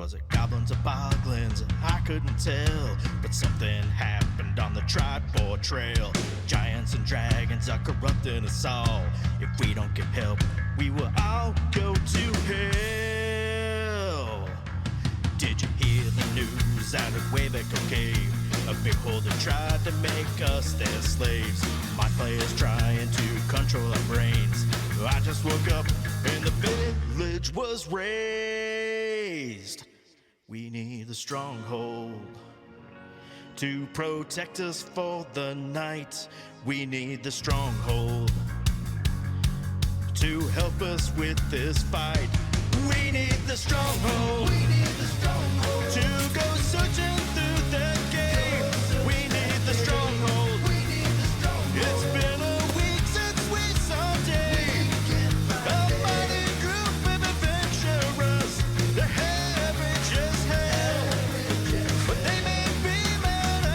Was it goblins or boglins? I couldn't tell. But something happened on the Tribord Trail. Giants and dragons are corrupting us all. If we don't get help, we will all go to hell. Did you hear the news out of Waybaker Cave? A beholder tried to make us their slaves. My players trying to control our brains. I just woke up and the village was razed. We need the stronghold to protect us for the night. We need the stronghold to help us with this fight. We need the stronghold. We need the stronghold to go searching through the games. We need the stronghold. We need the stronghold. It's been a week since we saw day. A mighty group of adventurers. They're heavy just hell, but they may be mad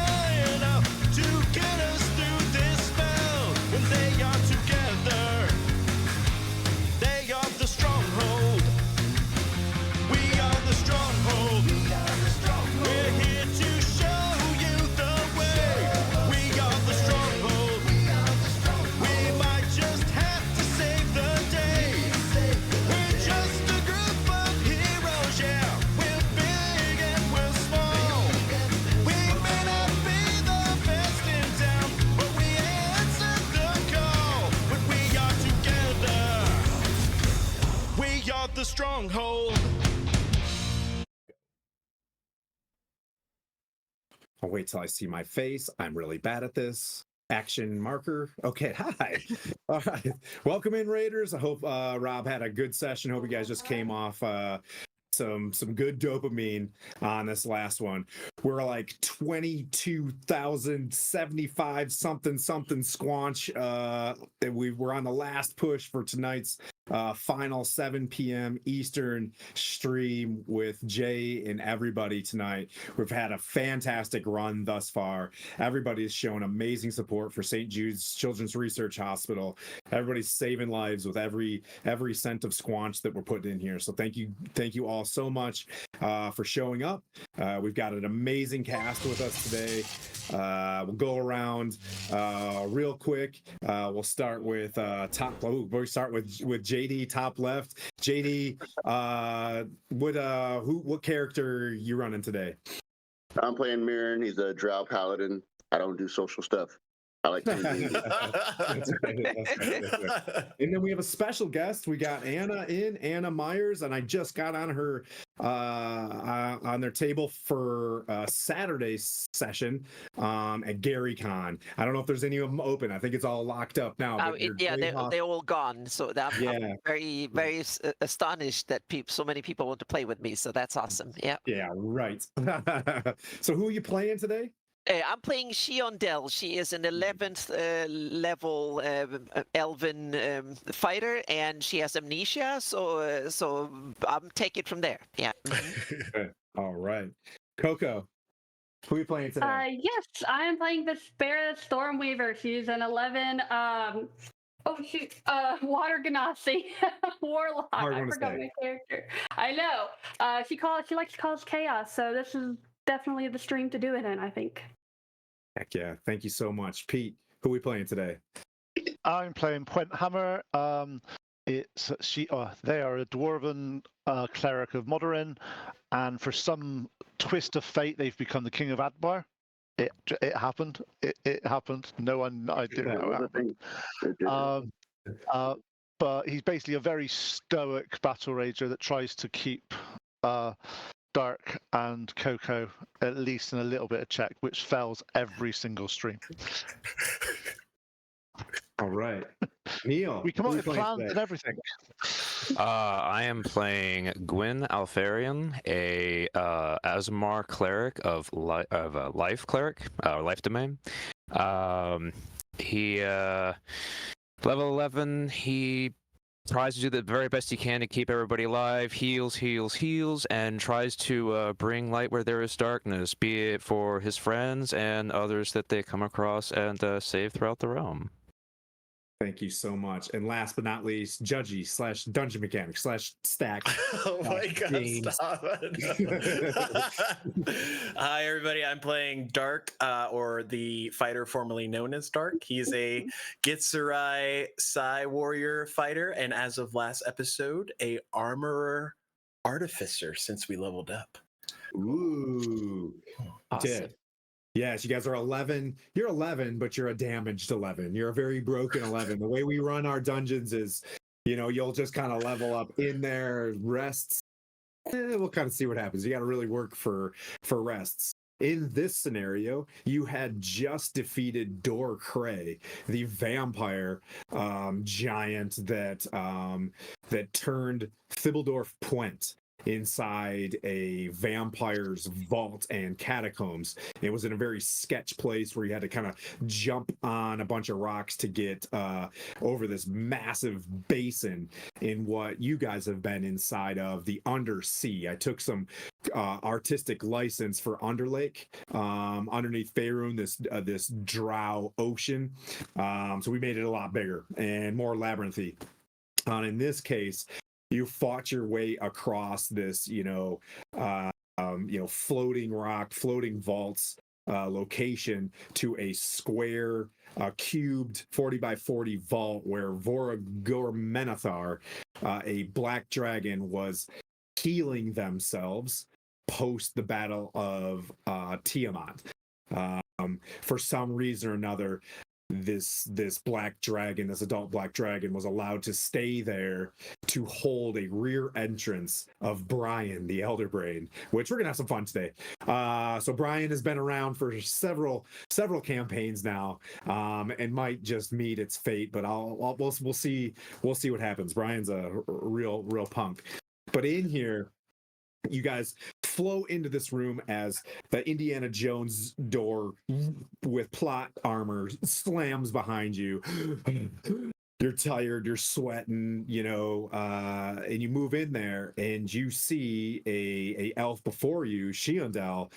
enough to get us through this spell. When they are together, they are the stronghold. We are the stronghold. We're here to show you the way. We are the stronghold. We might just have to save the day. We're just a group of heroes, yeah. We're big and we're small. We may not be the best in town, but we answered the call. When we are together, we are the stronghold. I'll wait till I see my face. I'm really bad at this. Action marker. Okay, hi. All right. Welcome in, Raiders. I hope Rob had a good session. Hope you guys just came off some good dopamine on this last one. We're like 22,075 something squanch. We're on the last push for tonight's final 7 p.m. Eastern stream with Jay and everybody tonight. We've had a fantastic run thus far. Everybody's shown amazing support for St. Jude's Children's Research Hospital. Everybody's saving lives with every cent of squanch that we're putting in here. So thank you all so much for showing up. We've got an amazing cast with us today. We'll go around real quick. We'll start with we'll start with JD top left. JD, what character you running today? I'm playing Mirren. He's a drow paladin. I don't do social stuff. I like to That's great. And then we have a special guest. We got Anna Myers, and I just got on her on their table for Saturday's session at Gary Con. I don't know if there's any of them open. I think it's all locked up now. They're all gone. So I'm very, very astonished that so many people want to play with me. So that's awesome. Yeah. Yeah, right. So who are you playing today? I'm playing Shiondel. She is an 11th level elven fighter, and she has amnesia. So I'm taking it from there. Yeah. All right, Coco, who are you playing today? Yes, I am playing the Spara Stormweaver. She's an 11. Water Ganassi warlock. I forgot my character. I know. She likes to cause chaos. So this is definitely the stream to do it in, I think. Heck yeah. Thank you so much. Pete, who are we playing today? I'm playing Puenthammer. They are a dwarven cleric of Moderin, and for some twist of fate, they've become the king of Adbar. It happened. It happened. I didn't know it happened. But he's basically a very stoic battle rager that tries to keep Dark and Coco at least in a little bit of check, which fails every single stream. All right, Neil. We come up with plans and everything. I am playing Gwyn Alfarian, a Asmar cleric of life cleric, life domain. He level 11. He tries to do the very best he can to keep everybody alive, heals, and tries to bring light where there is darkness, be it for his friends and others that they come across and save throughout the realm. Thank you so much. And last but not least, Judgy / Dungeon Mechanic / Stacks. Oh my god, James. stop it. Hi, everybody. I'm playing Dark, or the fighter formerly known as Dark. He's a Gitsurai Sai warrior fighter, and as of last episode, a armorer artificer since we leveled up. Ooh. Awesome. Did. Yes, you guys are 11. You're 11, but you're a damaged 11. You're a very broken 11. The way we run our dungeons is, you'll just kind of level up in there, rests. We'll kind of see what happens. You got to really work for rests. In this scenario, you had just defeated Dor Cray, the vampire giant that turned Thibbledorf Puent inside a vampire's vault and catacombs. It was in a very sketch place where you had to kind of jump on a bunch of rocks to get over this massive basin in what you guys have been inside of, the Undersea. I took some artistic license for Underlake underneath Faerun, this drow ocean. So we made it a lot bigger and more labyrinthy. In this case, you fought your way across this, floating rock, floating vaults location to a square, cubed 40 by 40 vault where Voragor Menethar, a black dragon, was healing themselves post the Battle of Tiamat. For some reason or another, this black dragon, this adult black dragon, was allowed to stay there to hold a rear entrance of Brian the Elder Brain, which we're gonna have some fun today. So Brian has been around for several campaigns now, and might just meet its fate, but we'll see what happens. Brian's a real punk. But in here, you guys flow into this room as the Indiana Jones door with plot armor slams behind you. You're tired, you're sweating, and you move in there and you see a elf before you, Shiondel,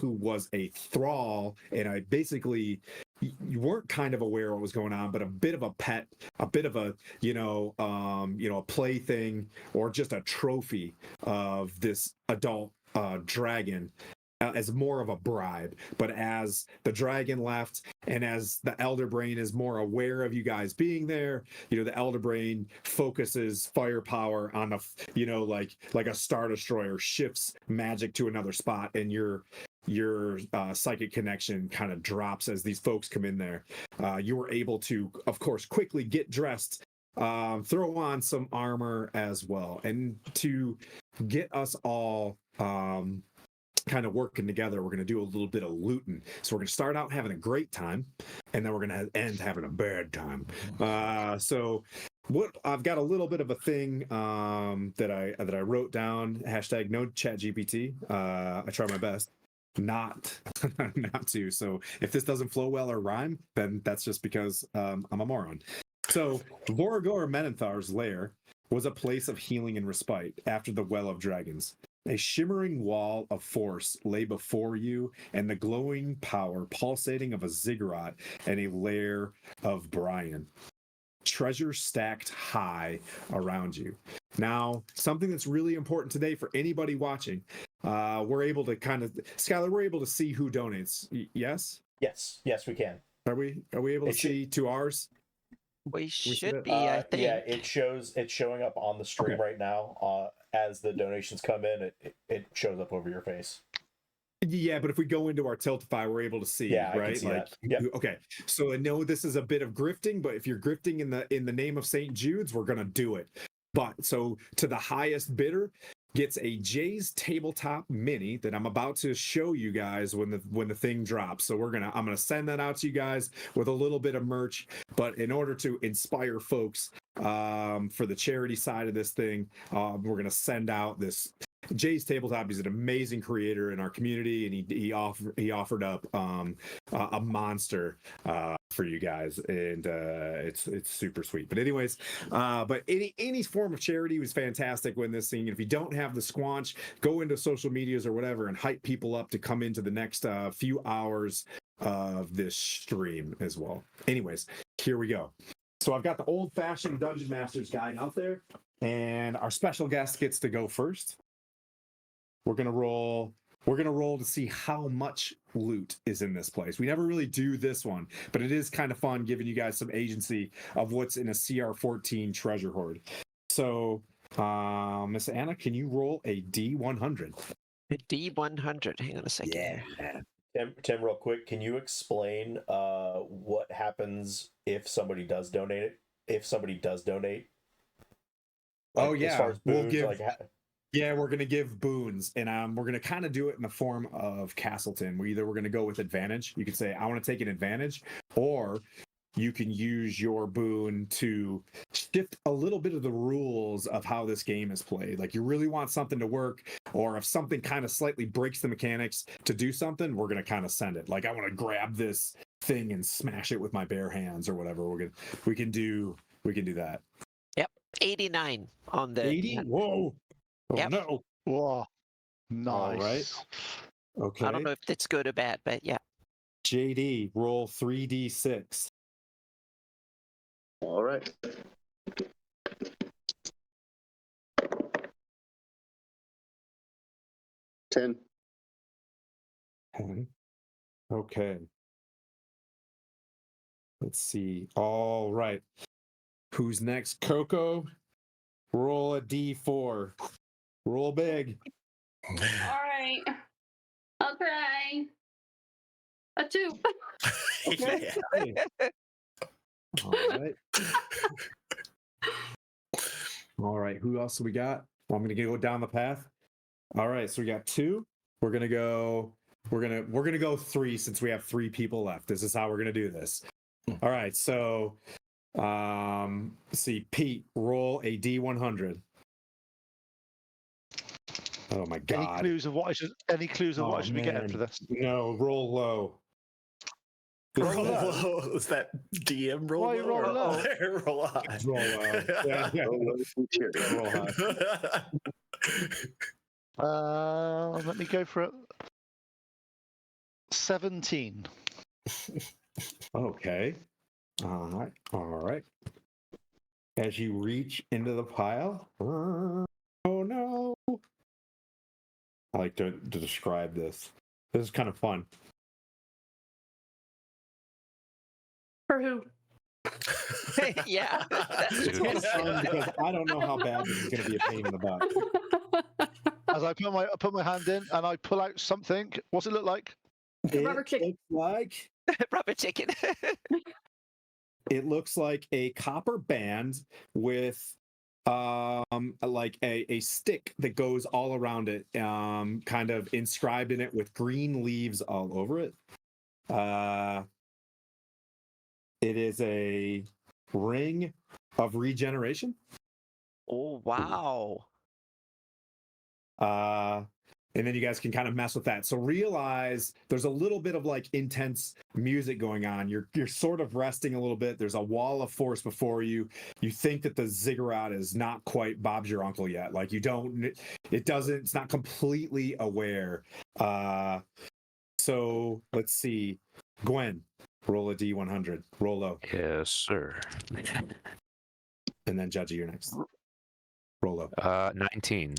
who was a thrall, and I basically, you weren't kind of aware what was going on, but a bit of a pet, a bit of a, a plaything, or just a trophy of this adult dragon, as more of a bribe. But as the dragon left, and as the Elder Brain is more aware of you guys being there, the Elder Brain focuses firepower on like a Star Destroyer shifts magic to another spot, and your psychic connection kind of drops as these folks come in there. You were able to, of course, quickly get dressed, throw on some armor as well, and to get us all kind of working together, we're going to do a little bit of looting. So we're going to start out having a great time, and then we're going to end having a bad time. So what I've got a little bit of a thing that I wrote down, hashtag no chat GPT. I try my best not to. So if this doesn't flow well or rhyme, then that's just because I'm a moron. So Voragor Menethar's lair was a place of healing and respite after the Well of Dragons. A shimmering wall of force lay before you, and the glowing power pulsating of a ziggurat and a lair of Brian. Treasure stacked high around you. Now, something that's really important today for anybody watching, we're able to Skylar, we're able to see who donates. Yes, Yes, we can. Are we able to see to ours? We should should be, I think. Yeah, it's showing up on the stream right now. As the donations come in, it shows up over your face. Yeah, but if we go into our Tiltify, we're able to see, yeah, right? I can see that. Yep. Okay. So I know this is a bit of grifting, but if you're grifting in the name of St. Jude's, we're gonna do it. But so to the highest bidder gets a Jay's Tabletop Mini that I'm about to show you guys when the thing drops. So I'm gonna send that out to you guys with a little bit of merch. But in order to inspire folks for the charity side of this thing, we're gonna send out this. Jay's Tabletop, he's an amazing creator in our community, and he offered up a monster for you guys, and it's super sweet. But anyways, but any form of charity was fantastic when this thing. If you don't have the squanch, go into social medias or whatever and hype people up to come into the next few hours of this stream as well. Anyways, here we go. So I've got the old-fashioned Dungeon Master's Guide out there, and our special guest gets to go first. We're gonna roll to see how much loot is in this place. We never really do this one, but it is kind of fun giving you guys some agency of what's in a CR14 treasure hoard. So, Miss Anna, can you roll a D100? A D100. Hang on a second here. Tim, real quick, can you explain what happens if somebody does donate it? If somebody does donate, As far as boons, we're gonna give boons, and we're gonna kind of do it in the form of Castleton. We're gonna go with advantage. You could say, "I want to take an advantage," or you can use your boon to shift a little bit of the rules of how this game is played. Like you really want something to work, or if something kind of slightly breaks the mechanics to do something, we're gonna kind of send it. Like I want to grab this thing and smash it with my bare hands or whatever. We can do that. Yep, 89 on the 80. Whoa! Oh Yep. no! Whoa. Nice. All right. Okay. I don't know if it's good or bad, but yeah. JD, roll 3d6. All right. Ten. Okay. Let's see. All right. Who's next? Coco, roll a d4. Roll big. All right. I'll try. A 2. Okay. All right. All right. Who else do we got? Well, I'm gonna go down the path. All right. So we got 2. We're gonna go 3 since we have 3 people left. This is how we're gonna do this. All right. So let's see. Pete, roll a D100. Oh my god. Any clues of what I should be getting for this? No, roll low. Roll low. Is that DM roll Why low? roll low? Roll high. Roll low. Yeah. Roll high. Let me go for it. 17. Okay. All right. As you reach into the pile. Oh no. I like to describe this. This is kind of fun. For who? Yeah. That's It's kind of fun because I don't know how bad this is going to be a pain in the butt. As I put my hand in and I pull out something. What's it look like? Rubber chicken. Rubber chicken. It looks like a copper band with like a stick that goes all around it, kind of inscribed in it with green leaves all over it. It is a ring of regeneration. Oh wow. And then you guys can kind of mess with that. So realize there's a little bit of like intense music going on. You're sort of resting a little bit. There's a wall of force before you. You think that the ziggurat is not quite Bob's your uncle yet. Like it's not completely aware. So let's see. Gwen, roll a D100. Roll low. Yes, sir. And then Judgy, you're next. Roll low. 19.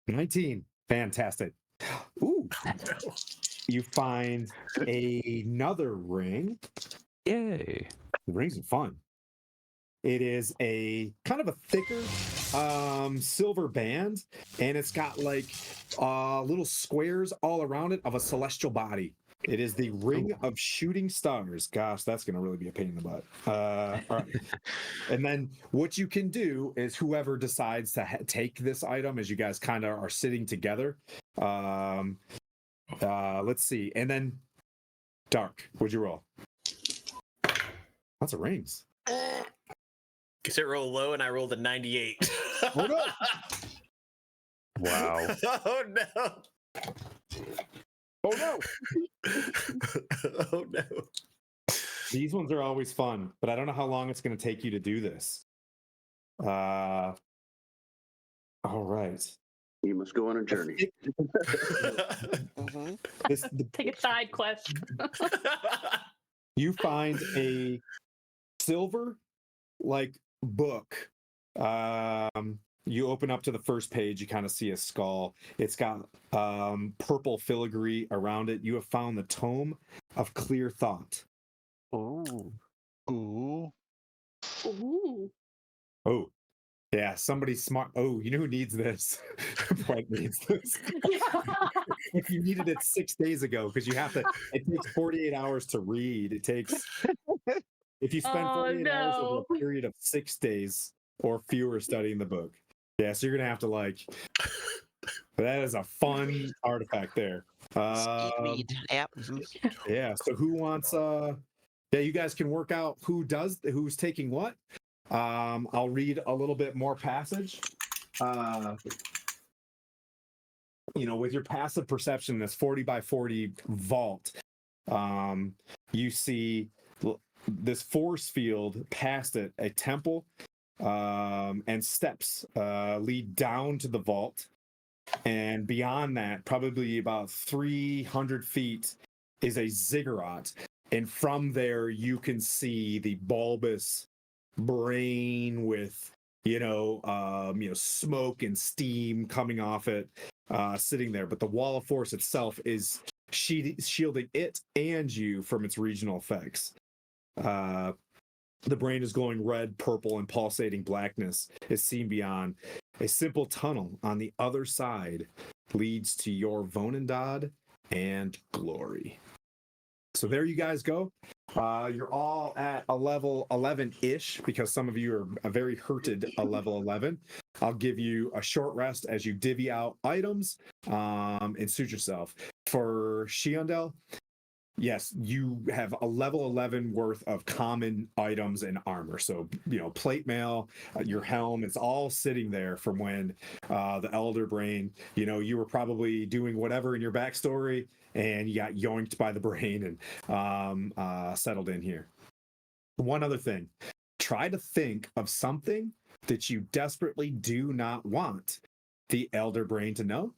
19. Fantastic. Ooh. You find another ring. Yay. The rings are fun. It is a kind of a thicker silver band, and it's got like little squares all around it of a celestial body. It is the Ring of Shooting Stars. Gosh, that's going to really be a pain in the butt. All right. And then what you can do is whoever decides to take this item, as you guys kind of are sitting together. Let's see. And then Dark, what'd you roll? Lots of rings. Guess it rolled low and I rolled a 98. Oh, no. Wow. Oh no. Oh no. Oh no. These ones are always fun, but I don't know how long it's going to take you to do this. All right. You must go on a journey. Take a side quest. You find a silver like book. You open up to the first page, you kind of see a skull. It's got purple filigree around it. You have found the Tome of Clear Thought. Oh. Ooh. Ooh. Oh, yeah, somebody smart. Oh, you know who needs this? Brent needs this. If you needed it 6 days ago, because you have to, it takes 48 hours to read. It takes, if you spend Oh 48 hours over no. a period of 6 days or fewer studying the book. Yeah, so you're gonna have to like, that is a fun artifact there. Speed read. Yep. Yeah, so who wants yeah, you guys can work out who's taking what. I'll read a little bit more passage. With your passive perception, this 40 by 40 vault, you see this force field past it, a temple, and steps lead down to the vault. And beyond that, probably about 300 feet, is a ziggurat. And from there, you can see the bulbous brain with smoke and steam coming off it, sitting there. But the wall of force itself is shielding it and you from its regional effects. The brain is glowing red, purple, and pulsating blackness is seen beyond. A simple tunnel on the other side leads to your Vonendad and glory. So there you guys go. You're all at a level 11-ish because some of you are very hurted a level 11. I'll give you a short rest as you divvy out items and suit yourself. For Shiondel, yes, you have a level 11 worth of common items and armor. So, plate mail, your helm, it's all sitting there from when the Elder Brain, you were probably doing whatever in your backstory and you got yoinked by the brain and settled in here. One other thing, try to think of something that you desperately do not want the Elder Brain to know,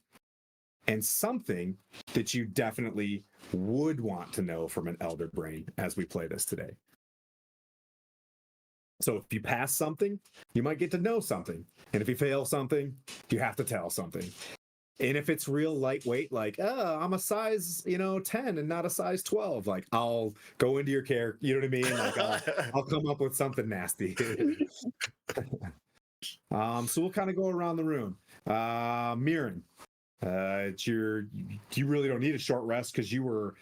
and something that you definitely would want to know from an Elder Brain as we play this today. So if you pass something, you might get to know something. And if you fail something, you have to tell something. And if it's real lightweight, like, I'm a size, 10 and not a size 12, like, I'll go into your character, you know what I mean? Like, I'll come up with something nasty. So we'll kind of go around the room. Mirren, you really don't need a short rest because you were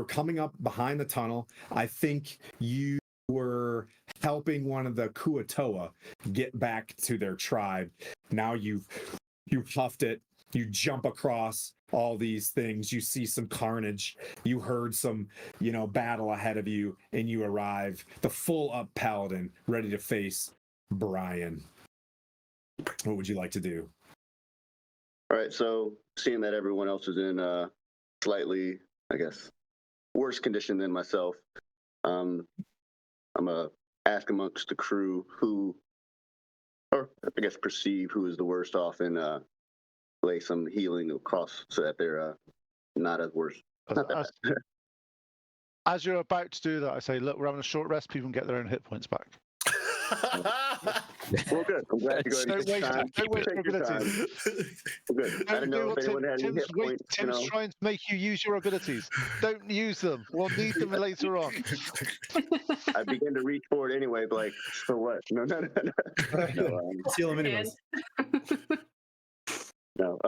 coming up behind the tunnel. I think you were helping one of the Kuatoa get back to their tribe. Now you huffed it. You jump across all these things. You see some carnage. You heard some, battle ahead of you, and you arrive the full up paladin ready to face Brian. What would you like to do? All right, so seeing that everyone else is in slightly, I guess, worse condition than myself, I'm gonna ask amongst the crew who, or I guess perceive who is the worst off, and lay some healing across so that they're not as worse. Not that bad. As you're about to do that, I say, look, we're having a short rest. People can get their own hit points back. Well, good. I'm glad you go ahead and take time. Don't waste Take your time. abilities. Good. I didn't know if anyone had any hit points. Tim's trying to make you use your abilities. Don't use them. We'll need them later on. I begin to reach for it anyway, but like, for what? No. Steal them anyways. No.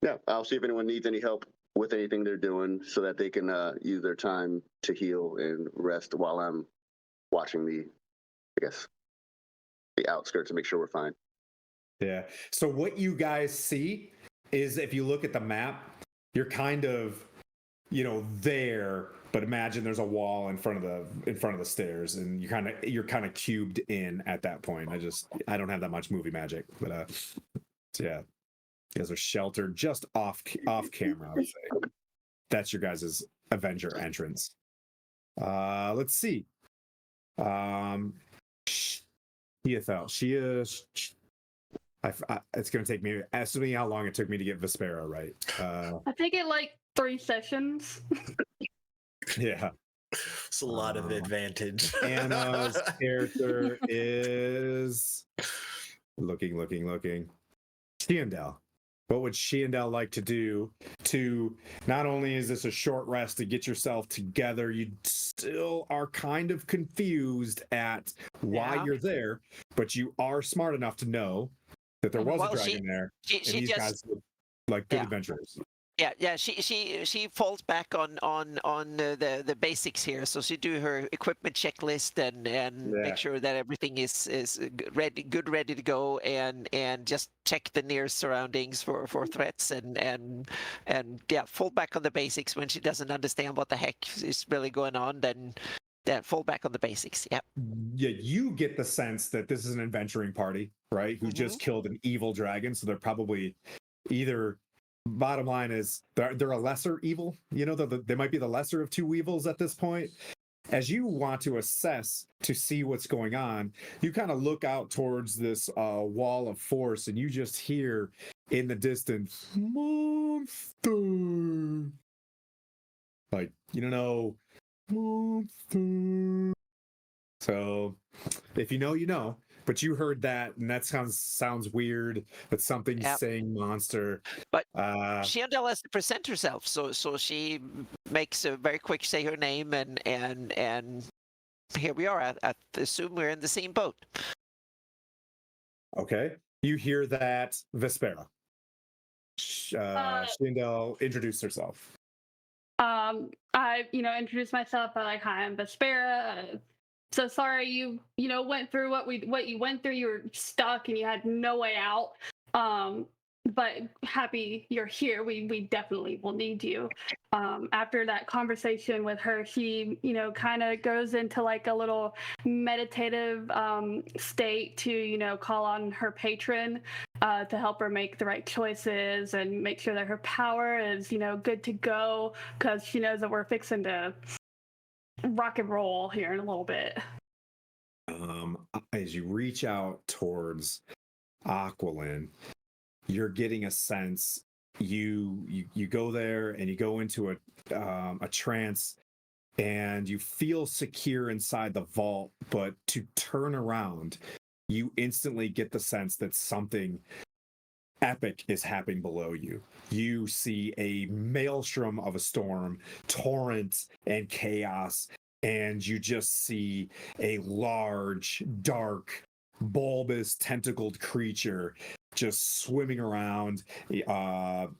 Yeah, I'll see if anyone needs any help with anything they're doing so that they can use their time to heal and rest while I'm watching the outskirts to make sure we're fine. Yeah. So what you guys see is, if you look at the map, you're kind of, there, but imagine there's a wall in front of the stairs, and you're kind of cubed in at that point. I don't have that much movie magic, but yeah, you guys are sheltered just off camera, I would say. That's your guys' Avenger entrance. Let's see. Ethel, she is. It's going to take me, estimating how long it took me to get Vespera right. I think it like 3 sessions. Yeah. It's a lot of advantage. Anna's character is looking. Shiandel. What would Shiandel like to do to not only is this a short rest to get yourself together, you still are kind of confused at why you're there, but you are smart enough to know that there was a dragon there, and these guys look like good adventurers. Yeah. She falls back on the basics here. So she do her equipment checklist and make sure that everything is ready to go, and just check the near surroundings for threats and fall back on the basics when she doesn't understand what the heck is really going on. Then fall back on the basics. Yeah. Yeah, you get the sense that this is an adventuring party, right? Who just killed an evil dragon, so they're probably either. Bottom line is they're a lesser evil. You know, they might be the lesser of two evils at this point. As you want to assess to see what's going on, you kind of look out towards this wall of force, and you just hear in the distance, monster. Like, monster. So if you know, you know. But you heard that, and that sounds weird. But something's saying monster. But Shiandel has to present herself, so she makes a very quick say her name, and here we are. I assume we're in the same boat. Okay, you hear that Vespera. Shiandel introduced herself. I introduced myself. Hi, I'm Vespera. So sorry you went through what you went through. You were stuck and you had no way out. But happy you're here. We definitely will need you. After that conversation with her, she kind of goes into like a little meditative state to call on her patron to help her make the right choices and make sure that her power is good to go, because she knows that we're fixing to rock and roll here in a little bit. As you reach out towards Aquilin, you're getting a sense. You go there and you go into a trance, and you feel secure inside the vault. But to turn around, you instantly get the sense that something epic is happening below you. You see a maelstrom of a storm, torrent, and chaos, and you just see a large, dark, bulbous, tentacled creature just swimming around. Jeff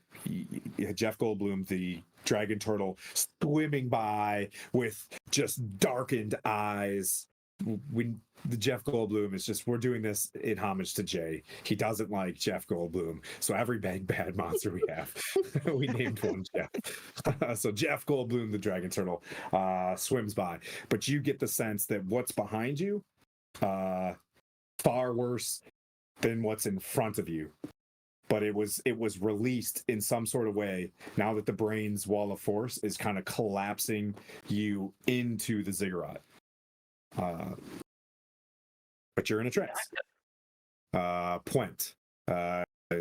Goldblum, the dragon turtle, swimming by with just darkened eyes. The Jeff Goldblum is just, we're doing this in homage to Jay. He doesn't like Jeff Goldblum, so every bad monster we have, we named one Jeff. So Jeff Goldblum, the dragon turtle, swims by, but you get the sense that what's behind you, far worse than what's in front of you. But it was released in some sort of way now that the brain's wall of force is kind of collapsing you into the ziggurat. But you're in a trance. Puent.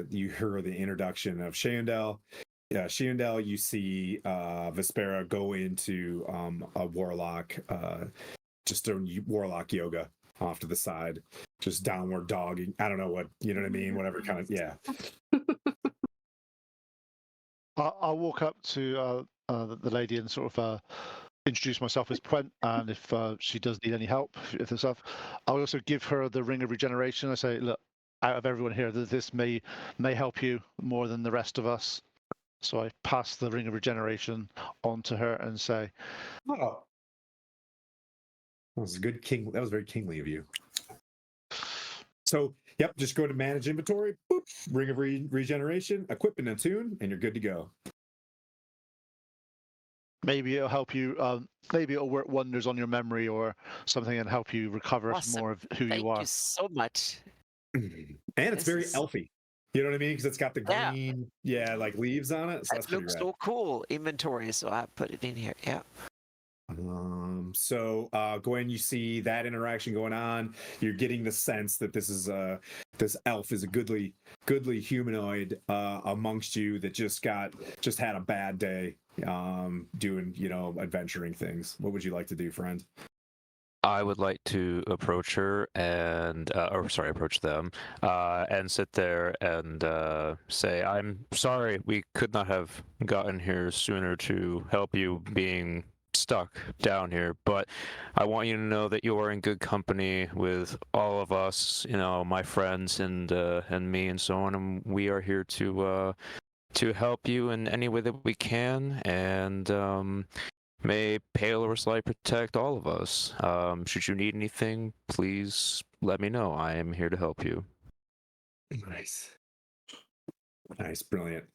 You hear the introduction of Shiandel. Shiandel, you see Vespera go into a warlock, just a warlock yoga off to the side, just downward dogging. I don't know what, you know what I mean? Whatever kind of, yeah. I'll walk up to the lady and sort of introduce myself as Puent, and if she does need any help, if there's stuff, I'll also give her the ring of regeneration. I say, look, out of everyone here, this may help you more than the rest of us. So I pass the ring of regeneration on to her and say, "Oh, that was good, king. That was very kingly of you." So, yep, just go to manage inventory. Boop, ring of regeneration, equip and attune, and you're good to go. Maybe it'll help you. Maybe it'll work wonders on your memory or something and help you recover some more of who you are. Thank you so much. And it's very elfy. You know what I mean? Because it's got the green, like leaves on it. So that looks so cool. Inventory, so I put it in here. Yeah. So Gwen, you see that interaction going on. You're getting the sense that this elf is a goodly humanoid amongst you that just had a bad day. doing, adventuring things. What would you like to do, friend? I would like to approach her and, approach them, and sit there and say, "I'm sorry, we could not have gotten here sooner to help you being stuck down here, but I want you to know that you are in good company with all of us, my friends and me and so on, and we are here to help you in any way that we can, and may Paler's light protect all of us. Should you need anything, please let me know. I am here to help you." Nice. Nice, brilliant.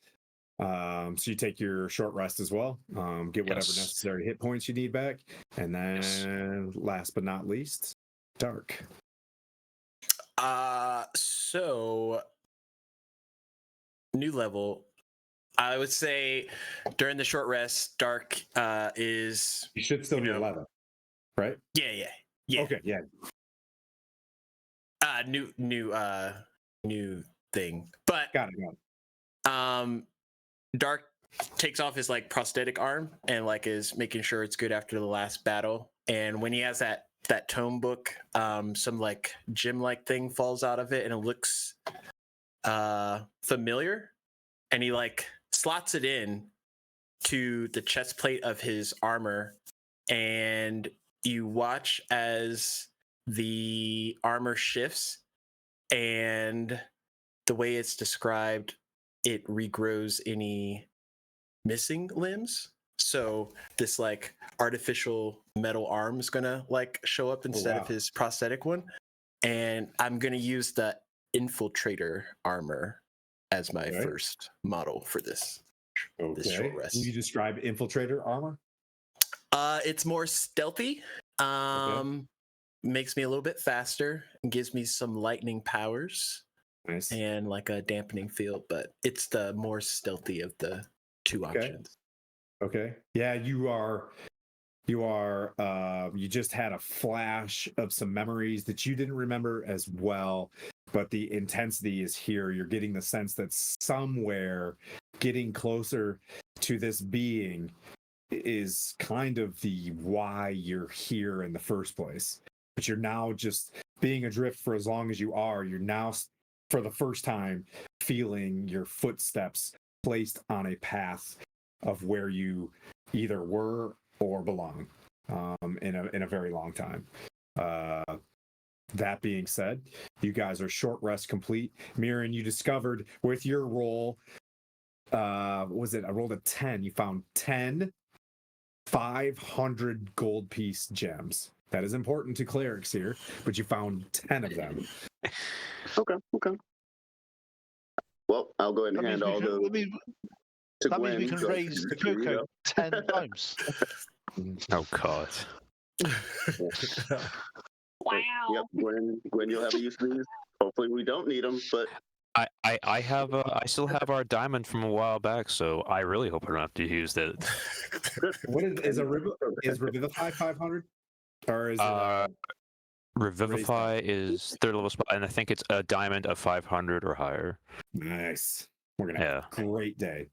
So you take your short rest as well. Get whatever Yes. necessary hit points you need back, and then Yes. last but not least, Dark. So new level. I would say during the short rest, Dark is You should still You be know. 11, right? yeah. Okay, yeah. New thing. But Got it. Dark takes off his like prosthetic arm and like is making sure it's good after the last battle. And when he has that tome book, some like gym like thing falls out of it and it looks familiar. And he like slots it in to the chest plate of his armor, and you watch as the armor shifts, and the way it's described, it regrows any missing limbs. So this like artificial metal arm is gonna like show up instead wow. of his prosthetic one, and I'm gonna use the infiltrator armor as my Okay. first model for this short Okay. rest. Can you describe infiltrator armor? It's more stealthy. Makes me a little bit faster and gives me some lightning powers Nice. and like a dampening field, but it's the more stealthy of the two options. Okay. Yeah, you just had a flash of some memories that you didn't remember as well, but the intensity is here. You're getting the sense that somewhere getting closer to this being is kind of the why you're here in the first place. But you're now just being adrift for as long as you're now for the first time feeling your footsteps placed on a path of where you either were or belong in a very long time. That being said, you guys are short rest complete. Mirren, you discovered with your roll, was it? I rolled a 10. You found 10 500 gold piece gems. That is important to clerics here, but you found 10 of them. Okay. Well, I'll go ahead and hand all those to That Gwen. means we can so raise there you Coco go. 10 times. Oh God. Wow. Yep, Gwen, you'll have a use for these. Hopefully, we don't need them, but I still have our diamond from a while back, so I really hope I don't have to use that. What is Revivify 500? Or is it Revivify is third level spot, and I think it's a diamond of 500 or higher. Nice. We're gonna have Yeah. a great day.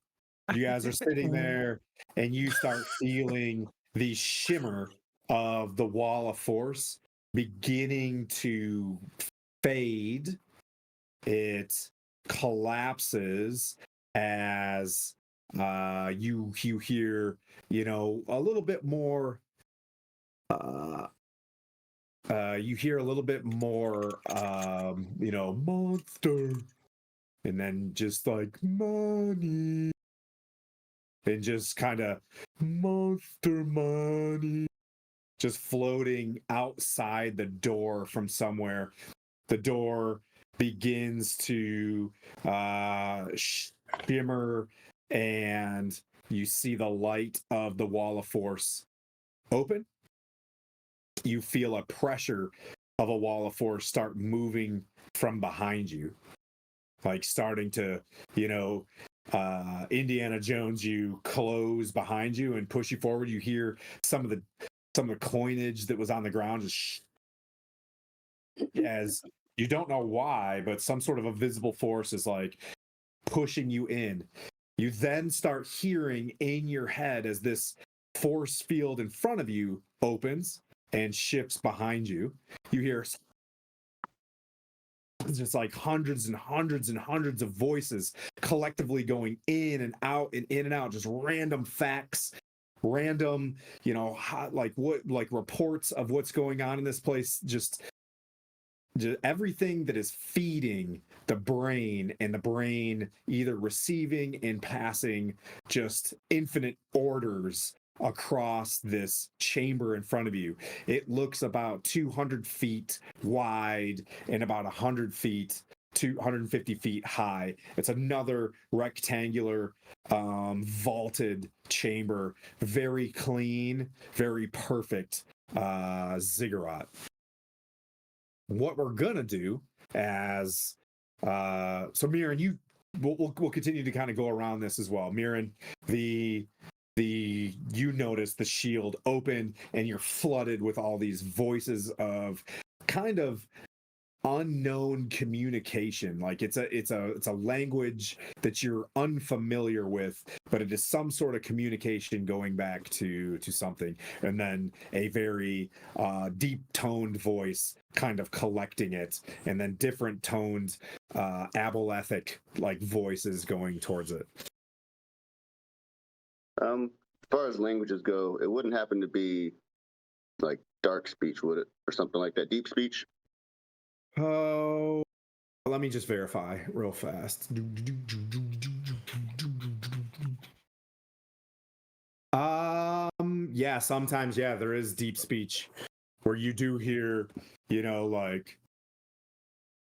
You guys are sitting there and you start feeling the shimmer of the wall of force beginning to fade. It collapses as you hear, a little bit more you hear a little bit more monster, and then just like money, and just kind of monster money just floating outside the door from somewhere. The door begins to shimmer, and you see the light of the wall of force open. You feel a pressure of a wall of force start moving from behind you, like starting to, Indiana Jones, you close behind you and push you forward. You hear some of the coinage that was on the ground just as you don't know why, but some sort of a visible force is like pushing you in. You then start hearing in your head as this force field in front of you opens and shifts behind you. You hear just like hundreds and hundreds and hundreds of voices collectively going in and out and in and out, just random facts, random, like reports of what's going on in this place. Just everything that is feeding the brain, and the brain either receiving and passing just infinite orders across this chamber in front of you. It looks about 200 feet wide and about 100 feet, 250 feet high. It's another rectangular, vaulted chamber, very clean, very perfect ziggurat. What we're gonna do as so Mirren, we'll continue to kind of go around this as well. Mirren, you notice the shield open and you're flooded with all these voices of kind of unknown communication. Like it's a language that you're unfamiliar with, but it is some sort of communication going back to something, and then a very deep toned voice kind of collecting it, and then different toned abolithic like voices going towards it. As far as languages go, it wouldn't happen to be like dark speech, would it, or something like that? Deep speech. Oh, let me just verify real fast. Yeah, sometimes, yeah, there is deep speech where you do hear, like,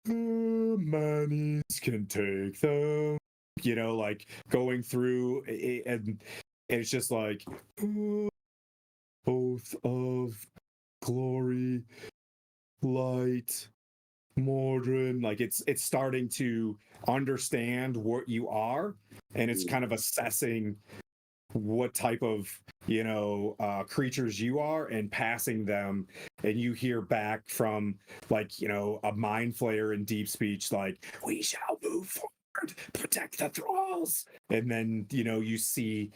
manis can take them, like going through, and it's just like, oath of glory, light, Mordrin. Like it's starting to understand what you are, and it's kind of assessing what type of creatures you are and passing them. And you hear back from like a mind flayer in deep speech like, we shall move forward, protect the thralls. And then you see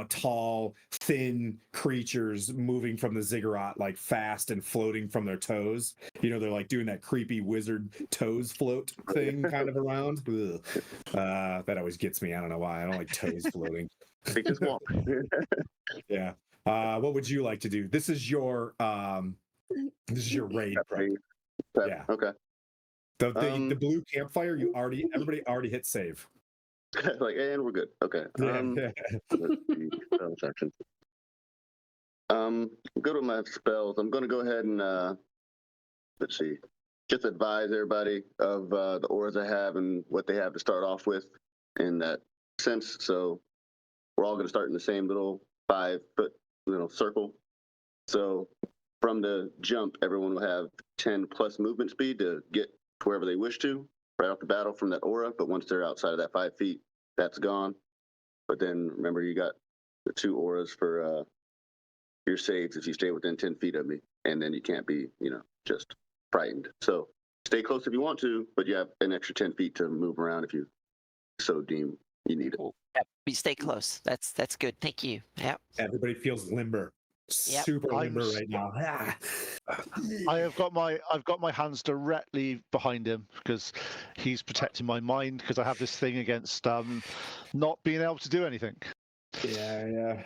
tall, thin creatures moving from the ziggurat like fast and floating from their toes. They're like doing that creepy wizard toes float thing kind of around. That always gets me. I don't know why. I don't like toes floating. They just walk. Yeah. What would you like to do? This is your raid. Yeah. Okay. The blue campfire. Everybody already hit save. Like, and we're good. Okay. Yeah. Let's see. Sections. Good with my spells. I'm going to go ahead and let's see. Just advise everybody of the auras I have and what they have to start off with in that sense. So we're all going to start in the same little 5-foot circle. So from the jump, everyone will have 10 plus movement speed to get to wherever they wish to right off the battle from that aura. But once they're outside of that 5 feet, that's gone. But then remember, you got the 2 auras for your saves if you stay within 10 feet of me, and then you can't be just frightened. So stay close if you want to, but you have an extra 10 feet to move around if you so deem you need it. Cool. Yep. We stay close. That's good. Thank you. Yep. Everybody feels limber. Yep. Super limber right now. I've got my hands directly behind him because he's protecting my mind, because I have this thing against not being able to do anything. Yeah.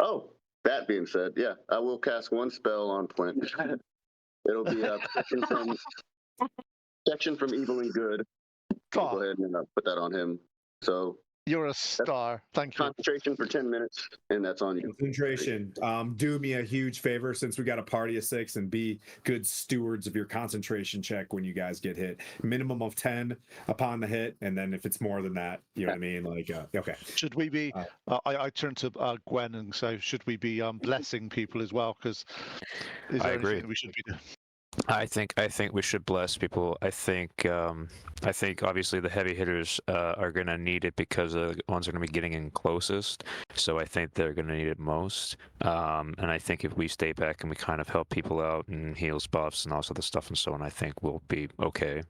Oh, that being said, yeah, I will cast one spell on Flint. It'll be a protection from evil and good. I'll go ahead and put that on him. So you're a star. Thank you. Concentration for 10 minutes, and that's on you. Concentration. Do me a huge favor, since we got a party of 6, and be good stewards of your concentration check when you guys get hit. Minimum of 10 upon the hit, and then if it's more than that, you know what I mean? Like, okay. Should we be? I turn to Gwen and say, should we be blessing people as well? Because I agree. We should be doing? I think we should bless people. I think obviously the heavy hitters are going to need it because the ones are going to be getting in closest. So I think they're going to need it most. And I think if we stay back and we kind of help people out and heals buffs and all this other stuff and so on, I think we'll be okay.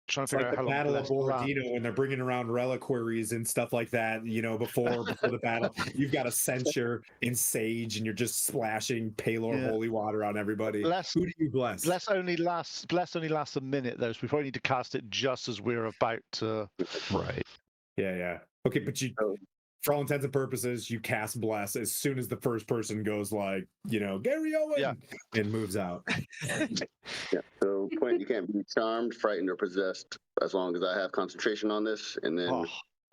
Trying It's to figure like out the how long Battle of Bless will last. Borodino when they're bringing around reliquaries and stuff like that. You know, before the battle, you've got a censure and sage, and you're just splashing Palor Yeah. holy water on everybody. Bless, Who do you bless? Bless only lasts a minute though, so we probably need to cast it just as we're about to. Right. Yeah. Okay, but you, Oh. for all intents and purposes, you cast bless as soon as the first person goes like, Gary Owen, and moves out. Yeah. So point, you can't be charmed, frightened, or possessed as long as I have concentration on this. And then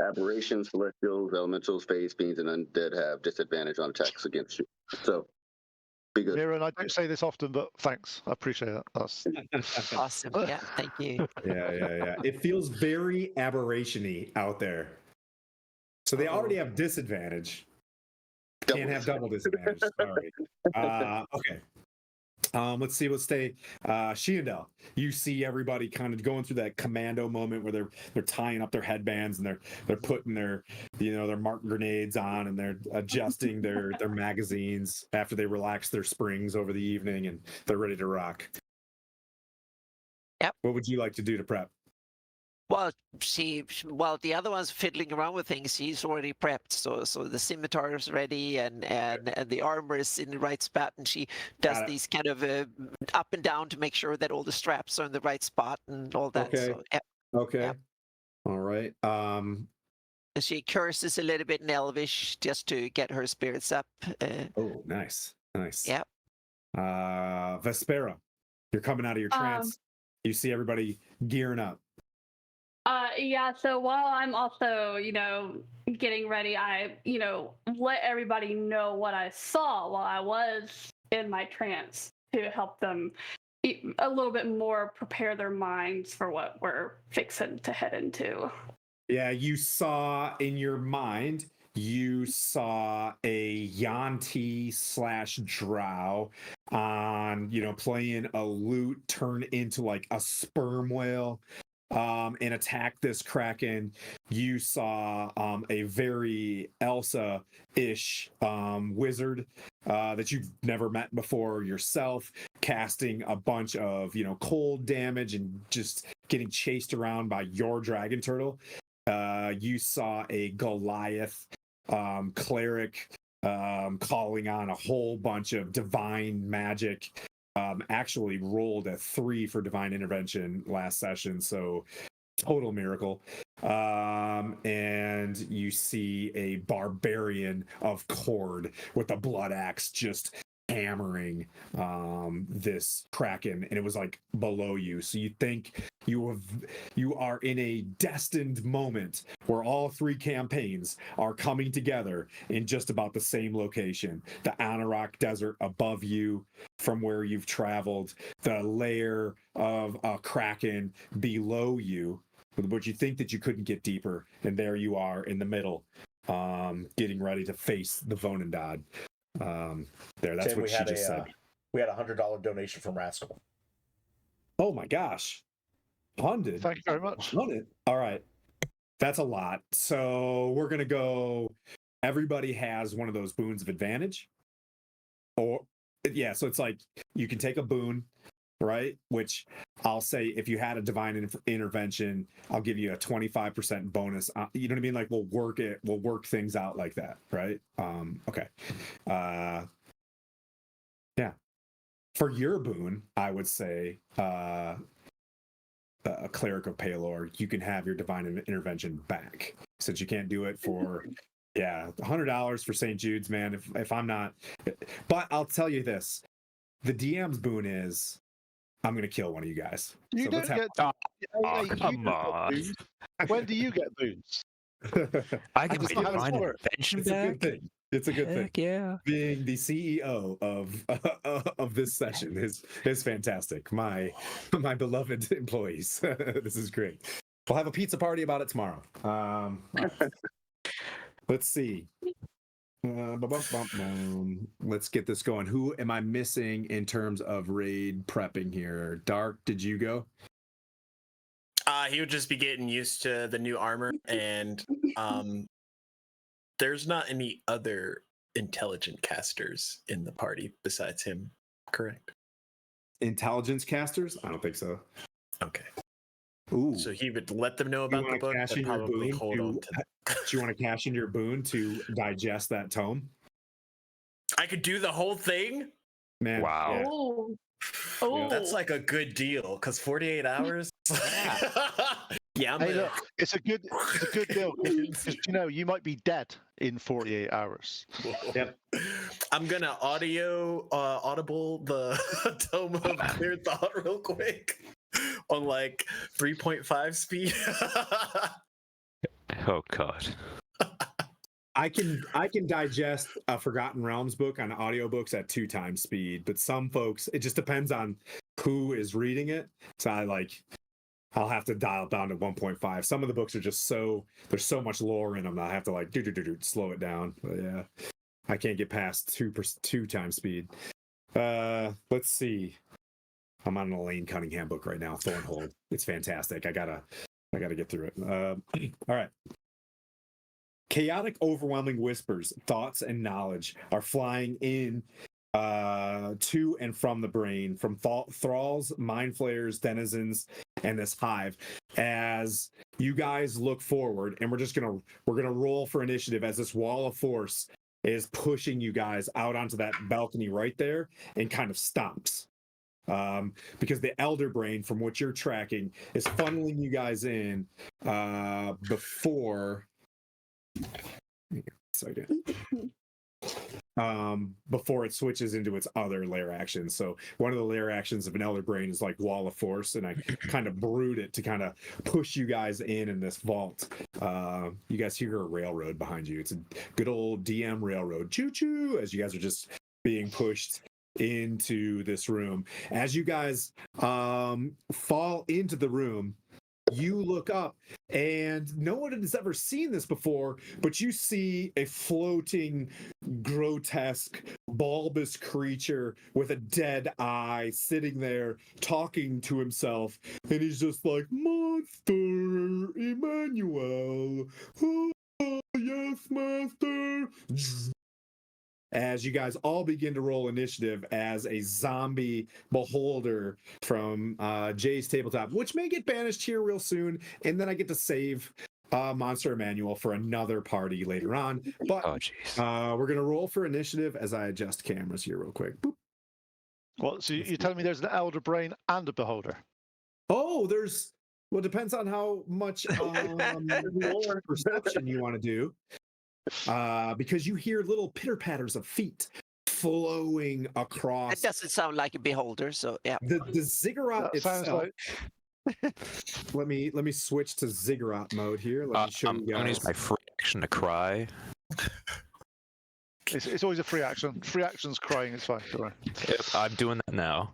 aberrations, celestials, elementals, fays, fiends, and undead have disadvantage on attacks against you. So be good. Mira, and I don't say this often, but thanks. I appreciate that. That's Awesome. Yeah, thank you. Yeah. It feels very aberration-y out there. So they already have disadvantage. Can't have double disadvantage. Sorry. Okay. Let's see. Let's stay. Shiandel, you see everybody kind of going through that commando moment where they're tying up their headbands and they're putting their their mark grenades on, and they're adjusting their magazines after they relax their springs over the evening, and they're ready to rock. Yep. What would you like to do to prep? Well, while the other one's fiddling around with things, she's already prepped. So the scimitar is ready, and the armor is in the right spot, and she does these kind of up and down to make sure that all the straps are in the right spot and all that. Okay. So, yeah. Okay. Yep. All right. And she curses a little bit in Elvish just to get her spirits up. Oh, nice. Yep. Vespera, you're coming out of your trance. You see everybody gearing up. Yeah, so while I'm also, getting ready, I, let everybody know what I saw while I was in my trance to help them a little bit more prepare their minds for what we're fixing to head into. Yeah, you saw in your mind, you saw a Yanti / drow on, playing a lute turn into like a sperm whale. And attack this kraken. You saw a very Elsa-ish wizard that you've never met before yourself, casting a bunch of cold damage and just getting chased around by your dragon turtle. You saw a Goliath cleric calling on a whole bunch of divine magic. Actually rolled a 3 for divine intervention last session, so total miracle. And you see a barbarian of Cord with a blood axe just hammering this kraken, and it was like below you. So you think you are in a destined moment where all 3 campaigns are coming together in just about the same location. The Anarok Desert above you from where you've traveled, the layer of a kraken below you, but you think that you couldn't get deeper, and there you are in the middle, getting ready to face the Vonendad. That's Tim, what she just said. We had $100 donation from Rascal. Oh my gosh. 100. Thank you very much. 100. All right. That's a lot. So we're going to go, everybody has one of those boons of advantage. So it's like you can take a boon, right? Which I'll say, if you had a divine intervention, I'll give you a 25% bonus. You know what I mean? Like we'll work things out like that, right? Okay. Yeah. For your boon, I would say a cleric of Palor, you can have your divine intervention back, since you can't do it for $100 for St. Jude's, man. If I'm not, but I'll tell you this: the DM's boon is I'm gonna kill one of you guys. You So don't get. Come on. When do you get boons? I get That's my not how this divine works. intervention It's a good back. thing. It's a good thing. Heck yeah. Being the CEO of this session is fantastic. My beloved employees. This is great. We'll have a pizza party about it tomorrow. Let's see. Let's get this going. Who am I missing in terms of raid prepping here? Dark, did you go? He would just be getting used to the new armor, and there's not any other intelligent casters in the party besides him, correct? Intelligence casters? I don't think so. Okay. Ooh. So he would let them know You about the want to book, cash but in your probably boon hold on to? to. Do you want to cash in your boon to digest that tome? I could do the whole thing. Man, Wow. yeah. Oh. Oh. That's like a good deal because 48 hours. Yeah. Yeah, I'm Hey, gonna- look, it's a good deal because you might be dead in 48 hours. Yep. I'm gonna audible the tome of clear thought real quick on like 3.5 speed. Oh god. I can digest a Forgotten Realms book on audiobooks at 2 times speed, but some folks, it just depends on who is reading it. So I'll have to dial it down to 1.5. Some of the books are just there's so much lore in them that I have to like slow it down. But yeah, I can't get past 2 times speed. Let's see. I'm on an Elaine Cunningham book right now, Thornhold. It's fantastic. I gotta get through it. All right. Chaotic, overwhelming whispers, thoughts, and knowledge are flying in to and from the brain, from thralls, mind flayers, denizens, and this hive. As you guys look forward, and we're gonna roll for initiative as this wall of force is pushing you guys out onto that balcony right there and kind of stops. Because the elder brain, from what you're tracking, is funneling you guys in before. Before it switches into its other layer actions. So one of the layer actions of an elder brain is like wall of force, and I kind of brewed it to kind of push you guys in this vault. You guys hear a railroad behind you. It's a good old DM railroad, choo choo, as you guys are just being pushed into this room. As you guys fall into the room, you look up, and no one has ever seen this before, but you see a floating, grotesque, bulbous creature with a dead eye sitting there talking to himself, and he's just like, Monster Emmanuel. Oh, yes, Master. As you guys all begin to roll initiative as a zombie beholder from Jay's tabletop, which may get banished here real soon, and then I get to save Monster Emmanuel for another party later on. But Oh jeez. we're gonna roll for initiative as I adjust cameras here real quick. Boop. What? So you're telling me there's an elder brain and a beholder? Oh, well, it depends on how much perception you want to do. Because you hear little pitter patters of feet flowing That across. doesn't sound like a beholder, so yeah. The ziggurat That sounds itself. like Let me switch to ziggurat mode here. Let me show I'm you gonna use guys. my free action to cry. it's always a free action. Free action's crying. It's fine. Don't worry. Yep, I'm doing that now.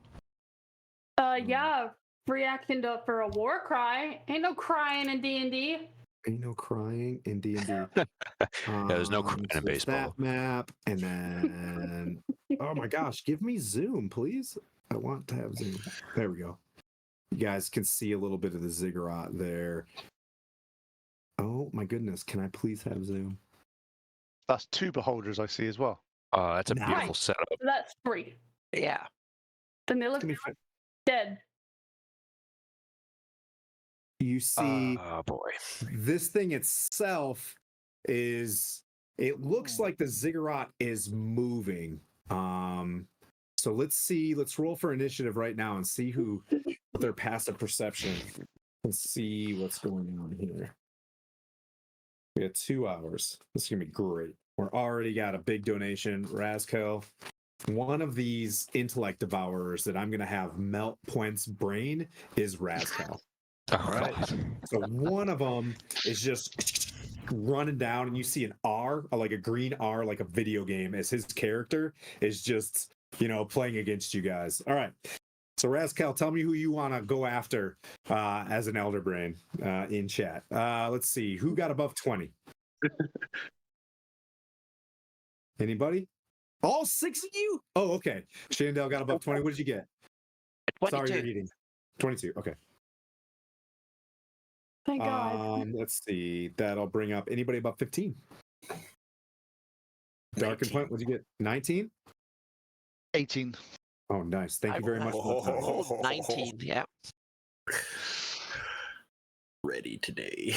Yeah. Reaction for a war cry. Ain't no crying in D&D. Ain't no crying in D&D. Yeah, there's no crying in there's baseball. That map, and then oh my gosh, give me zoom, please. I want to have zoom. There we go. You guys can see a little bit of the ziggurat there. Oh my goodness, can I please have zoom? That's 2 beholders I see as well. Oh, that's a Nice. beautiful setup. So that's 3. Yeah. Then they look dead. You see Oh boy. this thing itself it looks like the ziggurat is moving. So let's roll for initiative right now and see who their passive perception and see what's going on here. We have 2 hours. This is gonna be great. We're already got a big donation. Razkel, one of these intellect devourers that I'm gonna have melt Puent's brain is Razkel. Oh, All right. God. So one of them is just running down, and you see an R, like a green R, like a video game, as his character is just, playing against you guys. All right. So Razkel, tell me who you want to go after as an Elder Brain in chat. Let's see. Who got above 20? Anybody? All 6 of you? Oh, okay. Shandell got above 20. What did you get? 22. Sorry, you're eating. 22. Okay. Thank God. Let's see. That'll bring up anybody above 15. Dark and Puent, what'd you get? 19? 18. Oh, nice. Thank you very much. Oh, 19, yeah. ready today.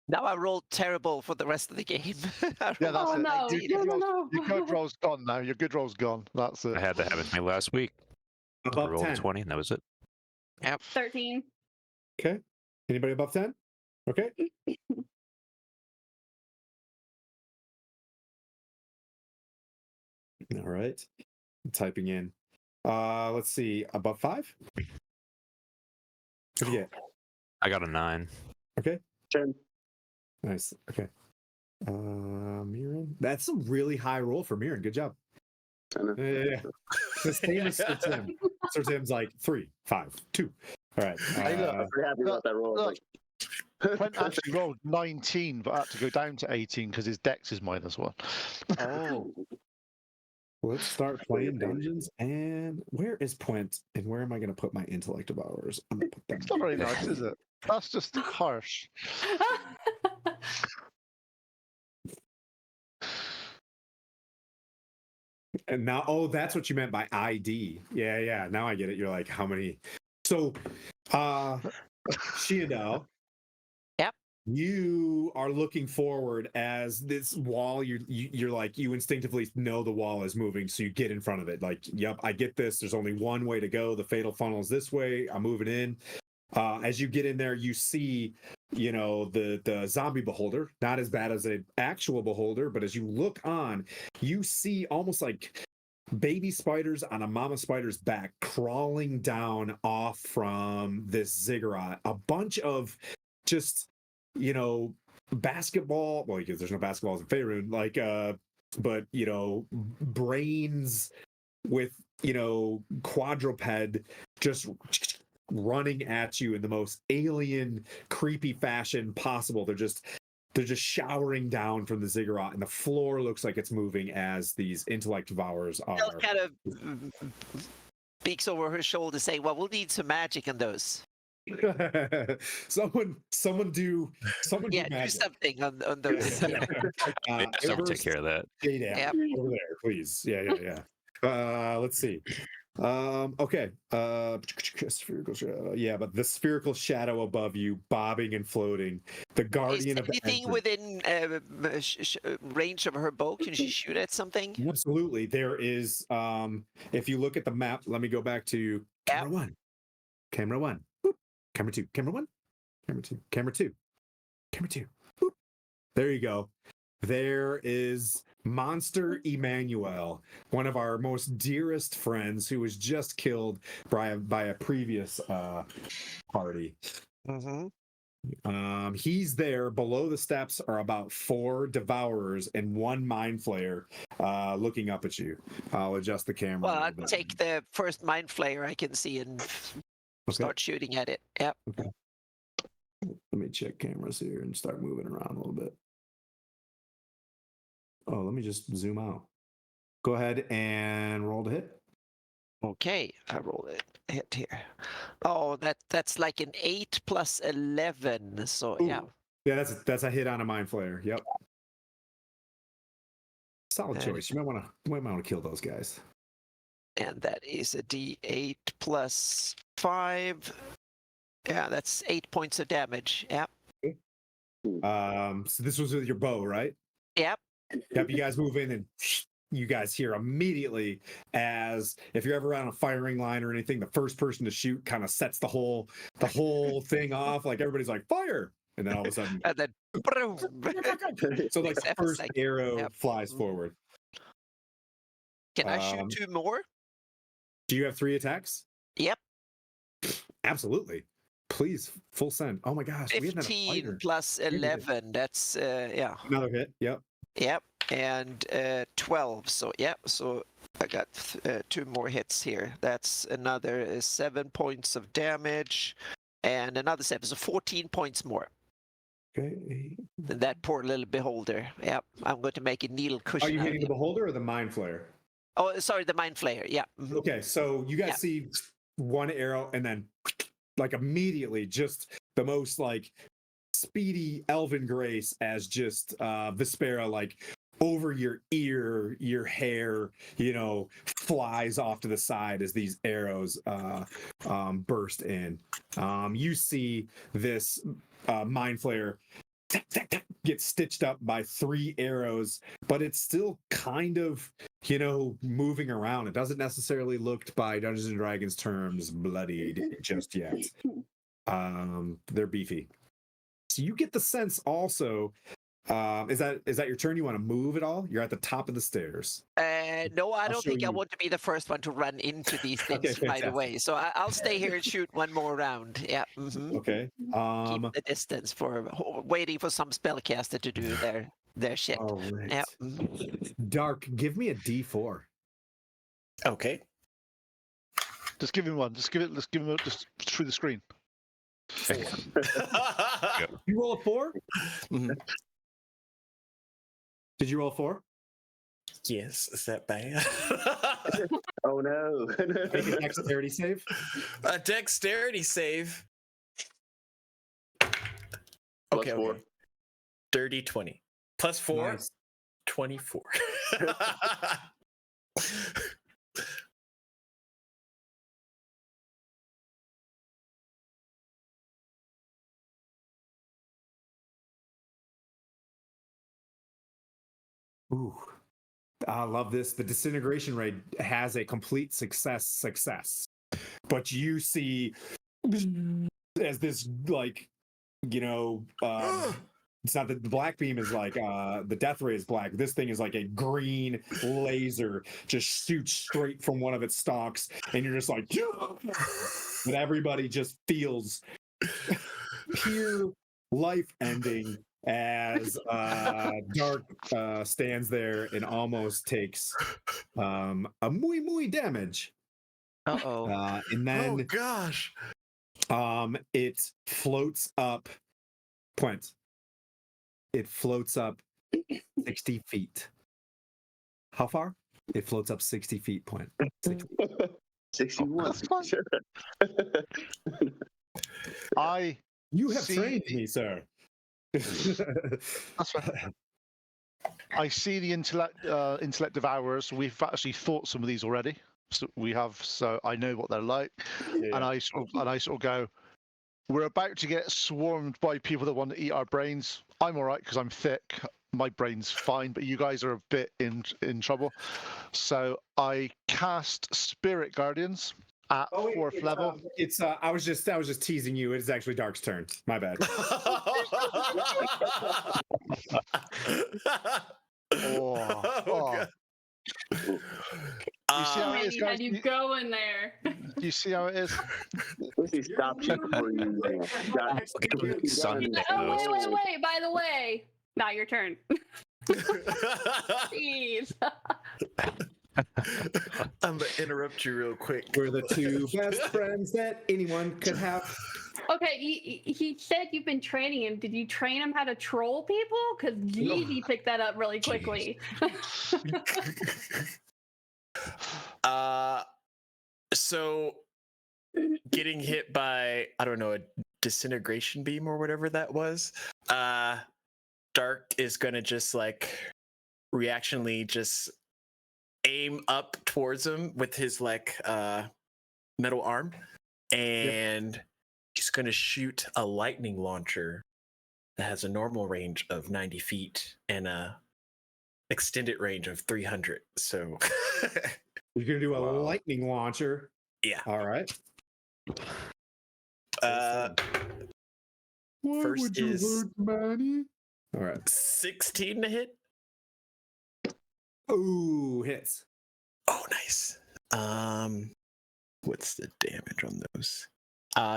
Now I rolled terrible for the rest of the game. I Yeah, rolled that's Oh, it. no. 19. Your No, good, no, roll's, no. your good roll's gone now. Your good roll's gone. That's it. I had that happen to me last week. I Above rolled a 10. 20, and that was it. 13. Okay. Anybody above 10? Okay. All right. I'm typing in. Let's see. Above 5? What'd you get? I got a 9. Okay. 10. Nice. Okay. Mirren. That's a really high roll for Mirren. Good job. I know. Yeah. The same as Sir Tim. Sir Tim's like 3, 5, 2. All right. Hey, look, I'm pretty happy about that roll. look. Like, Quent actually rolled 19, but had to go down to 18 because his dex is -1. Oh, Let's start playing dungeons. And where is Puent? And where am I going to put my intellect of hours? I'm going to put them. It's not very nice, is it? That's just harsh. And now, oh, that's what you meant by ID. Yeah, yeah. Now I get it. You're like, how many? So, Shiadao. Yep. You are looking forward as this wall. You're like, you instinctively know the wall is moving, so you get in front of it. Like, yep, I get this. There's only one way to go. The fatal funnel is this way. I'm moving in. As you get in there, you see, the zombie beholder. Not as bad as an actual beholder, but as you look on, you see almost like baby spiders on a mama spider's back crawling down off from this ziggurat. A bunch of just, basketball. Well, because there's no basketballs in Faerun, but brains with quadruped just running at you in the most alien, creepy fashion possible. They're just showering down from the ziggurat, and the floor looks like it's moving as these intellect devourers Nell are. kind of peeks over her shoulder, saying, "Well, we'll need some magic in those." someone do Yeah, do magic. something on those. Yeah. Someone take care of that. Yep. Over there, please. Yeah. Let's see. Okay. Spherical shadow. Yeah, but the spherical shadow above you, bobbing and floating. The guardian Is of the anything entrance. within range of her bow? Can she shoot at something? Absolutely. There is, if you look at the map, let me go back to camera one. Camera one. Boop. Camera two. Camera one. Camera two. Camera two. Camera two. Boop. There you go. There is Monster Emmanuel, one of our most dearest friends who was just killed by a previous party. Mm-hmm. He's there. Below the steps are about 4 devourers and 1 mind flayer looking up at you. I'll adjust the camera. Well, a I'll little bit. take the first mind flayer I can see and start shooting at it. Yep. Okay. Let me check cameras here and start moving around a little bit. Oh, let me just zoom out. Go ahead and roll to hit. Okay, I roll it hit here. Oh, that's like an 8 plus 11. So Ooh. yeah. Yeah, that's a hit on a mind flayer. Yep. Solid That choice. You might want to kill those guys. And that is a D8 plus 5. Yeah, that's 8 points of damage. Yep. So this was with your bow, right? Yep. Yep. You guys move in and you guys hear immediately, as if you're ever on a firing line or anything, the first person to shoot kind of sets the whole thing off. Like everybody's like, fire. And then all of a sudden, And then boom. so like the Except first like- arrow yep. flies forward. Can I shoot 2 more? Do you have 3 attacks? Yep. Absolutely. Please, full send. Oh my gosh, we haven't had a 15 fighter. plus 11. That's yeah. Another hit. Yep. Yep. And 12. So yep. So I got 2 more hits here. That's another 7 points of damage, and another 7. So 14 points more. Okay. And that poor little beholder. Yep. I'm going to make a needle cushion. Are you out of hitting the him. beholder or the mind flayer? Oh, sorry, the mind flayer. Yeah. Mhm. Okay, so you guys Yeah. see one arrow and then like immediately just the most like speedy elven grace as just Vespera like over your ear, your hair, flies off to the side as these arrows burst in. You see this mind flayer gets stitched up by 3 arrows, but it's still kind of, moving around. It doesn't necessarily look, by Dungeons and Dragons terms, bloodied just yet. They're beefy. So you get the sense also. Is that your turn? You want to move at all? You're at the top of the stairs. No, I don't show think I you. want to be the first one to run into these things Okay, right fantastic. away. So I'll stay here and shoot one more round. Yeah. Okay. Keep the distance for waiting for some spellcaster to do their shit. All right. Yeah. Dark, give me a D4. Okay. Just give him one. Just give him just through the screen. You roll a 4? Mhm. Did you roll a 4? Yes, is that bad? Oh no. Make a dexterity save. A dexterity save. Plus Okay, 4. okay. Dirty 20. Plus 4, Nice. 24. Ooh. I love this. The disintegration rate has a complete success. But you see as this, like, it's not that the black beam is like the death ray is black. This thing is like a green laser, just shoots straight from one of its stalks, and you're just like, but everybody just feels pure life ending as Dark stands there and almost takes a muy damage. Uh-oh. And Oh then gosh. it floats up. Point. It floats up 60 feet. How far? It floats up 60 feet. Point. 61. That's fine. Sure. You have See- trained me, sir. That's fine. I see the intellect devourers. We've actually fought some of these already. So we have, so I know what they're like. Yeah. And I sort of go, we're about to get swarmed by people that want to eat our brains. I'm all right because I'm thick. My brain's fine, but you guys are a bit in trouble. So I cast Spirit Guardians at Oh, wait, 4th level. I was just teasing you. It is actually Dark's turn. My bad. God. You see how it is, Manny guys? had you going there. You see how it is? He stopped you before you got. Son. Oh, wait. By the way, not your turn. Jeez. I'm gonna interrupt you real quick. We're the 2 best friends that anyone could have. Okay, he said you've been training him. Did you train him how to troll people? Because Yeezy picked that up really quickly. So getting hit by, I don't know, a disintegration beam or whatever that was, Dark is gonna just like reactionally just aim up towards him with his like metal arm, and he's gonna shoot a lightning launcher that has a normal range of 90 feet and a extended range of 300. So You're gonna do a lightning launcher. yeah. All right. First is Manny? All right. 16 to hit. Ooh, hits. Oh, nice. What's the damage on those?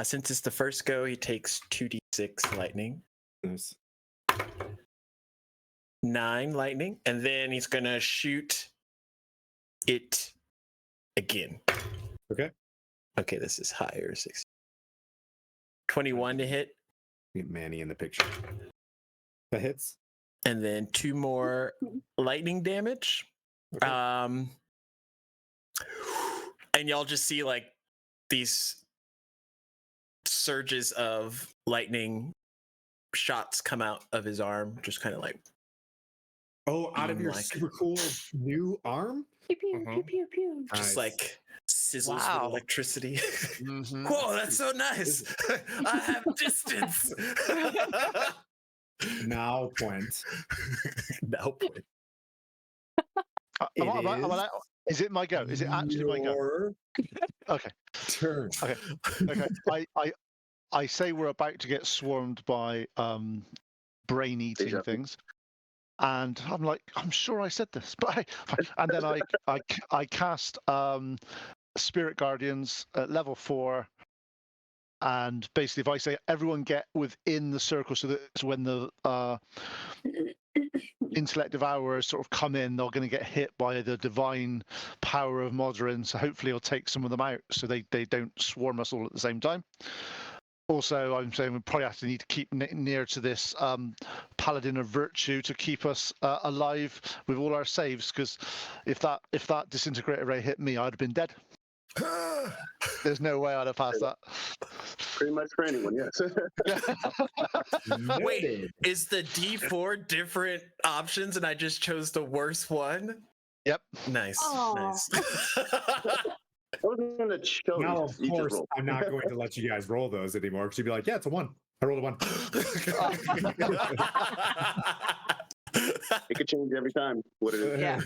Since it's the first go, he takes 2d6 lightning, Nice. 9 lightning, and then he's gonna shoot it again. Okay. Okay, this is higher. 21 to hit, Get Manny in the picture. That hits. and then 2 more lightning damage. Okay. And y'all just see like these surges of lightning shots come out of his arm, just kind of like Oh, out of beam your like. super cool new arm? Pew pew Mhm. pew pew pew. Just Nice. like sizzles Wow. with electricity. Mhm. Whoa, that's so nice. I have distance. Now, Point. Now, point. Is it my go? Is it actually my go? Your Okay. turn. Okay. I say we're about to get swarmed by brain eating Deja vu. things. And I'm like, I'm sure I said this, but and then I cast Spirit Guardians at level 4, and basically if I say everyone get within the circle, so that when the intellect devourers sort of come in, they're going to get hit by the divine power of Modrin, so hopefully it'll take some of them out so they don't swarm us all at the same time. Also, I'm saying we probably have to need to keep near to this Paladin of Virtue to keep us alive with all our saves, because if that disintegrator ray hit me, I'd have been dead. There's no way I'd have passed that. Pretty much for anyone, yes. Wait, Noted. is the D4 different options and I just chose the worst one? Yep. Nice. Aw. Nice. I wasn't gonna choose. Now, of You just course, roll. I'm not going to let you guys roll those anymore because you'd be like, yeah, it's a 1. I rolled a 1. It could change every time. What it is. Yeah.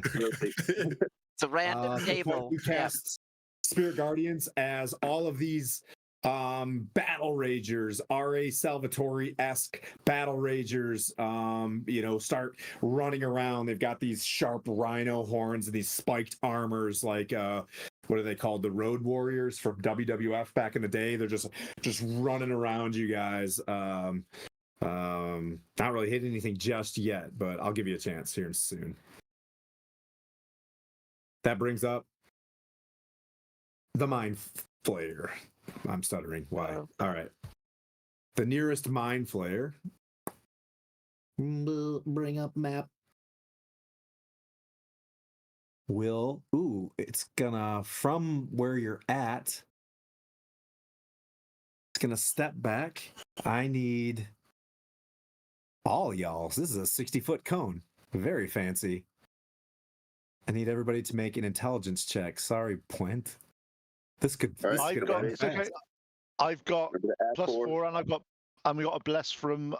It's a random So table. you Yeah. cast Spirit Guardians as all of these battle ragers, R.A. Salvatore-esque battle ragers, start running around. They've got these sharp rhino horns and these spiked armors, like what are they called? The Road Warriors from WWF back in the day. They're just running around you guys. Not really hitting anything just yet, but I'll give you a chance here soon. That brings up the Mind Flayer. I'm stuttering. Why? Oh. All right. The nearest Mind Flayer. Bring up map. It's gonna, from where you're at, it's gonna step back. I need all y'all. This is a 60-foot cone. Very fancy. I need everybody to make an intelligence check. Sorry, Puent. This could. All right. This could end It's okay. fast. I've got Remember to add +4, and we got a bless from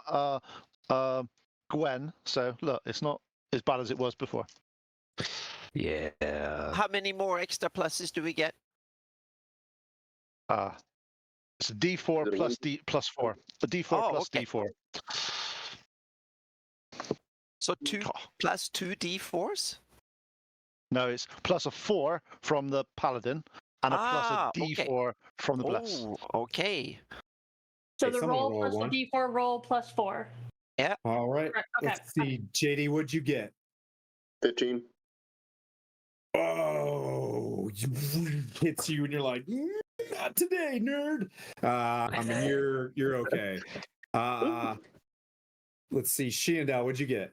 Gwen. So look, it's not as bad as it was before. Yeah. How many more extra pluses do we get? It's a D4 Is it plus one? +4. A D4 Oh, plus okay. D4. So 2 plus 2 D4s? No, it's plus a 4 from the Paladin and a plus a D4 okay. from the Bless. Oh, okay. So Hey, the someone roll roll plus one. the D4 roll plus 4. All right. Right, okay. Let's see. JD, what'd you get? 15. Oh, hits you, and you're like, not today, nerd. I mean, you're okay. Let's see. Shiandao, what'd you get?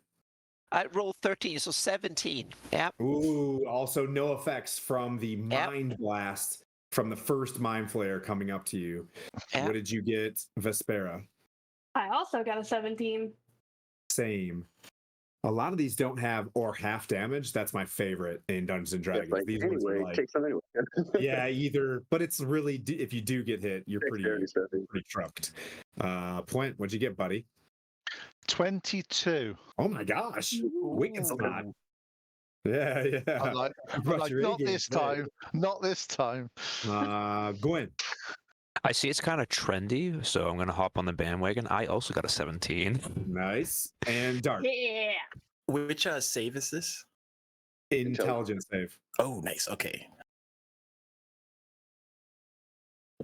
I rolled 13, so 17. Yeah. Ooh, also no effects from the Mind Blast from the first Mind Flayer coming up to you. Yep. What did you get, Vespera? I also got a 17. Same. A lot of these don't have or half damage. That's my favorite in Dungeons and Dragons. Like, These ones are anyway, like, take some anyway. yeah, either, but it's really, if you do get hit, you're pretty trucked. Point, what'd you get, buddy? 22. Oh my gosh, wicked spot. Yeah. I'm like, Your not A-game this today. time. Not this time. Gwen. I see it's kind of trendy, so I'm going to hop on the bandwagon. I also got a 17. Nice. And Dark. Yeah. Which save is this? Intelligence save. Oh, nice. Okay.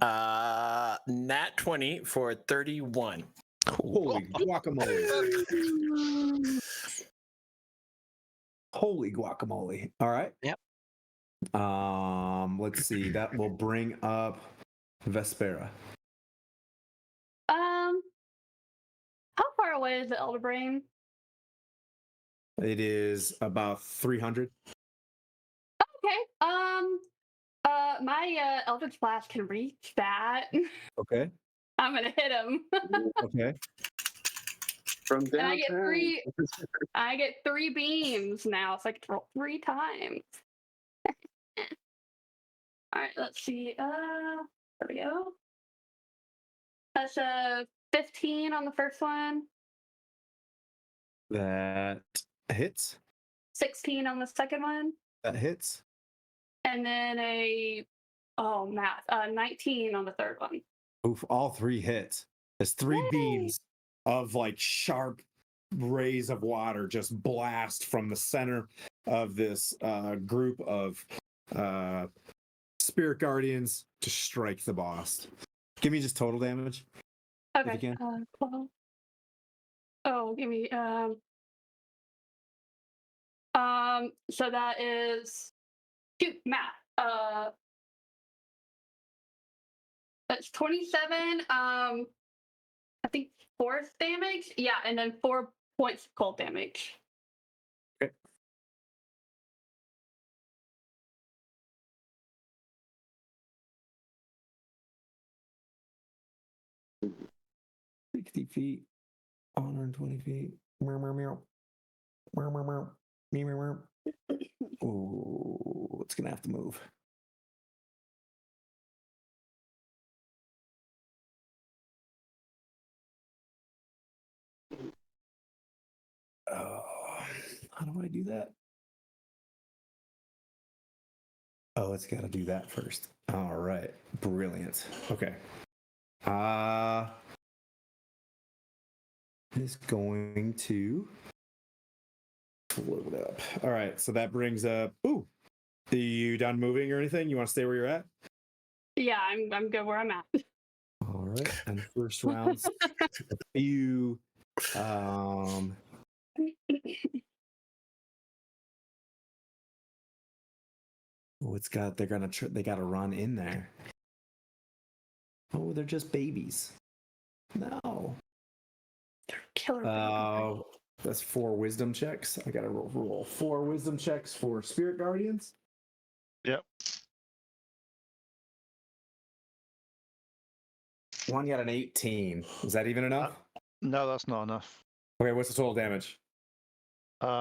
Nat 20 for 31. Holy guacamole. Holy guacamole. All right. Yep. Let's see. That will bring up Vespera. How far away is the Elder Brain? It is about 300. Okay. My Eldritch Blast can reach that. Okay. I'm gonna hit him. Okay. From And I get downtown. three. I get 3 beams now, so I can roll 3 times. All right, let's see. There we go. That's a 15 on the first one, That hits. 16 on the second one, That hits. and then math, 19 on the third one. Oof, all 3 hits. There's 3 Yay! beams of like sharp rays of water just blast from the center of this group of spirit guardians to strike the boss. Give me just total damage. Okay. If you can. 12. Oh, give me so that is math. That's 27. I think force damage. Yeah, and then 4 points of cold damage. Okay. "60 feet, 120 feet. Meow, meow, meow. Meow, meow, meow. Meow, meow, meow. Ooh, it's gonna have to move. Oh, how do I do that? Oh, it's got to do that first. All right, brilliant. Okay. Is going to load up. All right, so that brings up. Ooh, are you done moving or anything? You want to stay where you're at? Yeah, I'm good where I'm at. All right, and first rounds. You, oh, it's got. They're gonna. They got to run in there. Oh, they're just babies. No. Killer. That's 4 wisdom checks. I gotta roll 4 wisdom checks for spirit guardians. Yep. One got an 18. Is that even enough? No, that's not enough. Okay, what's the total damage?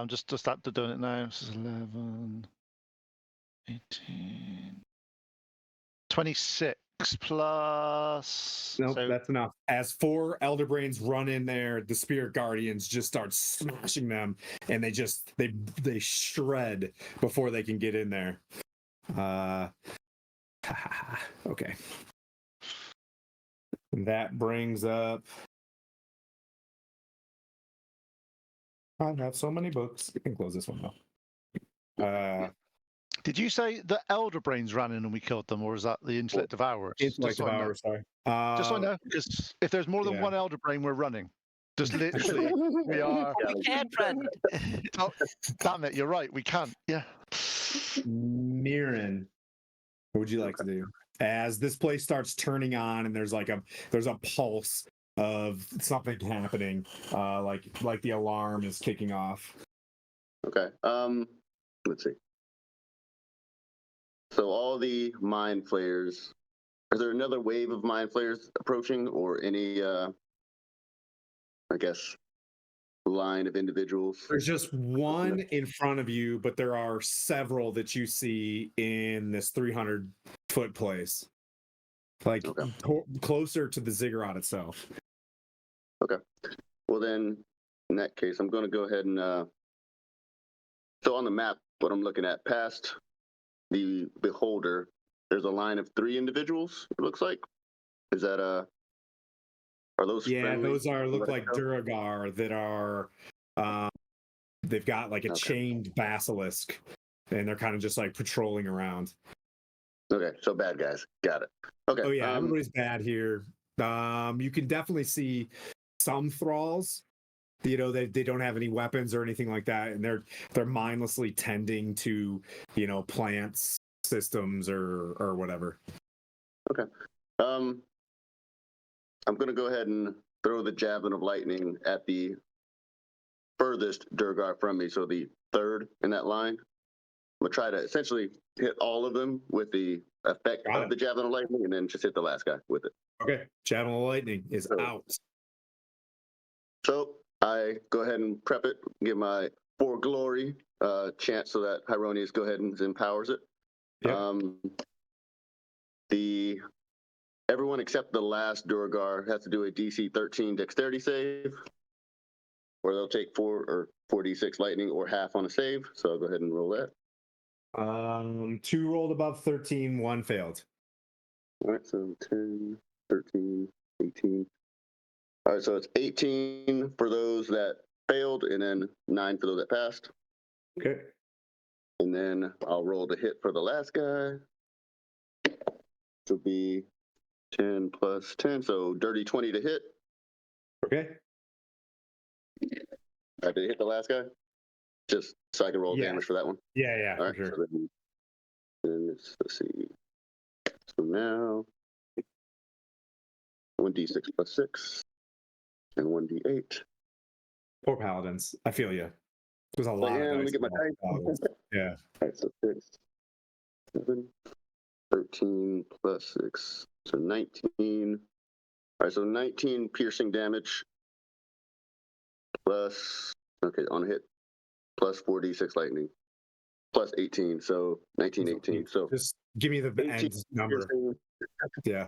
Just start doing it now. This is 11, 18, 26 plus. Nope, So that's enough. As 4 elder brains run in there, the spirit guardians just start smashing them, and they shred before they can get in there. Okay. That brings up. I have so many books. You can close this one though. did you say the elder brains ran in and we killed them, or is that the intellect devourers? Intellect devourers, sorry. Just so I know, because if there's more than yeah. one elder brain, we're running. Just literally, we are. We can't run. Oh, damn it! You're right. We can't. Yeah. Mirren, what would you like to do? As this place starts turning on and there's a pulse of something happening, like the alarm is kicking off. Okay. Let's see. So all the mind flayers. Is there another wave of mind flayers approaching, or any? I guess line of individuals. There's just one in front of you, but there are several that you see in this 300-foot place, like closer to the ziggurat itself. Okay. Well, then, in that case, I'm going to go ahead and. So on the map, what I'm looking at, past the beholder, there's a line of 3 individuals. It looks like. Is that Are those? Yeah, friendly? those look like Duragar that are. They've got like a chained basilisk, and they're kind of just like patrolling around. Okay, so bad guys. Got it. Okay. Oh yeah, everybody's bad here. You can definitely see some thralls. You know, they don't have any weapons or anything like that, and they're mindlessly tending to, plants, systems, or whatever. Okay. I'm going to go ahead and throw the javelin of lightning at the furthest Durgar from me, so the third in that line. I'm going to try to essentially hit all of them with the effect of the javelin of lightning, and then just hit the last guy with it. Okay. Javelin of lightning is out. So I go ahead and prep it, give my For Glory chant so that Hyronius go ahead and empowers it. Yep. Everyone except the last Durgar has to do a DC 13 Dexterity save, or they'll take 4d6 lightning or half on a save. So I'll go ahead and roll that. 2 rolled above 13, 1 failed. All right, so 10, 13, 18. All right, so it's 18 for those that failed, and then 9 for those that passed. Okay. And then I'll roll the hit for the last guy. Which will be 10 plus 10, so dirty 20 to hit. Okay. Did it hit the last guy? Just so I can roll damage for that one. Yeah, All right, for sure. so then let's see. So now 1d6 plus 6 and 1d8. Poor paladins. I feel you. There's a lot of Let me dice get my involved. dice. Yeah. All right, so 6, 7, 13 plus 6, so 19. All right, so 19 piercing damage plus, okay, on a hit, plus 4d6 lightning, plus 18, so 19, 18. So just give me the 18 end number. piercing, Yeah.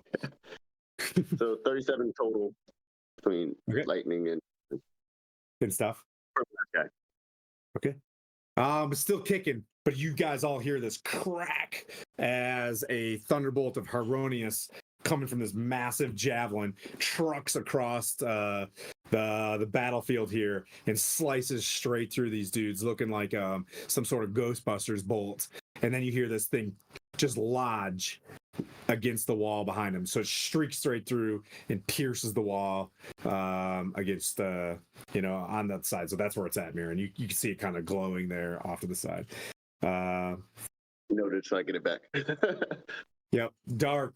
so 37 total between lightning and stuff. Okay. Okay. Still kicking, but you guys all hear this crack as a thunderbolt of Hyronius coming from this massive javelin trucks across the battlefield here and slices straight through these dudes, looking like some sort of Ghostbusters bolt. And then you hear this thing just lodge against the wall behind him, so it streaks straight through and pierces the wall against on that side. So that's where it's at, Mirren. You can see it kind of glowing there off to the side. Noted, so I get it back. Yep. Dark,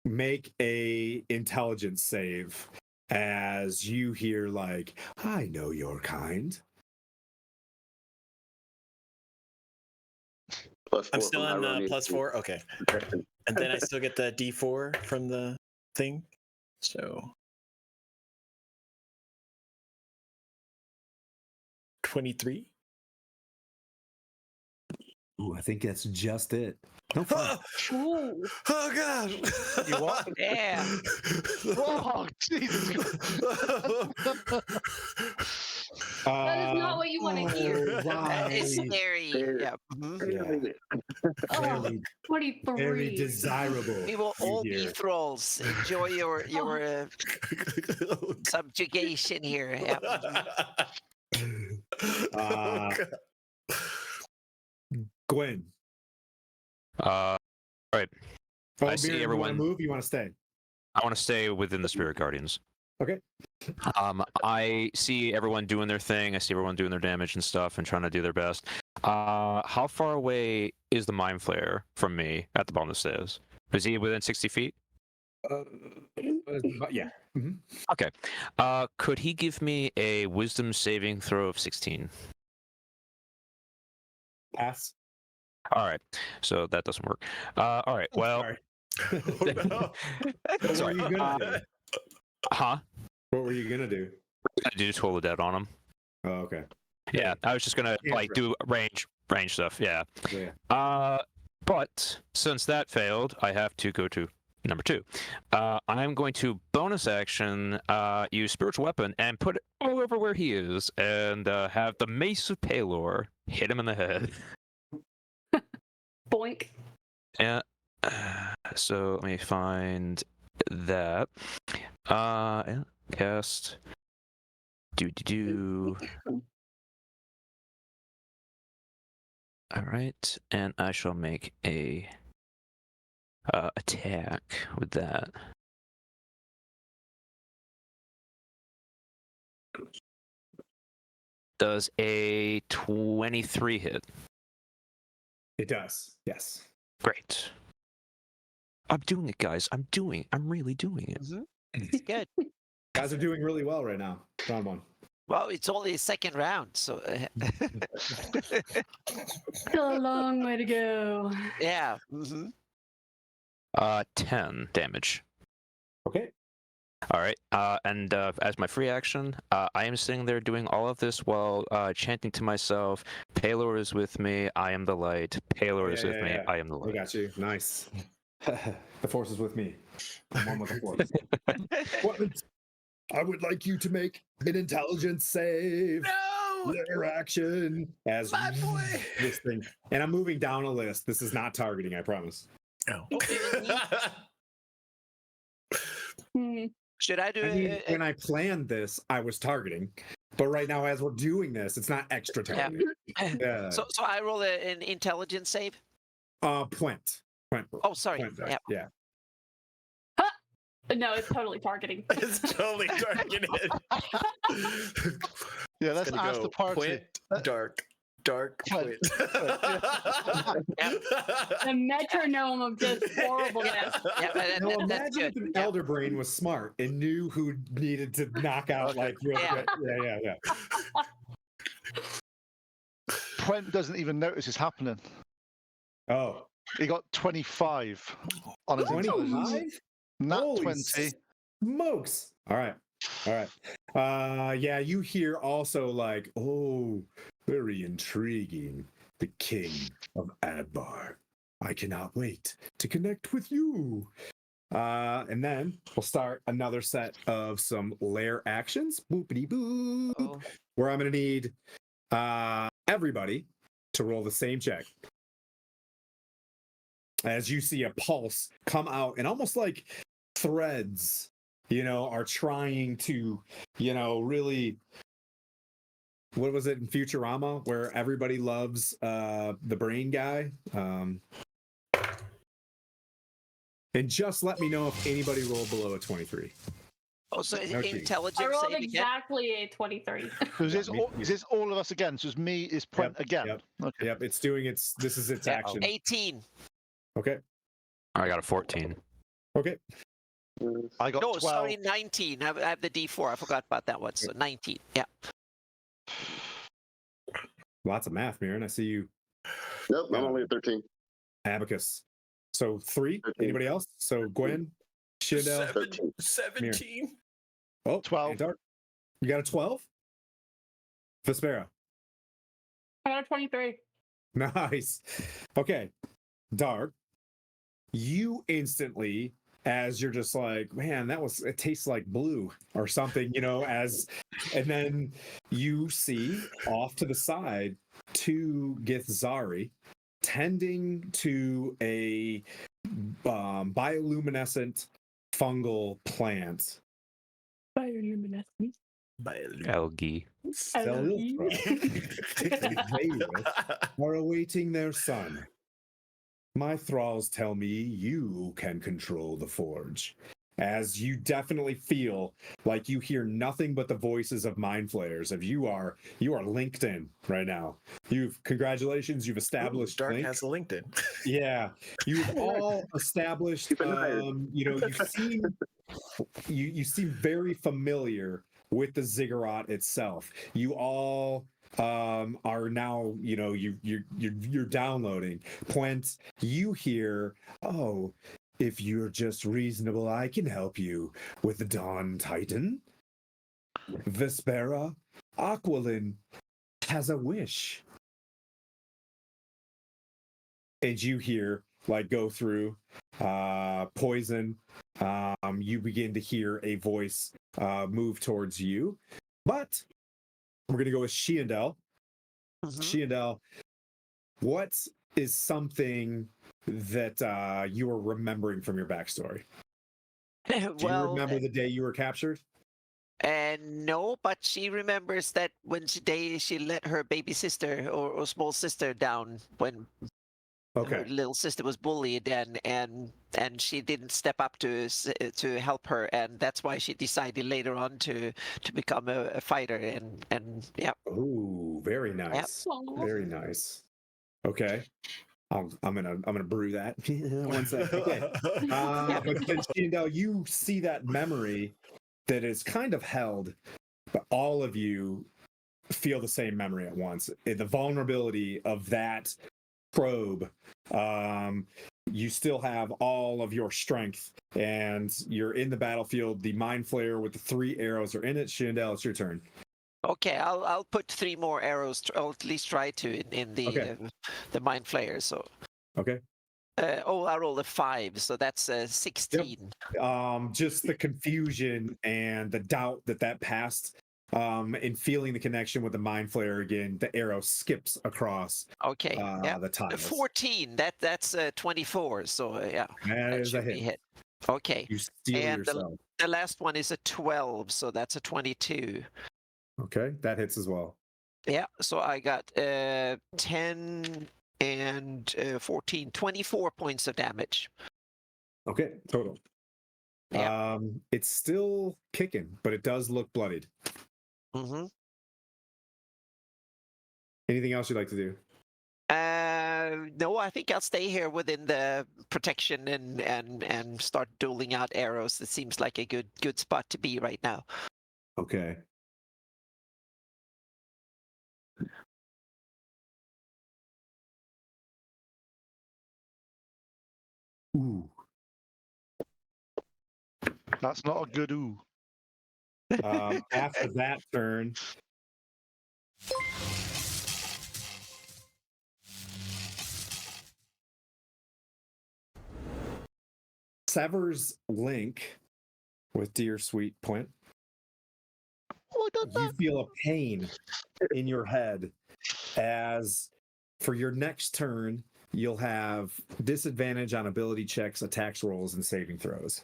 make a intelligence save as you hear like, I know your kind. +4 I'm still from on Hyronius. +4. Okay, and then I still get the D4 from the thing. So 23. Ooh, I think that's just it. No Oh, Ooh. oh God! You what? Yeah. Oh, Jesus. That is not what you want to hear. That is Right. scary. Yeah. Mhm. Oh, Very, 23. very desirable. We will you all be hear. thralls. Enjoy your subjugation here. Yeah. Mhm. Oh, God. Gwen. Right. Oh, I see Mirren, everyone- You want to move? You want to stay? I want to stay within the Spirit Guardians. Okay. I see everyone doing their thing. I see everyone doing their damage and stuff and trying to do their best. How far away is the Mind Flayer from me at the bottom of the stairs? Is he within 60 feet? Yeah. Mhm. Okay. Could he give me a Wisdom saving throw of 16? Pass. All right. So that doesn't work. All right. Well. Sorry. Oh, no. What were Sorry. you gonna do? Huh? What were you gonna do? I do Toll the Dead on him. Oh, okay. Yeah, I was just gonna like do range stuff. Yeah. But since that failed, I have to go to number 2. I'm going to bonus action use spiritual weapon and put it all over where he is, and have the Mace of Palor hit him in the head. Boink. Yeah. So let me find that. Yeah, cast. Do. All right, and I shall make a attack with that. Does a 23 hit? It does. Yes. Great. I'm doing it, guys. I'm really doing it. It's good. Guys are doing really well right now. Round 1. Well, it's only a second round, so Still a long way to go. yeah. Mhm. 10 damage. Okay. All right. And as my free action, I am sitting there doing all of this while chanting to myself, Palor is with me, I am the light. Palor is with me, I am the I light. got you. Nice. The force is with me. I'm one with the force. What? I would like you to make an intelligence save. No, Their action as my boy. this thing. And I'm moving down a list. This is not targeting, I promise. Oh. Should I do I mean, it? when I planned this, I was targeting. But right now, as we're doing this, it's not extra targeting. Yeah. So I roll an intelligence save. Puent. Oh, sorry. Puent dice. Yeah. Yeah. No, it's totally targeting. It's totally targeted. Yeah, let's It's gonna ask go the party. Quint, dark, Quint. quit. The metronome of just horribleness. Yeah, Now that's imagine if good. an Yeah. elder brain was smart and knew who needed to knock out Okay. like real Yeah. quick. Yeah. Brent doesn't even notice it's happening. Oh, He got 25 on his intelligence. 25? Nat Holy 20. smokes. All right. Yeah, you hear also like, oh, very intriguing. The king of Adbar. I cannot wait to connect with you. And then we'll start another set of some lair actions. Boopity boop. Oh. Where I'm gonna need everybody to roll the same check. As you see a pulse come out and almost like threads, are trying to, really, what was it in Futurama where everybody loves the brain guy? And just let me know if anybody rolled below a 23. Oh, so Okay. intelligence I rolled save again? exactly a 23. So is this all of us again? So it's me, is Brent again? Yep. Okay. Yep, this is its Yeah, action. 18. Okay. I got a 14. Okay. I got No, 12. sorry, 19. I have the D4. I forgot about that one. So 19. Yeah. Lots of math, Mirren. I see you. Nope, I'm only at 13. Abacus. So 3. 13. Anybody else? So Gwen, Shindell. 17. Oh, 12. and Dark. You got a 12? Vespera. I got a 23. Nice. Okay. Dark. You instantly, as you're just like, man, it tastes like blue or something, and then you see off to the side 2 Githzari tending to a bioluminescent fungal plant. Bioluminescence. Algae. Are awaiting their son. My thralls tell me you can control the forge. As you definitely feel like you hear nothing but the voices of mind flayers. If you are linked in right now. Congratulations, you've established Dark link. has a LinkedIn. Yeah, you've all established. Keep an eye You seem very familiar with the ziggurat itself. You all are now, you're downloading. Puent, you hear, oh, if you're just reasonable, I can help you with the Dawn Titan. Vespera, Aquilin has a wish. And you hear go through poison. You begin to hear a voice move towards you. But we're going to go with Shiandel. Shiandel, what is something that you are remembering from your backstory? Do you remember the day you were captured? No, but she remembers that when she let her baby sister or small sister down when her little sister was bullied, and she didn't step up to help her, and that's why she decided later on to become a fighter, and yeah. Oh, very nice. Yep. Very nice. Okay. I'm gonna brew that. One second. Okay. But then Shiandel, you see that memory that is kind of held, but all of you feel the same memory at once. The vulnerability of that probe. you still have all of your strength, and you're in the battlefield. The Mind Flayer with the 3 arrows are in it. Shindell, it's your turn. Okay, I'll put 3 more arrows. I'll at least try to in the Mind Flayer. So Okay. I rolled a 5, so that's 16. Just the confusion and the doubt that passed. And feeling the connection with the Mind Flayer again, the arrow skips across Okay, yeah. the tiles. 14. That's 24. So that that is a should be hit. hit. Okay. You steal And yourself. the last one is a 12, so that's a 22. Okay, that hits as well. Yeah, so I got 10 and 14, 24 points of damage. Okay, total. Yeah. It's still kicking, but it does look bloodied. Mm-hmm. Anything else you'd like to do? No, I think I'll stay here within the protection and start doling out arrows. It seems like a good spot to be right now. Okay. Ooh. That's not a good ooh. After that turn, severs link with Dear Sweet Point. Oh, I done You that. feel a pain in your head as for your next turn, you'll have disadvantage on ability checks, attacks, rolls, and saving throws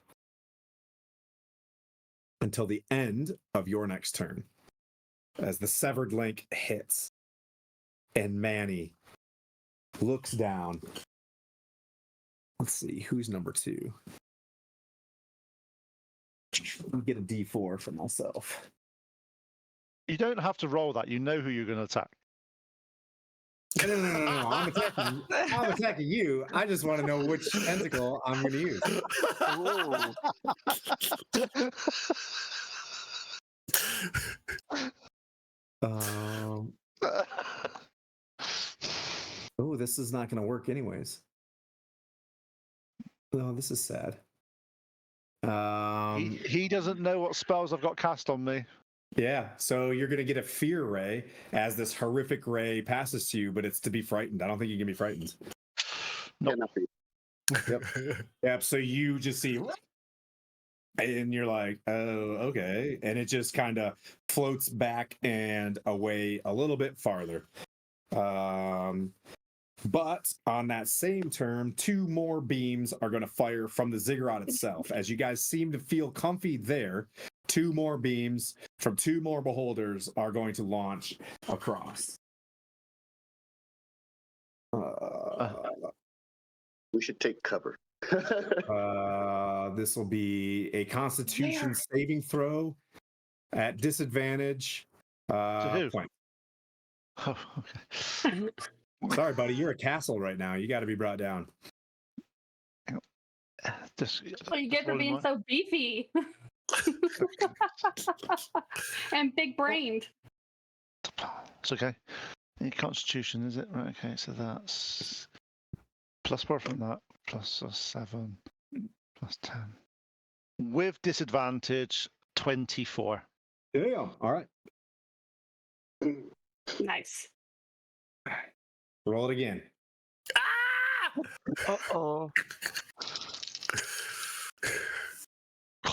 until the end of your next turn as the severed link hits and Manny looks down. Let's see, who's number 2? Let me get a D4 for myself. You don't have to roll that. You know who you're going to attack. No. I'm attacking you. I just want to know which tentacle I'm going to use. Oh, this is not going to work anyways. No, this is sad. He doesn't know what spells I've got cast on me. Yeah, so you're going to get a fear ray as this horrific ray passes to you, but it's to be frightened. I don't think you can be frightened. Nope. Yep. So you just see, and you're like, oh, okay. And it just kind of floats back and away a little bit farther. But on that same turn, 2 more beams are going to fire from the ziggurat itself. As you guys seem to feel comfy there, 2 more beams from 2 more beholders are going to launch across. We should take cover. This will be a Constitution saving throw at disadvantage. To who? Point. Oh, okay. Sorry, buddy. You're a castle right now. You got to be brought down. Well, you get for being so beefy and big brained. It's okay. Constitution, is it? Right, okay, so that's +4 from that, +7, +10. With disadvantage, 24. Yeah, all right. Nice. Roll it again. Uh-oh.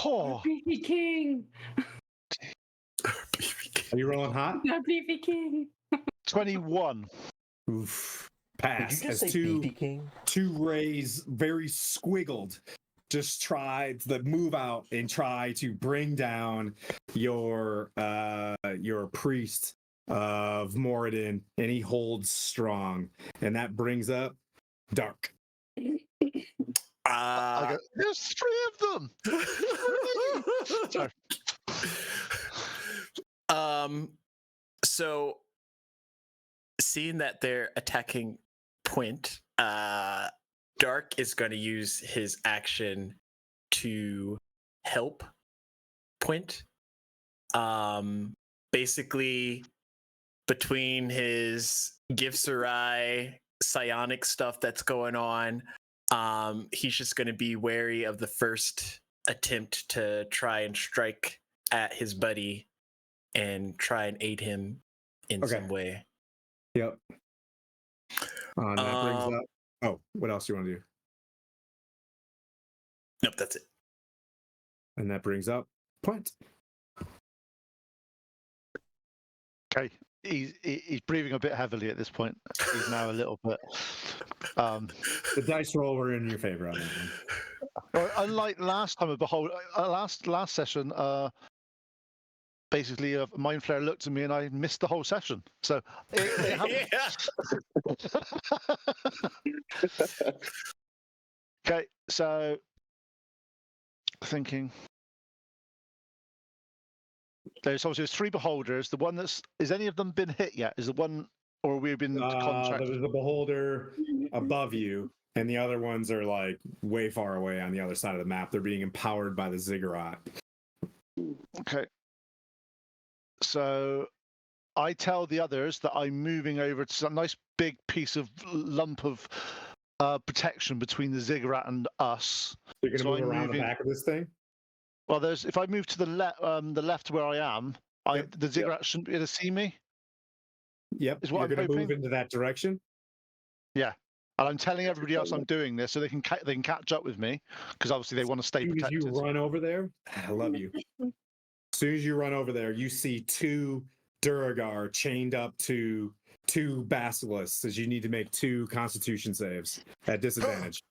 Oh, Beefy King. Are you rolling hot? The Beefy King. 21. Oof. Did Pass. you just As say two Beefy King? rays, very squiggled, just try to move out and try to bring down your priest of Moradin, and he holds strong, and that brings up Dark. I go, there's 3 of them. Sorry. So seeing that they're attacking Point, Dark is going to use his action to help Point. Basically, between his Gifsarai psionic stuff that's going on, He's just going to be wary of the first attempt to try and strike at his buddy and try and aid him in some way. Yep. And that brings up. Oh, what else do you want to do? Nope, that's it. And that brings up point. Okay, he's breathing a bit heavily at this point. He's now a little bit. The dice roll were in your favor on that one. Well, unlike last time, last session, basically, Mind Flare looked at me and I missed the whole session. So it happened. Okay, so thinking. There's 3 beholders. The one is any of them been hit yet? Is the one, or we've been contracted? There's a beholder above you, and the other ones are like way far away on the other side of the map. They're being empowered by the ziggurat. Okay. So I tell the others that I'm moving over to some nice big piece of lump of protection between the ziggurat and us. You're gonna move around the back of this thing? Well, if I move to the left where I am, the ziggurat shouldn't be able to see me. Yep. Is what You're I'm gonna hoping. move into that direction. Yeah, and I'm telling everybody else I'm doing this so they can catch up with me because obviously they want to stay protected. As you run over there, I love you. As soon as you run over there, you see 2 Duragar chained up to 2 basilisks, as you need to make 2 Constitution saves at disadvantage.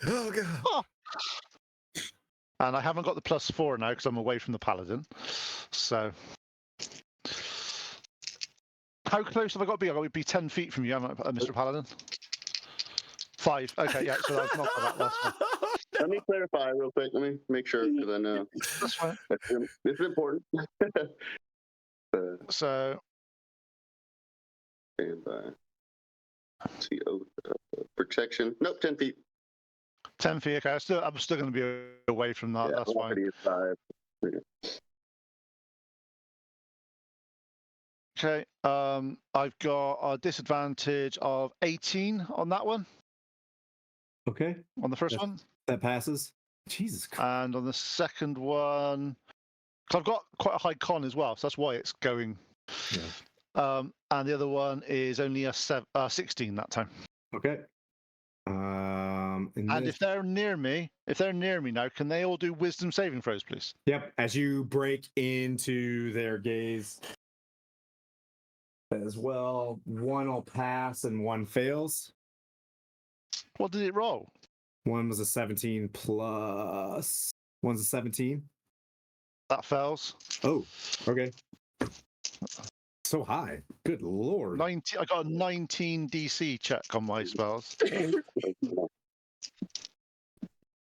Oh god. Oh. And I haven't got the +4 now because I'm away from the paladin. So, how close have I got to be? I've got to be 10 feet from you, haven't I, Mr. Paladin? 5. Okay, yeah. So I've not got that last one. Let me clarify real quick. Let me make sure because I know That's fine. this is important. So, stand by. See, protection. Nope, 10 feet. 10 feet. Okay, I'm still going to be away from that. Yeah, That's fine. 5. Okay. I've got a disadvantage of 18 on that one. Okay. On the first one. That passes. Jesus Christ. And on the second one, because I've got quite a high con as well, so that's why it's going. Yeah. And the other one is only a 16 that time. Okay. And if they're near me now, can they all do wisdom saving throws, please? Yep. As you break into their gaze as well, 1 will pass and 1 fails. What did it roll? 1 was a 17 plus. 1's a 17. That fails. Oh, okay. So high. Good lord. 19. I got a 19 DC check on my spells.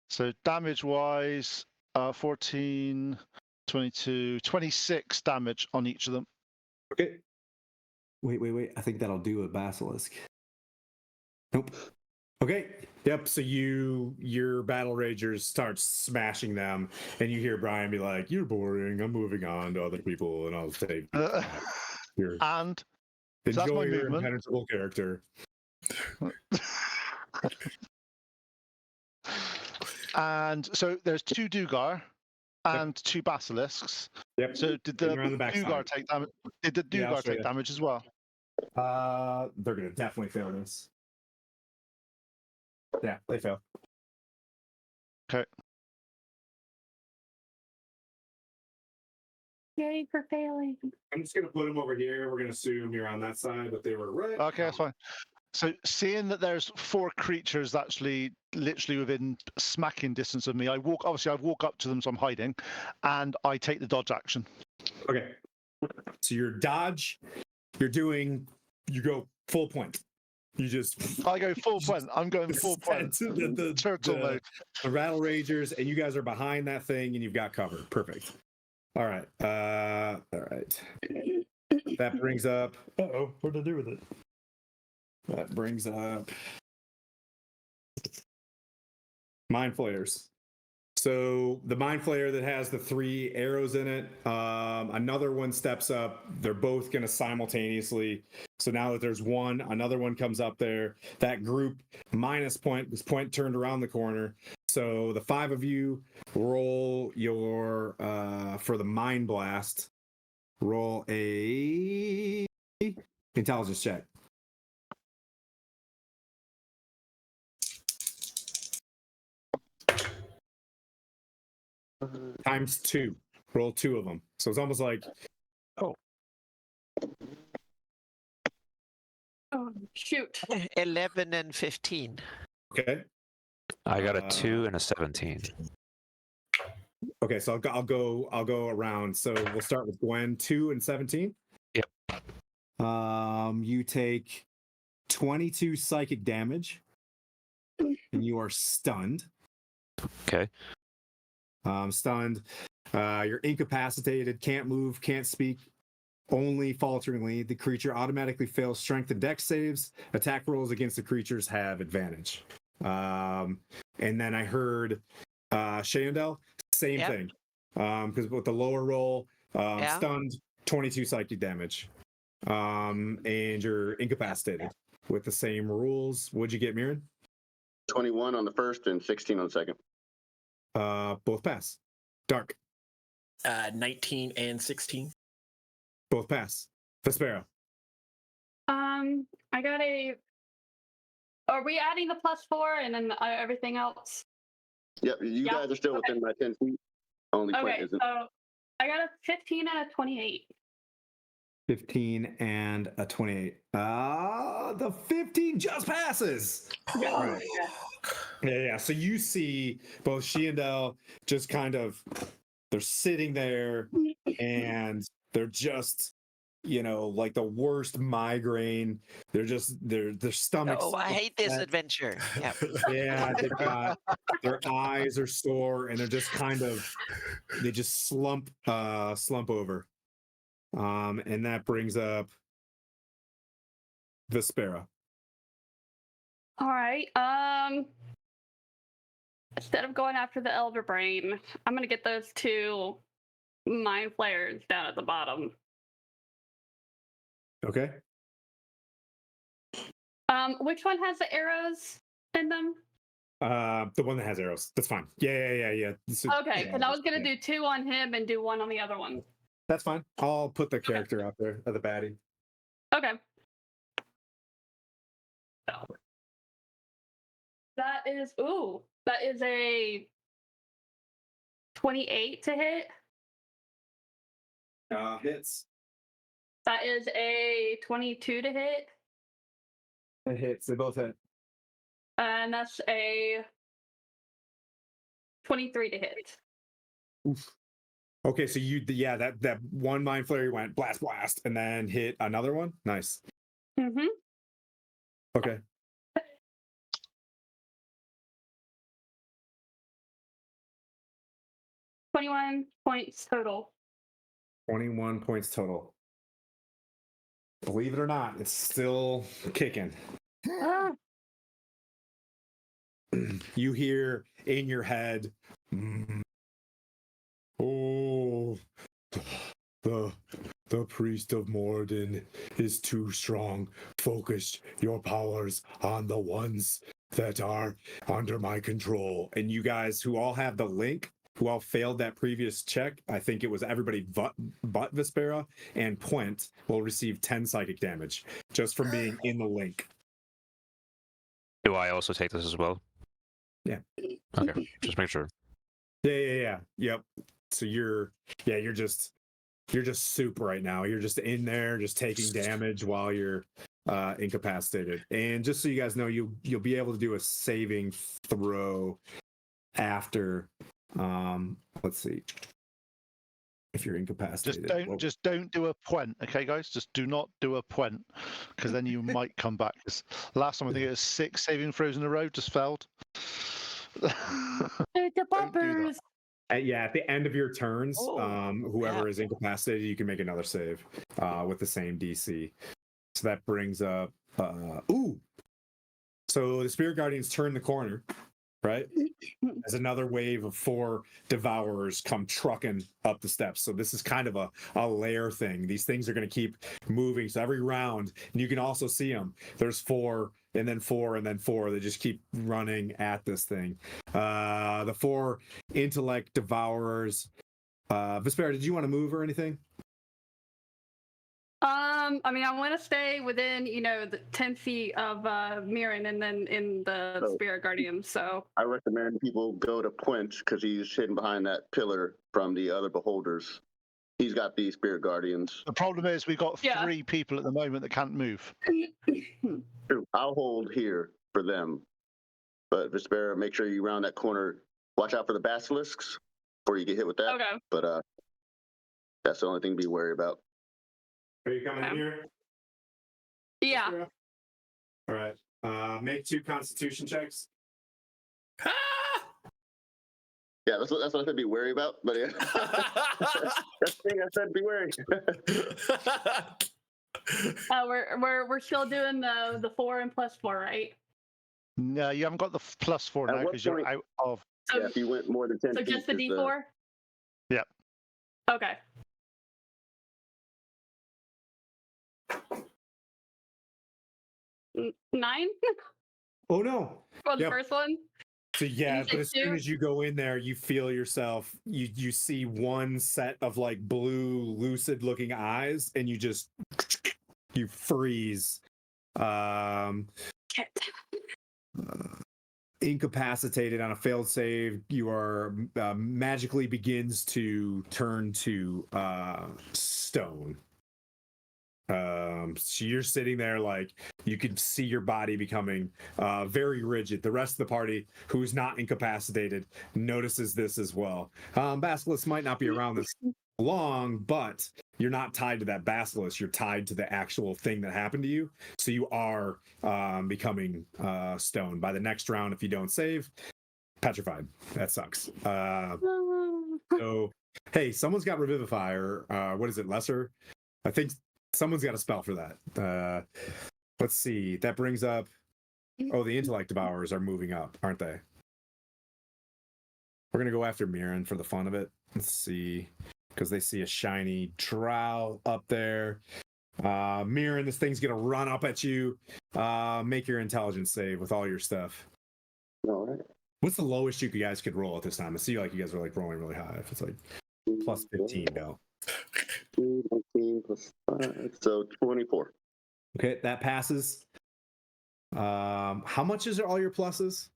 So damage wise, 14, 22, 26 damage on each of them. Okay. Wait. I think that'll do a basilisk. Nope. Okay. Yep. So your battle ragers start smashing them, and you hear Brian be like, "You're boring. I'm moving on to other people, and I'll take your and enjoy so that's my your movement. impenetrable character." And so there's 2 Dugar and 2 basilisks. Yep. So did the Around the backside. Dugar take damage? Did the Yeah, I'll Dugar show take you. damage as well? They're gonna definitely fail this. Yeah, they fail. Okay. Yay for failing. I'm just gonna put them over here. We're gonna assume you're on that side, but they were right. Okay, that's fine. So seeing that there's 4 creatures actually literally within smacking distance of me, I walk up to them, so I'm hiding, and I take the dodge action. Okay. So your dodge, you go full point. You just I go full point. I'm going full point. Turtle mode. The rattle ragers, and you guys are behind that thing, and you've got cover. Perfect. All right. All right. That brings up. What did I do with it? That brings up Mind Flayers. So the Mind Flayer that has the 3 arrows in it, another one steps up. They're both going to simultaneously. So now that there's one, another one comes up there. That group minus point, this point turned around the corner. So the 5 of you roll your, for the Mind Blast, roll a intelligence check. Times 2. Roll 2 of them. So it's almost like Oh shoot! 11 and 15. okay. I got a 2 and a 17. Okay, so I'll go around. So we'll start with Gwen, 2 and 17. Yep. You take 22 psychic damage, and you are stunned. Okay. Stunned. You're incapacitated, can't move, can't speak, only falteringly. The creature automatically fails strength and dex saves. Attack rolls against the creatures have advantage. And then I heard Shandell, same Yep. thing. Because with the lower roll, Yeah. stunned, 22 psychic damage. And you're incapacitated with the same rules. What'd you get, Mirren? 21 on the first and 16 on the second. Both pass. Dark. 19 and 16. Both pass. Vespera. I got a. Are we adding the +4 and then everything else? Yep, you Yeah, guys are still within my 10 feet. Only Quint Okay, isn't. so I got a 15 and a 28. 15 and a 28. The 15 just passes. Yeah. Yeah. So you see both she and Del just kind of, they're sitting there and they're just, like the worst migraine. They're just, their stomachs. Oh, I hate this adventure. Yeah. Yeah, they've got, their eyes are sore and they're just kind of, they just slump over. And that brings up Vespera. All right. Instead of going after the Elder Brain, I'm gonna get those 2 Mind Flayers down at the bottom. Okay. Which one has the arrows in them? The one that has arrows. That's fine. Yeah. Okay, because I was gonna do 2 on him and do 1 on the other one. That's fine. I'll put the character out there of the baddie. Okay. That is a 28 to hit. Hits. That is a 22 to hit. It hits. They both hit. And that's a 23 to hit. Oof. Okay, so that one Mind Flurry went blast, and then hit another one. Nice. Mm-hmm. Okay. $21 points total. 21 points total. Believe it or not, it's still kicking. Ah. You hear in your head, oh, the priest of Morden is too strong. Focus your powers on the ones that are under my control. And you guys who all have the link, who all failed that previous check, I think it was everybody but Vespera and Puent, will receive 10 psychic damage just from being in the link. Do I also take this as well? Yeah. Okay, just make sure. Yeah. Yep. So you're just soup right now. You're just in there, just taking damage while you're incapacitated. And just so you guys know, you'll be able to do a saving throw after. Let's see. If you're incapacitated, Just don't do a puent, okay, guys? Just do not do a puent, because then you might come back. Last time I think it was 6 saving throws in a row, just failed. The bumpers. At the end of your turns, whoever yeah. is incapacitated, you can make another save with the same DC. So that brings up So the Spirit Guardians turn the corner. right? As another wave of 4 devourers come trucking up the steps. So this is kind of a layer thing. These things are going to keep moving. So every round, and you can also see them. There's 4 and then 4 and then 4. They just keep running at this thing. The 4 intellect devourers. Vespera, did you want to move or anything? I mean, I want to stay within, the 10 feet of Mirren and then in the So- Spirit Guardian. So I recommend people go to Quench because he's hidden behind that pillar from the other beholders. He's got the spirit guardians. The problem is we've got Yeah. 3 people at the moment that can't move. True. I'll hold here for them. But Vespera, make sure you round that corner. Watch out for the basilisks before you get hit with that. okay. But that's the only thing to be wary about. Are you coming in Okay. here? Yeah. Vespera? All right. Make 2 Constitution checks. Yeah, that's what I said be wary about. But yeah. That's the thing I said be wary. We're still doing the 4 and +4, right? No, you haven't got the +4 At now what because you're point- out of. So, Yeah, if you went more than 10 so feet. just the is D4? Yep. Okay. Nine? Oh no. For the Yep. first one? So yeah, you but say as soon 2? as you go in there, you feel yourself. You see one set of like blue, lucid-looking eyes, and you freeze. Incapacitated on a failed save. You are magically begins to turn to stone. So you're sitting there like you can see your body becoming very rigid. The rest of the party, who's not incapacitated, notices this as well. Basilisk might not be around this long, but you're not tied to that basilisk. You're tied to the actual thing that happened to you. So you are becoming stone. By the next round, if you don't save, petrified. That sucks. So hey, someone's got Revivify or what is it, Lesser? I think someone's got a spell for that. Let's see. That brings up. Oh, the intellect devourers are moving up, aren't they? We're gonna go after Mirren for the fun of it. Let's see, because they see a shiny drow up there. Mirren, this thing's gonna run up at you. Make your intelligence save with all your stuff. All right. What's the lowest you guys could roll at this time? I see like you guys are like rolling really high. If it's like plus 15, go. 19 plus 5, so 24. Okay, that passes. How much is all your pluses?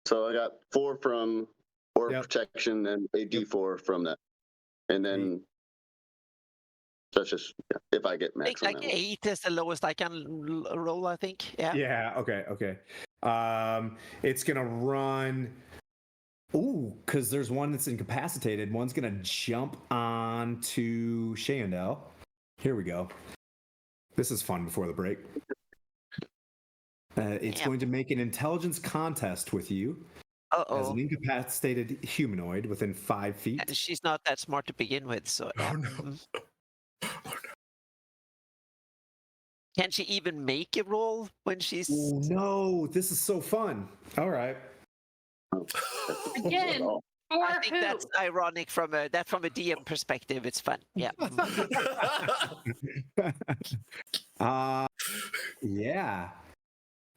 So I got 4 from Aura Yep. Protection and a D4 from that. And then that's just if I get I max think on like that one. 8 is the lowest I can roll, I think. Yeah. Yeah, okay. It's gonna run. Ooh, because there's one that's incapacitated. One's gonna jump on to Shandell. Here we go. This is fun before the break. It's Damn. going to make an intelligence contest with you as Uh-oh. an incapacitated humanoid within 5 feet. And she's not that smart to begin with, so yeah. Oh, no. Mhm. Can she even make a roll when she's Oh, no, this is so fun. All right. Again, for I think who? that's ironic from a DM perspective. It's fun. Yeah. Yeah.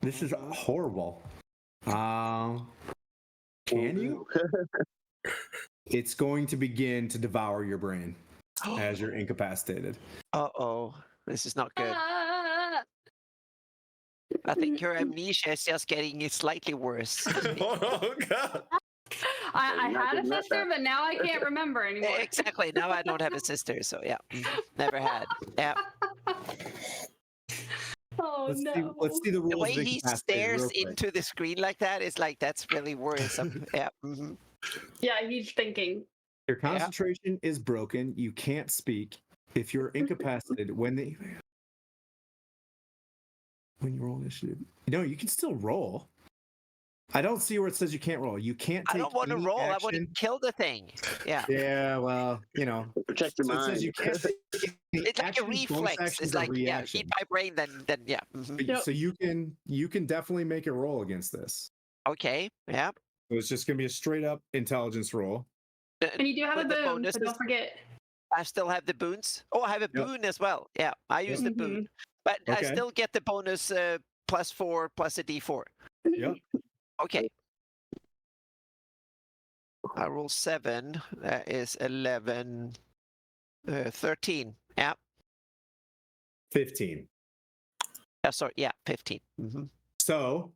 This is horrible. Can you? It's going to begin to devour your brain as you're incapacitated. Uh-oh. This is not good. Ah! I think her amnesia is just getting slightly worse. Oh god. I Not had a getting that sister, back. but now I can't remember anymore. Exactly. Now I don't have a sister, so yeah. Never had. Yeah. Oh no. Let's see the rules. The way of he incapacitated stares real quick. into the screen like that is like, that's really worrisome. Yeah. Mhm. Yeah, he's thinking. Your concentration is broken. You can't speak. If you're incapacitated, when you roll initiative, no, you can still roll. I don't see where it says you can't roll. You can't take I don't want to any roll. I want action. to kill the thing. Yeah. Yeah, well, Protect your So it mind. says you can't take any It's like a actions, bonus reflex. actions, It's or like, yeah, reaction. eat my brain, then yeah. Mhm. Yep. So you can definitely make a roll against this. Okay. Yeah. So it's just going to be a straight up intelligence roll. And you do have a With the boon, so bonuses? don't forget. I still have the boons. Oh, I have a Yep. boon as well. Yeah, I use the boon, Mhm. but I Okay. still get the bonus +4 plus a d4. Yep. Okay. I roll 7. That is 11, 13. Yeah. 15. Sorry. Yeah, 15. So,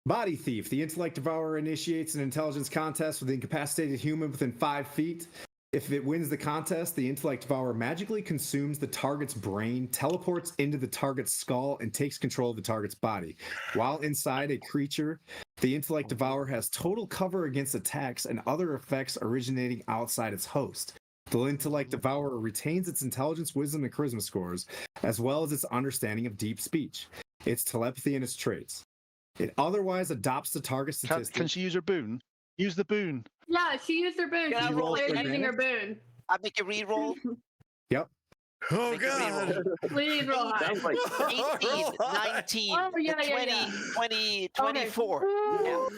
Body Thief. The Intellect Devourer initiates an intelligence contest with an incapacitated human within 5 feet. If it wins the contest, the Intellect Devourer magically consumes the target's brain, teleports into the target's skull, and takes control of the target's body. While inside a creature, the Intellect Devourer has total cover against attacks and other effects originating outside its host. The Intellect Devourer retains its intelligence, wisdom, and charisma scores, as well as its understanding of deep speech, its telepathy, and its traits. It otherwise adopts the target statistics. Can she use her boon? Use the boon. Yeah, she used her boon. Can I She's roll declared for using her advantage? boon. I make a reroll. Yep. Oh Make a reroll. God. Please roll high. Sounds like 18, Roll high. 19, Oh, yeah, 20, yeah. 20, Okay. 24. Yeah.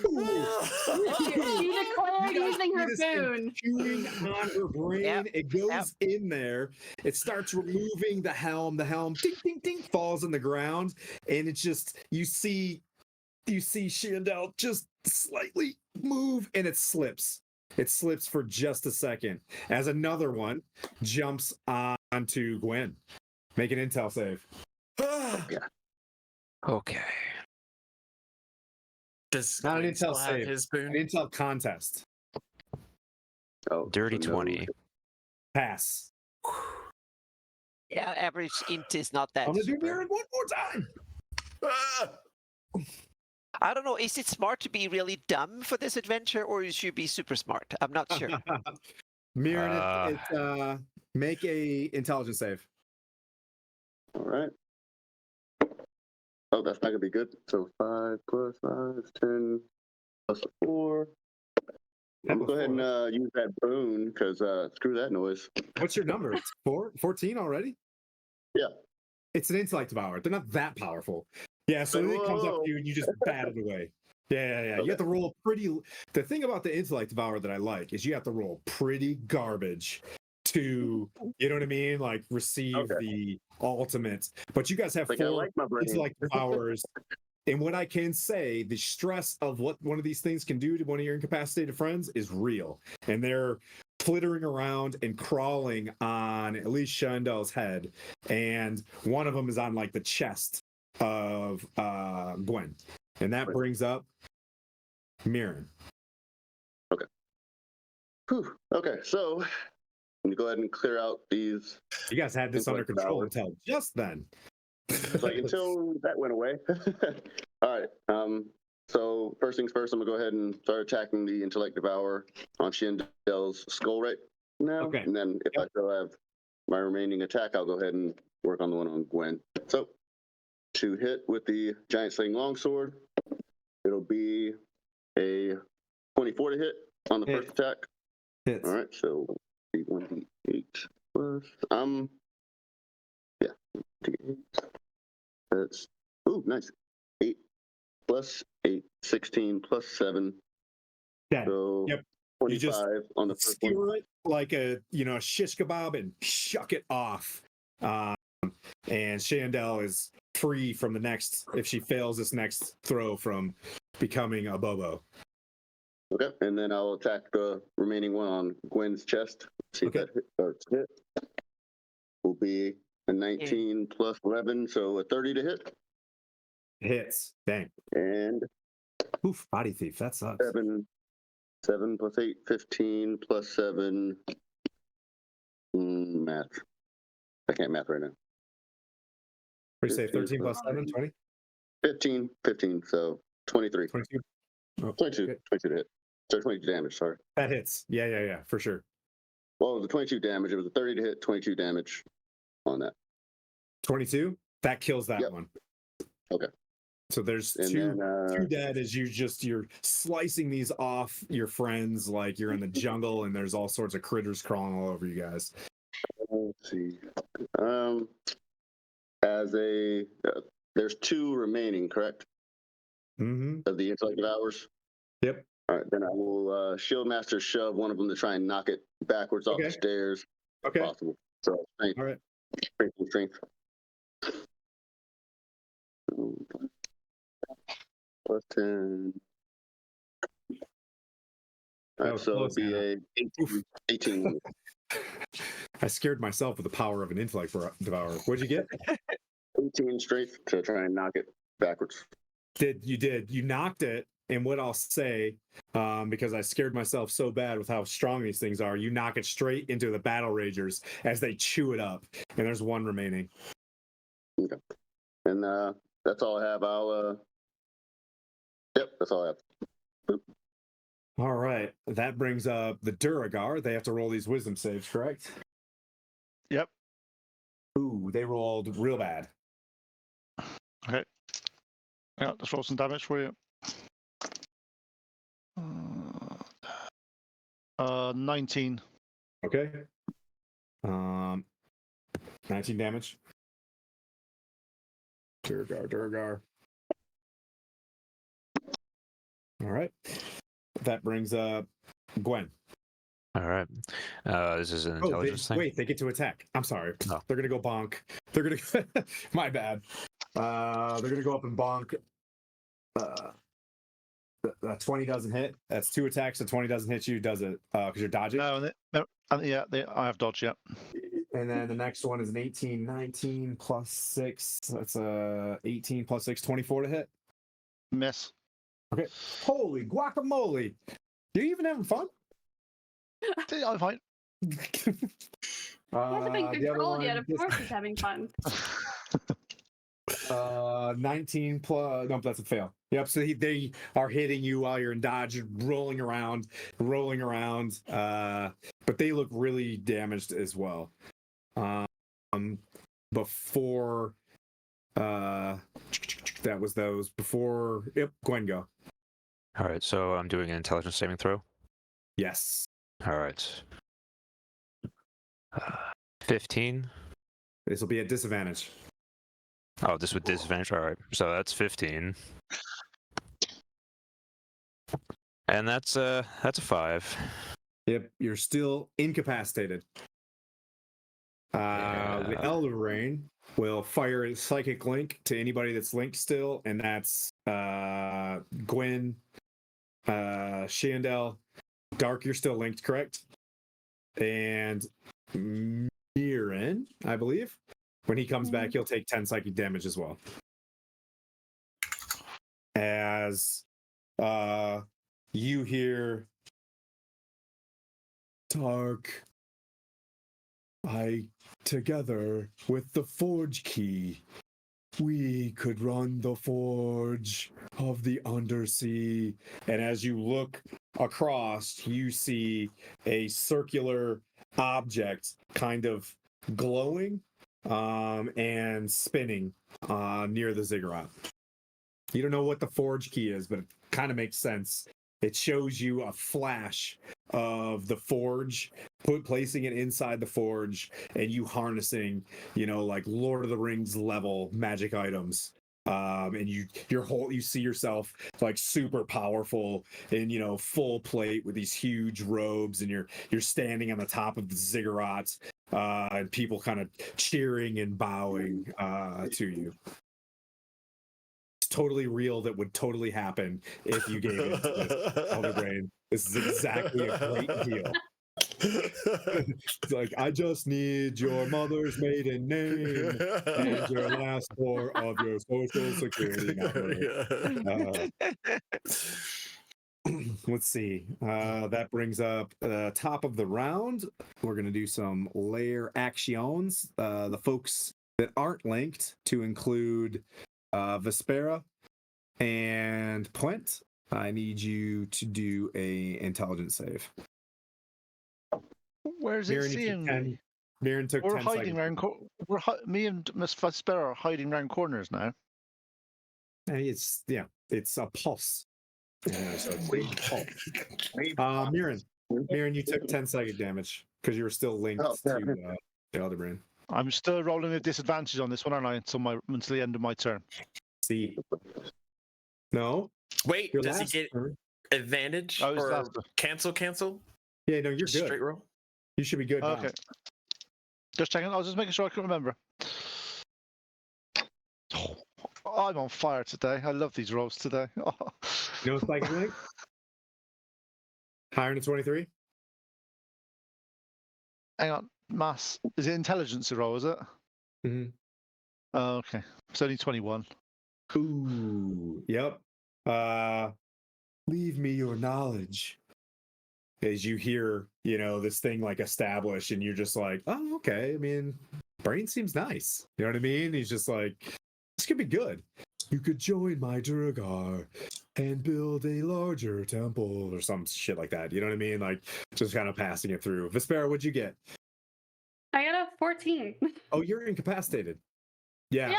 She declared You guys using see her this thing boon. chewing on her brain. Yep, It goes in there. It starts removing the helm. The helm ding ding ding falls on the ground, and it's just you see Shandell just slightly move, and it slips. It slips for just a second as another one jumps onto Gwen. Make an intel save. Okay. Does Not an Glenn intel still have save. his An boon? intel contest. oh, Dirty no. 20. Pass. Yeah, average int is not that I'm gonna do super. Mirren one more time. Ah! I don't know. Is it smart to be really dumb for this adventure, or you should be super smart? I'm not sure. Mirren, make a intelligence save. All right. Oh, that's not gonna be good. So 5 plus 5 is 10 plus 4. I'm gonna go ahead and use that boon because screw that noise. What's your number? It's 14 already? Yeah. It's an intellect devourer. They're not that powerful. Yeah, so Then it comes up whoa. to you and you just bat it away. Yeah. You have to roll pretty. The thing about the intellect devourer that I like is you have to roll pretty garbage to, you know what I mean? Like receive the ultimate. But you guys have Like I 4 like my brain. intellect devourers. And what I can say, the stress of what one of these things can do to one of your incapacitated friends is real. And they're flittering around and crawling on at least Shandell's head. And one of them is on like the chest of Gwen. And that brings up Mirren. Whew. Okay, so I'm gonna go ahead and clear out these. You guys had this under Intellect control devour. until just then. Like until that went away. All right. So first things first, I'm gonna go ahead and start attacking the intellect devourer on Shandell's skull right now. Okay. And then if I still have my remaining attack, I'll go ahead and work on the one on Gwen. So to hit with the giant sling longsword, it'll be a 24 to hit on the Hit. first attack. Hits. All right, so 1d8 plus yeah, that's nice. 8 plus 8, 16 plus 7. Yeah. So Yep. You 25 just on the first one. skewer it like a shish kebab and shuck it off. And Shandell is free from the next, if she fails this next throw, from becoming a Bobo. Okay, and then I'll attack the remaining one on Gwen's chest. See Okay. if that starts to hit. Will be a 19 plus 11, so a 30 to hit. Hits. Dang. And Oof, body thief. That sucks. 7 plus 8, 15 plus 7. Math. I can't math right now. What do you say? 13 plus 7, 20? 15, so 23. 22? Oh, 22, okay. 22 to hit. So 22 damage, sorry. That hits. Yeah, for sure. Well, the 22 damage, it was a 30 to hit, 22 damage on that. 22? That kills that Yep. one. Okay. So there's And two then, dead as you're slicing these off your friends like you're in the jungle and there's all sorts of critters crawling all over you guys. let's see. As a, there's 2 remaining, correct? Mm-hmm. of the intellect hours. Yep. All right, then I will shield master shove one of them to try and knock it backwards off the Okay. stairs if Okay. possible. So strength, All right. strength. Plus 10. All That right, was so close, it'd be Hannah. a 18. I scared myself with the power of an intellect devourer. What'd you get? 18 strength to try and knock it backwards. You knocked it, and what I'll say, because I scared myself so bad with how strong these things are, you knock it straight into the battle ragers as they chew it up, and there's one remaining. Okay. And that's all I have. Yep, that's all I have. All right, that brings up the Duragar. They have to roll these wisdom saves, correct? Yep. Ooh, they rolled real bad. Okay. Yeah, let's roll some damage for you. 19. Okay. 19 damage. Duragar. All right. That brings up Gwen. All right. This is an Oh, intelligence thing. wait, they get to attack. I'm sorry. Oh. They're gonna go bonk. They're gonna my bad. They're gonna go up and bonk. 20 doesn't hit. That's 2 attacks. So 20 doesn't hit you, does it? Because you're dodging. No, yeah, I have dodge, yeah. And then the next one is an 18, 19 plus 6. That's 18 plus 6, 24 to hit. Miss. Okay. Holy guacamole. You even having fun? I'm fine. He hasn't been The other controlled yet. one, Of course, he's having fun. 19 plus. No, that's a fail. Yep. So they are hitting you while you're in dodge, rolling around. But they look really damaged as well. Before that was those. Before. Yep. Gwen, go. All right. So I'm doing an intelligence saving throw. Yes. All right. 15. This will be at disadvantage. Oh, this with disadvantage. All right. So that's 15. And that's a 5. Yep. You're still incapacitated. The Elder Rain will fire a psychic link to anybody that's linked still, and that's Gwen, Shandell, Dark. You're still linked, correct? And Mirren, I believe. When he comes back, he'll take 10 psychic damage as well. As you hear Dark, together with the forge key, we could run the forge of the undersea. And as you look across, you see a circular object kind of glowing and spinning near the ziggurat. You don't know what the forge key is, but it kind of makes sense. It shows you a flash of the forge, placing it inside the forge, and you harnessing, like Lord of the Rings level magic items. And you see yourself like super powerful in full plate with these huge robes, and you're standing on the top of the ziggurats, and people kind of cheering and bowing to you. Totally real. That would totally happen if you gave it to this Elder Brain. This is exactly a great deal. It's like, I just need your mother's maiden name and your last 4 of your social security number. Let's see. That brings up top of the round. We're going to do some layer actions. The folks that aren't linked, to include Vespera and Puent, I need you to do a intelligence save. Where's it seeing me? Mirren took 10 hiding seconds. Me and Miss Vespera are hiding around corners now. It's a pulse. Yeah, so it's a pulse. Mirren, you took 10 psychic damage because you were still linked to the other brain. I'm still rolling a disadvantage on this one, aren't I? Until the end of my turn. See. No. Wait, Your does he last get turn. advantage Oh, it's or last. cancel? Yeah, no, you're Just good. straight roll. You should be good now. Okay. Just checking. I was just making sure I can remember. Oh, I'm on fire today. I love these rolls today. Oh. No psychic link? Higher than 23? Hang on. Mass. Is it intelligence roll, is it? Mm-hmm. Oh, okay. It's only 21. Ooh. Yep. Leave me your knowledge. As you hear, this thing like established, and you're just like, oh, okay. I mean, brain seems nice. You know what I mean? He's just like, this could be good. You could join my Durgar and build a larger temple or some shit like that. You know what I mean? Like, just kind of passing it through. Vespera, what'd you get? I got a 14. Oh, you're incapacitated. Yeah.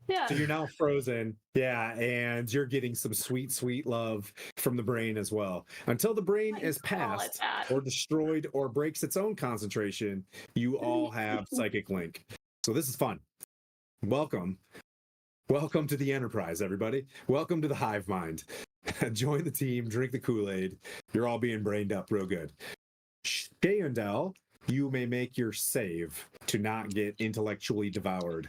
Yeah. So you're now frozen. Yeah. And you're getting some sweet, sweet love from the brain as well. Until the brain I is call it passed that. or destroyed or breaks its own concentration, you all have psychic link. So this is fun. Welcome. Welcome to the Enterprise, everybody. Welcome to the hive mind. Join the team, drink the Kool-Aid. You're all being brained up real good. Shayandel, you may make your save to not get intellectually devoured.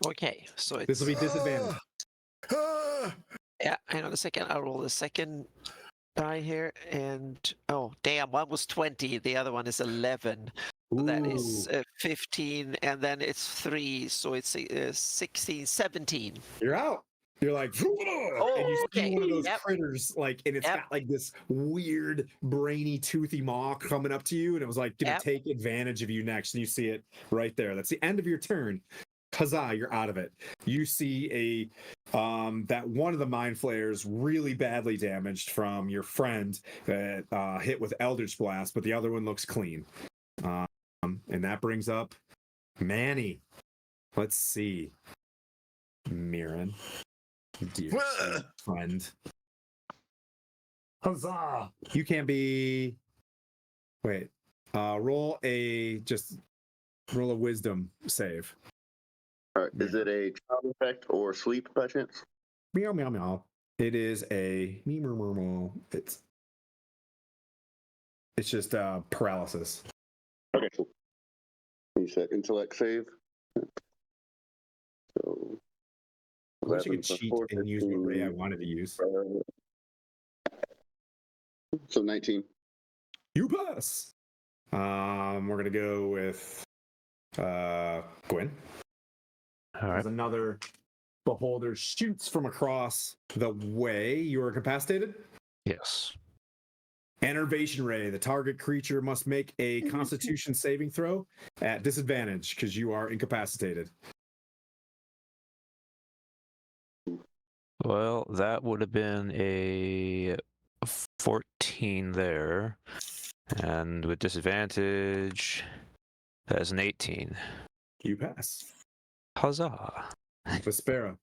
Okay, so it's This will be disadvantage. yeah. Hang on a second. I'll roll the second die here, and oh damn, one was 20, the other one is 11. So that is 15, and then it's 3, so it's 16, 17. You're out. You're like, and you see one of those Yep. critters, like, and it's Yep. got like this weird, brainy, toothy maw coming up to you, and it was like gonna Yep. take advantage of you next. And you see it right there. That's the end of your turn. Huzzah, you're out of it. You see that one of the mind flayers really badly damaged from your friend that hit with Eldritch Blast, but the other one looks clean. And that brings up Manny. Let's see. Mirren. Dear sweet friend. Huzzah! You can't be. Wait. Roll a wisdom save. All right. Is it a charm effect or sleep by chance? Meow meow meow. It is a it's just paralysis. Okay, cool. You said intellect save. So I wish I 11 could plus cheat 4, and use the ray I 15, wanted to use. So 19. You pass. We're gonna go with Gwen. All right. As another beholder shoots from across the way. You are incapacitated. Yes. Enervation ray. The target creature must make a Constitution saving throw at disadvantage because you are incapacitated. Well, that would have been a 14 there. And with disadvantage, that is an 18. You pass. Huzzah. Vespera.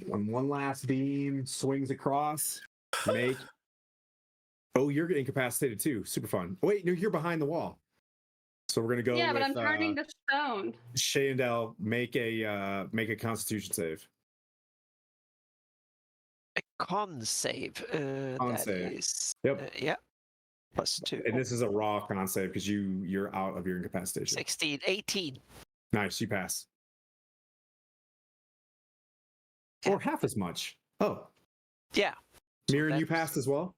One last beam swings across. Make. Oh, you're incapacitated too. Super fun. Wait, no, you're behind the wall. So we're gonna go. Yeah, with, but I'm turning to stone. Shayandel, make a Constitution save. A con save. Con That save. is, Yep. yeah. +2. And this is a raw con save because you're out of your incapacitation. 16, 18. Nice, you pass. Or half as much. Oh, Yeah. Mirren, you that's- passed as well.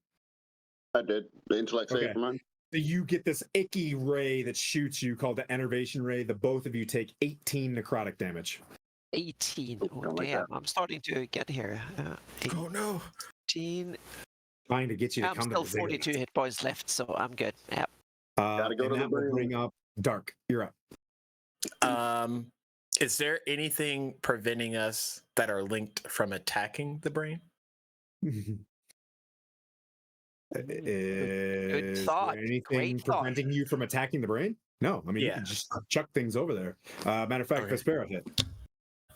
I did. The intellect Okay. save for mine. So you get this icky ray that shoots you called the Enervation ray. The both of you take 18 necrotic damage. 18. Oh, Don't like damn. I'm starting to get here. Oh no. 18. Trying to get you to I'm come still to the 42 hit points left, so I'm good. Yep. Gotta go and to the that will brain. bring up Dark. You're up. Is there anything preventing us that are linked from attacking the brain? Is thought. there anything Great thought. preventing you from attacking the brain? No, I mean you Yeah. can just chuck things over there. Matter of fact, Okay. Vespera hit.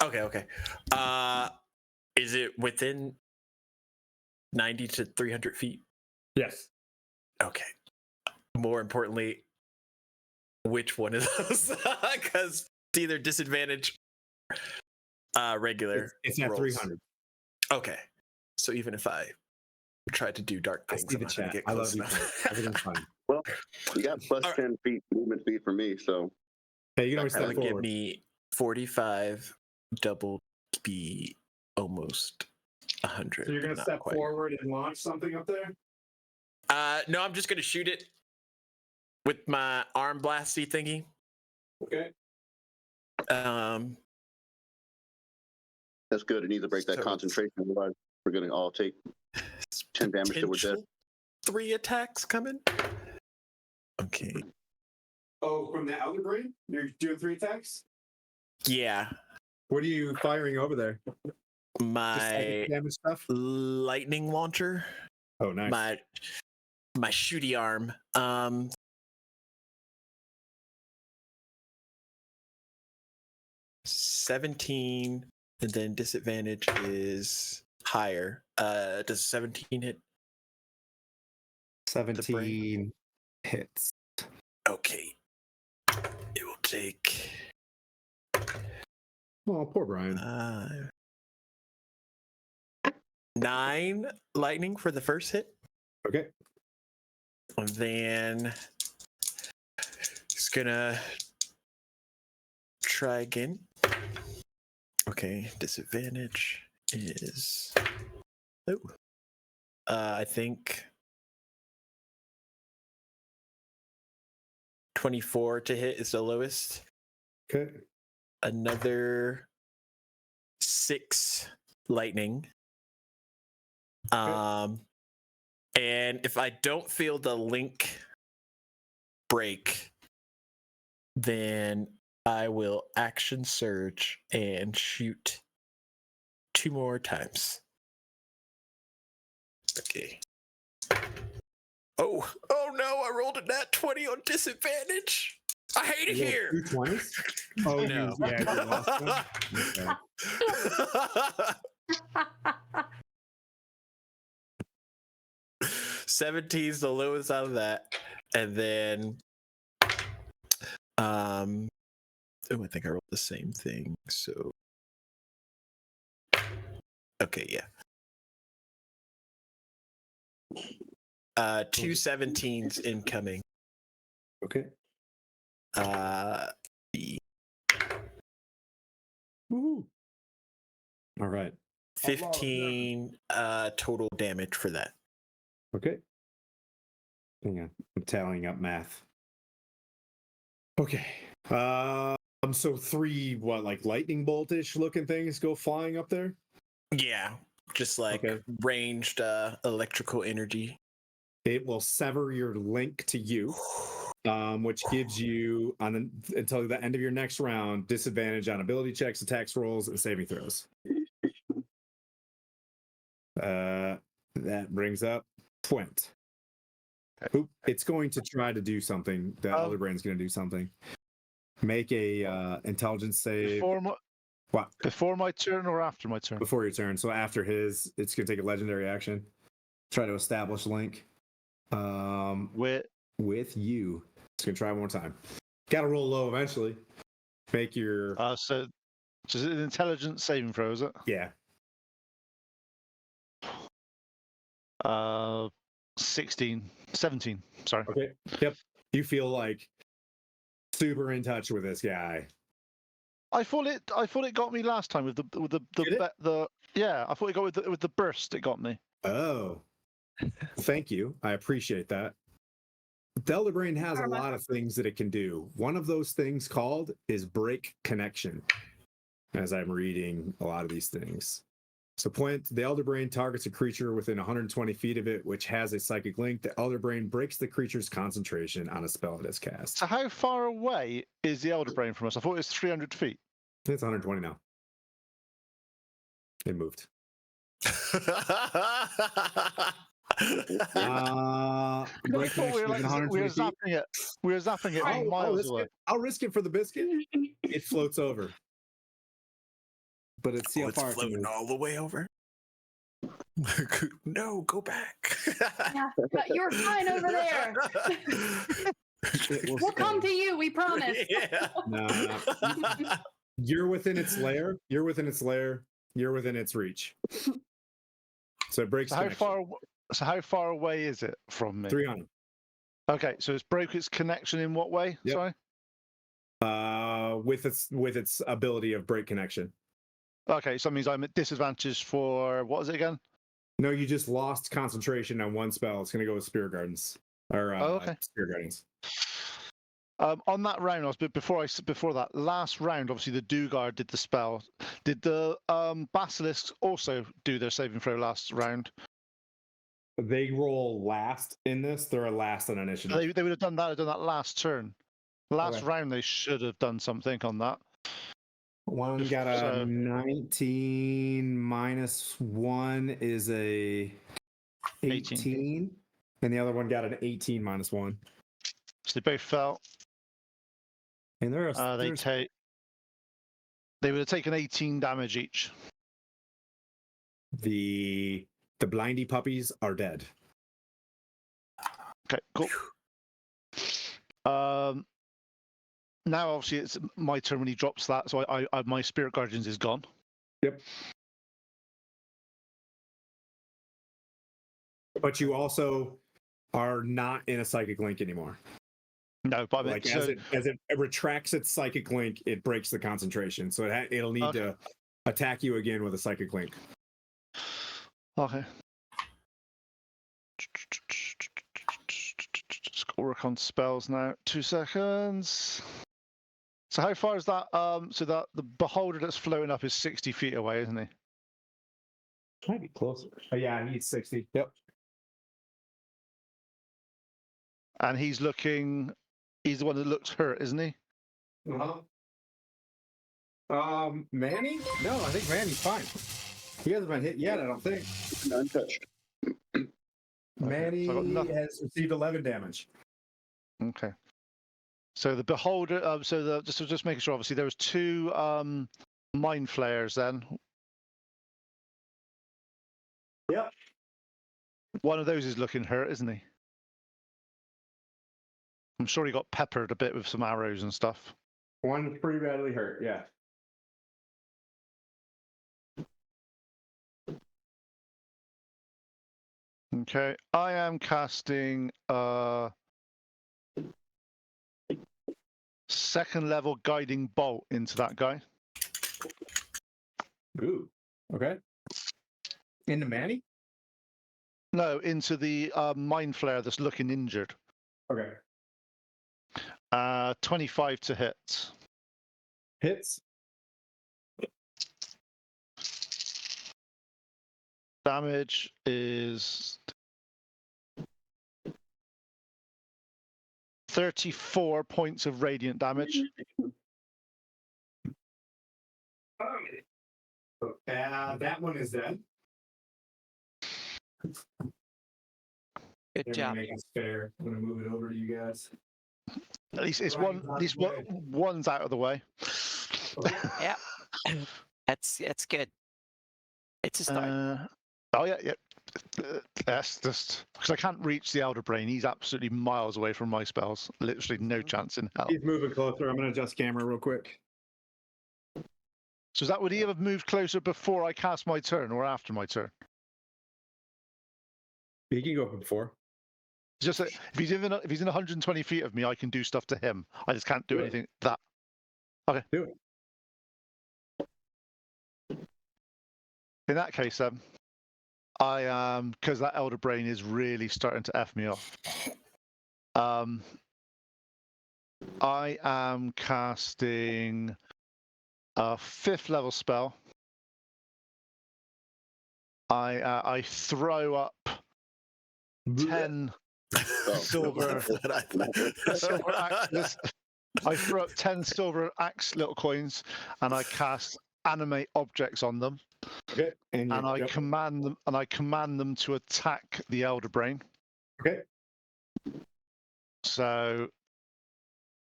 Okay. Is it within 90 to 300 feet? Yes. Okay. More importantly, which one of those? Because it's either disadvantage. Regular. It's at rolls. 300. Okay. So even if I tried to do dark I things, see I'm the not going to chat. get I close love you. enough. Everything's fine. Well, you got plus All right. 10 feet movement speed for me, so Hey, you can always That step would give forward. me 45, double be almost 100. So you're gonna but not step quite. forward and launch something up there? No, I'm just going to shoot it with my arm blasty thingy. Okay. that's good. It needs to break So that it's- concentration. Otherwise, we're going to all take 10 damage to we're dead. Potential 3 attacks coming. Okay. Oh, from the outer brain? You're doing 3 attacks? Yeah. What are you firing over there? Just My psychic damage stuff? lightning launcher. Oh, nice. My shooty arm. 17, and then disadvantage is higher. Does 17 hit? 17 hits. Okay. It will take Oh, poor Brian. 9 lightning for the first hit. Okay. And then it's gonna try again. Okay, disadvantage is I think 24 to hit is the lowest. Okay. Another 6 lightning. And if I don't feel the link break, then I will action surge and shoot 2 more times. Okay. Oh no, I rolled a nat 20 on disadvantage. I hate it You rolled here. 2 20s? Oh, No. you lost one? Okay. 17 is the lowest out of that. And then I think I rolled the same thing. So okay, yeah. 2 17s incoming. Okay. Woohoo. All right. 15 total damage for that. Okay. Hang on. I'm tallying up math. Okay. So 3 like lightning boltish looking things go flying up there? Yeah, just like Okay. ranged electrical energy. It will sever your link to you, which gives you until the end of your next round disadvantage on ability checks, attacks rolls, and saving throws. That brings up Twint. Oop, it's going to try to do something. The other brain's going to do something. Make a intelligence save. Before my turn or after my turn? Before your turn. So after his, it's going to take a legendary action. Try to establish link. With you. It's going to try one more time. Got to roll low eventually. Make your. So it's an intelligence saving throw, is it? Yeah. 17. Sorry. Okay. Yep. You feel like super in touch with this guy. I thought it got me last time with the yeah. I thought it got with the burst. It got me. Oh, thank you. I appreciate that. The Elder Brain has a lot of things that it can do. One of those things called is break connection. As I'm reading a lot of these things. So the Elder Brain targets a creature within 120 feet of it, which has a psychic link. The Elder Brain breaks the creature's concentration on a spell it has cast. So how far away is the Elder Brain from us? I thought it was 300 feet. It's 120 now. It moved. Break connection within 120 feet. We were zapping it from miles away. I'll risk it for the biscuit. It floats over. But it's see how far it's floating all the way over. No, go back. Yeah, you're fine over there. We'll come to you, we promise. Yeah. No. You're within its lair. You're within its lair. You're within its reach. So it breaks So how connection. far? So how far away is it from me? 300. Okay, so it's broke its connection in what way? Yep. Sorry. With its ability of break connection. Okay, so that means I'm at disadvantage for what is it again? No, you just lost concentration on one spell. It's going to go with Spirit Gardens or okay. Spirit Guardians. On that round, before that last round, obviously the Dugard did the spell. Did the Basilisks also do their saving throw last round? They roll last in this. They're a last on initiative. They would have done that last turn. Last Okay. round, they should have done something on that. One got a 19 minus 1 is a 18. And the other one got an 18 minus 1. So they both fell. And They would have taken 18 damage each. The blindy puppies are dead. Okay, cool. Now obviously it's my turn when he drops that, so I my Spirit Guardians is gone. Yep. But you also are not in a psychic link anymore. No, but Like as it retracts its psychic link, it breaks the concentration. So it'll need to attack you again with a psychic link. Okay. Just got to work on spells now. 2 seconds. So how far is that? So that the beholder that's floating up is 60 feet away, isn't he? Might be closer. Oh, yeah, he's 60. Yep. And he's the one that looks hurt, isn't he? Uh-huh. Manny? No, I think Manny's fine. He hasn't been hit yet, I don't think. Untouched. Manny So has received 11 damage. Okay. So the beholder. Just making sure. Obviously, there was 2 mind flayers then. Yep. One of those is looking hurt, isn't he? I'm sure he got peppered a bit with some arrows and stuff. One's pretty badly hurt, yeah. Okay, I am casting second level guiding bolt into that guy. Ooh. Okay. Into Manny? No, into the mind flare that's looking injured. Okay. 25 to hit. Hits. Damage is 34 points of radiant damage. That one is dead. Good job. Make it fair. I'm gonna move it over to you guys. At least one's out of the way. Yeah, that's good. It's a start. Yeah. That's just because I can't reach the Elder Brain. He's absolutely miles away from my spells. Literally no chance in hell. He's moving closer. I'm gonna adjust camera real quick. So would he have moved closer before I cast my turn or after my turn? He can go up before. It's just that if he's in 120 feet of me, I can do stuff to him. I just can't do anything that. Okay. Do it. In that case, I am because that Elder Brain is really starting to F me off. I am casting a 5th level spell. I throw up 10 silver axes. I throw up 10 silver axe little coins, and I cast animate objects on them. Okay. And I command them to attack the Elder Brain. Okay. So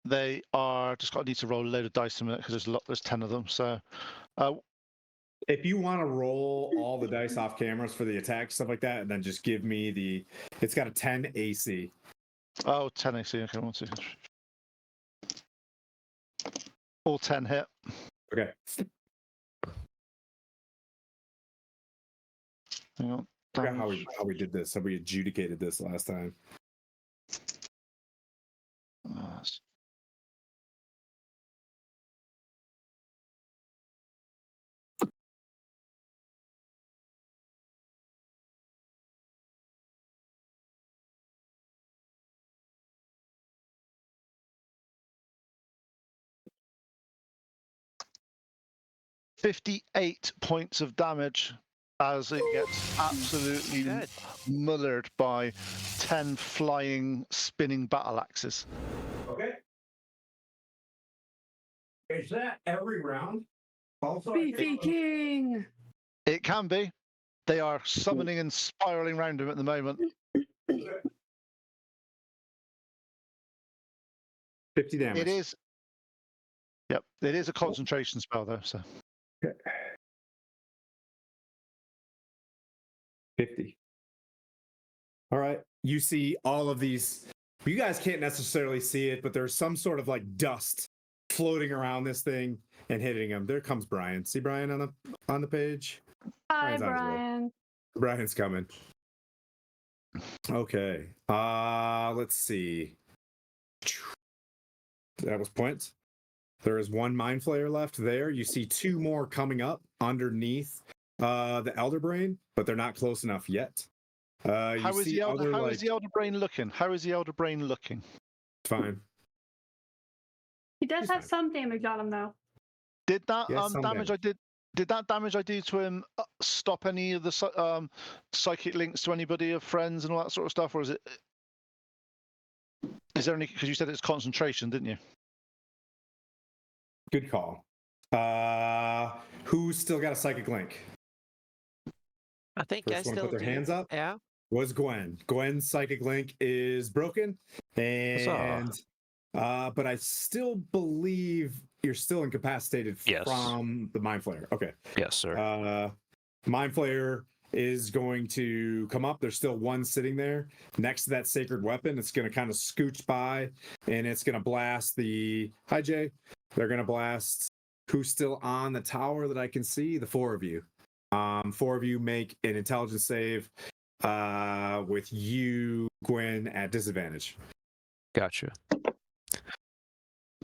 they are just need to roll a load of dice in a minute because there's 10 of them. So if you want to roll all the dice off cameras for the attack, stuff like that, and then just give me it's got a 10 AC. Oh, 10 AC. Okay, 1 second. All 10 hit. Okay. Hang on. I forgot how Damage. we did this. How we adjudicated this last time. Uh, 58 points of damage as it gets absolutely Good. mullered by 10 flying, spinning battle axes. Okay. Is that every round? Also, Beefy King. It can be. They are summoning and spiraling around him at the moment. 50 damage. It is. Yep, it is a concentration spell though. So 50. All right. You see all of these. You guys can't necessarily see it, but there's some sort of like dust floating around this thing and hitting him. There comes Brian. See Brian on the page? Hi, Brian's on his way. Brian. Brian's coming. Okay. Let's see. That was points. There is one Mind Flayer left there. You see two more coming up underneath the Elder Brain, but they're not close enough yet. how is the Elder Brain looking? How is the Elder Brain looking? Fine. He does He's have fine. some damage on him though. Did that Yes, some damage I did? Did that damage I do to him stop any of the psychic links to anybody of friends and all that sort of stuff, or is it? Is there any? Because you said it's concentration, didn't you? Good call. Who's still got a psychic link? I think First I one still put their do. hands up? Yeah. Was Gwen. Gwen's psychic link is broken, and but I still believe you're still incapacitated Yes. from the Mind Flayer. Okay. Yes, sir. Mind Flayer is going to come up. There's still one sitting there next to that sacred weapon. It's going to kind of scooch by, and it's going to blast the. Hi, Jay. They're going to blast who's still on the tower that I can see. The four of you. Four of you make an intelligence save with you, Gwen, at disadvantage. Gotcha.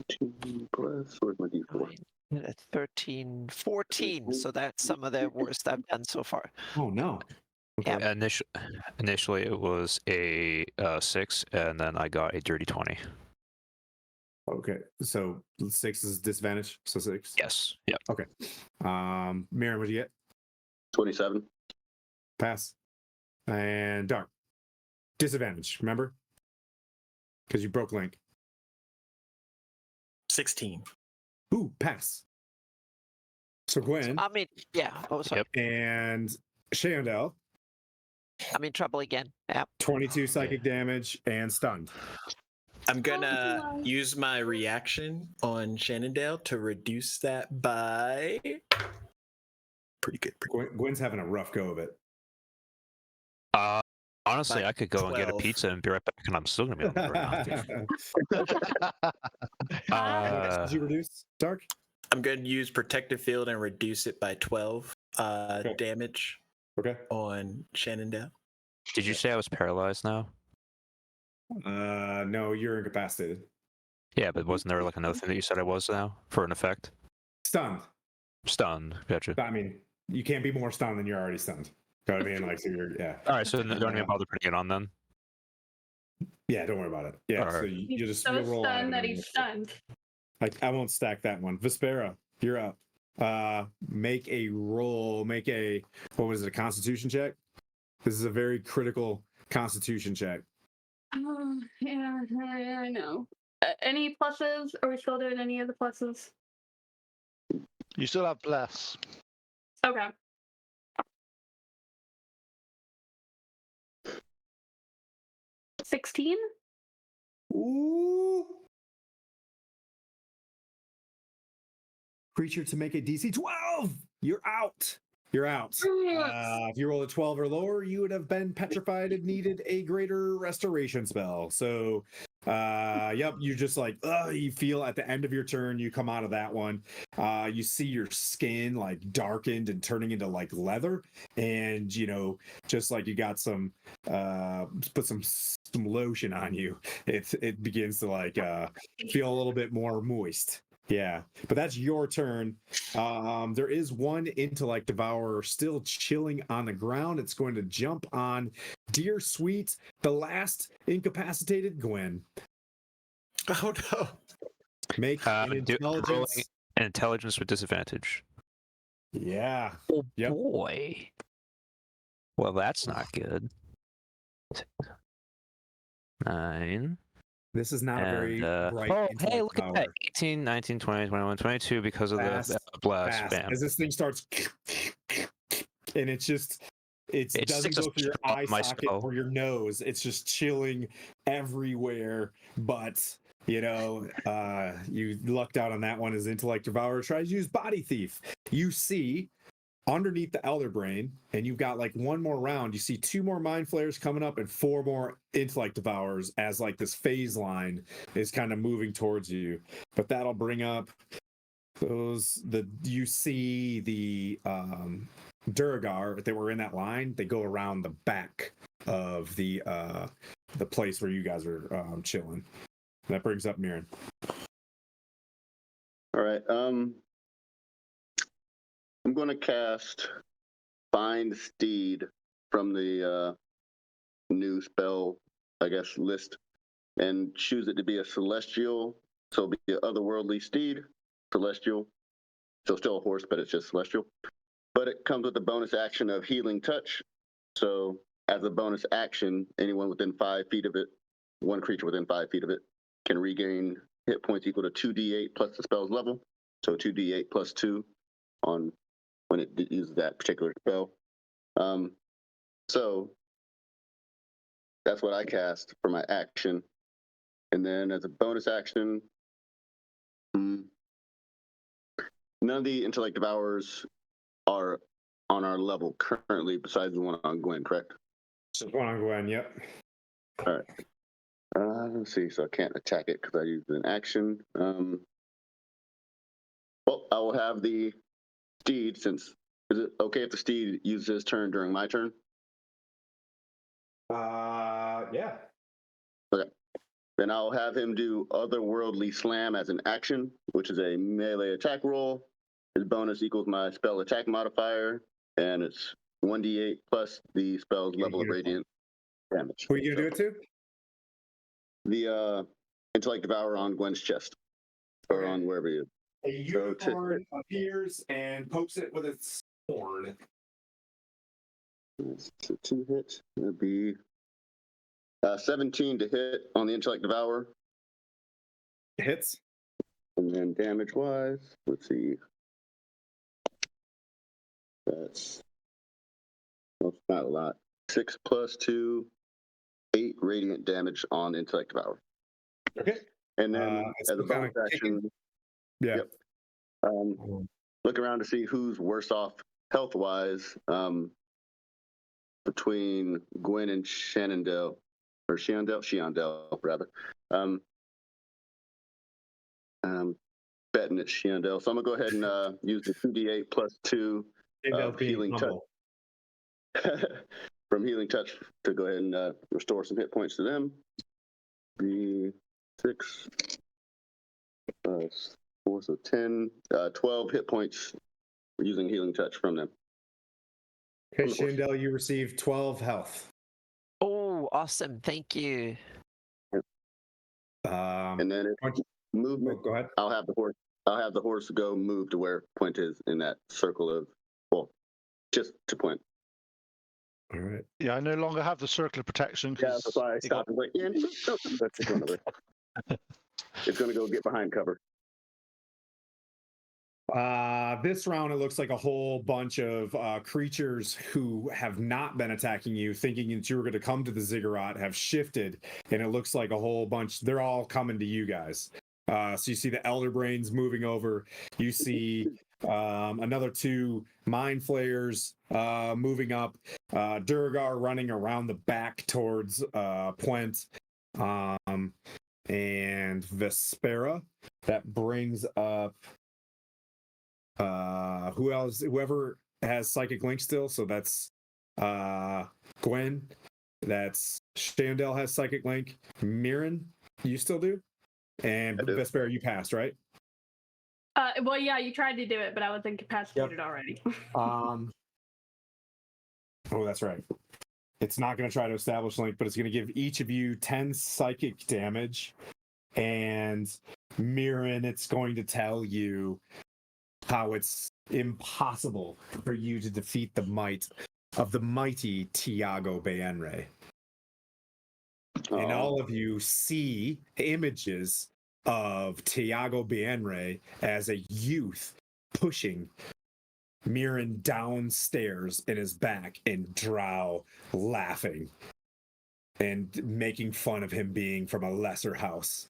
2 plus, where's my D4? 13, 14. So that's some of the worst I've done so far. Oh no. Yeah. Initially, it was a 6, and then I got a dirty 20. Okay, so 6 is disadvantage. So 6. Yes. Yep. Okay. Miriam, what'd you get? 27. Pass. And Dark. Disadvantage. Remember? Because you broke link. 16. Ooh, pass. So Gwen I mean, yeah. Oh, sorry. Yep. and Shandell, I'm in trouble again. Yeah. 22 psychic damage and stunned. I'm gonna no. use my reaction on Shenandoah to reduce that by pretty good. Gwen's having a rough go of it. Honestly, By I could go and get a 12. pizza and be right back, and I'm still gonna be on the ground. Did you reduce Dark? I'm gonna use protective field and reduce it by 12 damage Okay. on Shenandoah. Did you say I was paralyzed now? No, you're incapacitated. Yeah, but wasn't there like another thing that you said I was now for an effect? Stunned. Stunned. Gotcha. I mean, you can't be more stunned than you're already stunned. You know what I mean? Like, so you're, yeah. All right, so don't even bother putting it on then. Yeah, don't worry about it. Yeah, All so right. you He's just so you'll roll stunned that on it. he's stunned. Like, I won't stack that one. Vespera, you're up. Make a roll. Make a, what was it, a constitution check? This is a very critical constitution check. Oh, yeah, I know. Any pluses? Are we still doing any of the pluses? You still have bless. Okay. $16? Ooh. Creature to make a DC 12. You're out. You're out. If you rolled a 12 or lower, you would have been petrified and needed a greater restoration spell. So Yep, you just like you feel at the end of your turn, you come out of that one. You see your skin like darkened and turning into like leather, and just like you got some put some lotion on you, it begins to like feel a little bit more moist. Yeah, but that's your turn. There is one intellect devourer still chilling on the ground. It's going to jump on Dear Sweet, the last incapacitated Gwen. Oh no. Make an Rolling intelligence. an intelligence with disadvantage. Yeah. Oh Yep. boy. Well, that's not good. 9. This is not a very bright oh, intellect hey, look at that. devourer. 18, 19, 20, 21, 22 because of Fast, the blast. Fast. Bam. As this thing starts, and it doesn't sticks a go through your spell eye in my socket spell. or your nose. It's just chilling everywhere. But you lucked out on that one. As intellect devourer tries to use body thief. You see underneath the elder brain, and you've got like one more round. You see 2 more mind flayers coming up and 4 more intellect devourers as like this phase line is kind of moving towards you. But that'll bring up you see the Duragar that were in that line. They go around the back of the place where you guys are chilling. That brings up Mirren. All right. I'm going to cast Find Steed from the new spell, I guess, list, and choose it to be a celestial. So it'll be an otherworldly steed, celestial. So still a horse, but it's just celestial. But it comes with the bonus action of Healing Touch. So as a bonus action, anyone within 5 feet of it, one creature within 5 feet of it, can regain hit points equal to 2d8 plus the spell's level. So 2d8 plus 2 on when it uses that particular spell. So that's what I cast for my action. And then as a bonus action, none of the intellect devourers are on our level currently besides the one on Gwen, correct? Just one on Gwen, yep. All right. Let's see, so I can't attack it because I used an action. Well, I will have the steed since, is it okay if the steed uses his turn during my turn? Yeah. Okay. Then I'll have him do Otherworldly Slam as an action, which is a melee attack roll. His bonus equals my spell attack modifier, and it's 1d8 plus the spell's level of radiant damage. Who are you gonna do it to? The Intellect Devourer on Gwen's chest, or on wherever you. A unicorn appears and pokes it with its horn. So 2 hits. It'd be 17 to hit on the Intellect Devourer. Hits. And then damage-wise, let's see. That's not a lot. 6 plus 2, 8 radiant damage on Intellect Devourer. Okay. And then as a bonus action, yeah. Yep. Look around to see who's worse off health-wise between Gwen and Shenandoah, or Shenandoah, rather. Betting it's Shenandoah. So I'm gonna go ahead and use the 2d8 plus 2 of Healing Touch from Healing Touch to go ahead and restore some hit points to them. 3, 6, 4, so 10, 12 hit points using Healing Touch from them. Okay, Shindel, you receive 12 health. Oh, awesome! Thank you. And then movement. Go ahead. I'll have the horse go move to where Point is in that circle of, well, just to Point. All right. Yeah, I no longer have the circle of protection. Yeah, that's why I stopped and like, let's go another. It's gonna go get behind cover. This round, it looks like a whole bunch of creatures who have not been attacking you, thinking that you were going to come to the ziggurat, have shifted, and it looks like a whole bunch. They're all coming to you guys. So you see the Elder Brains moving over. You see another 2 Mind Flayers moving up. Duragar running around the back towards Puent. and Vespera. That brings up who else? Whoever has Psychic Link still. So that's Gwen. That's Shandell has Psychic Link. Mirren, you still do? And I do. Vespera, you passed, right? Well, yeah, you tried to do it, but I was incapacitated already. Oh, that's right. It's not going to try to establish link, but it's going to give each of you 10 psychic damage. And Mirren, it's going to tell you how it's impossible for you to defeat the might of the mighty Tiago Beanre. And all of you see images of Tiago Beanre as a youth pushing Mirren downstairs in his back and Drow laughing and making fun of him being from a lesser house.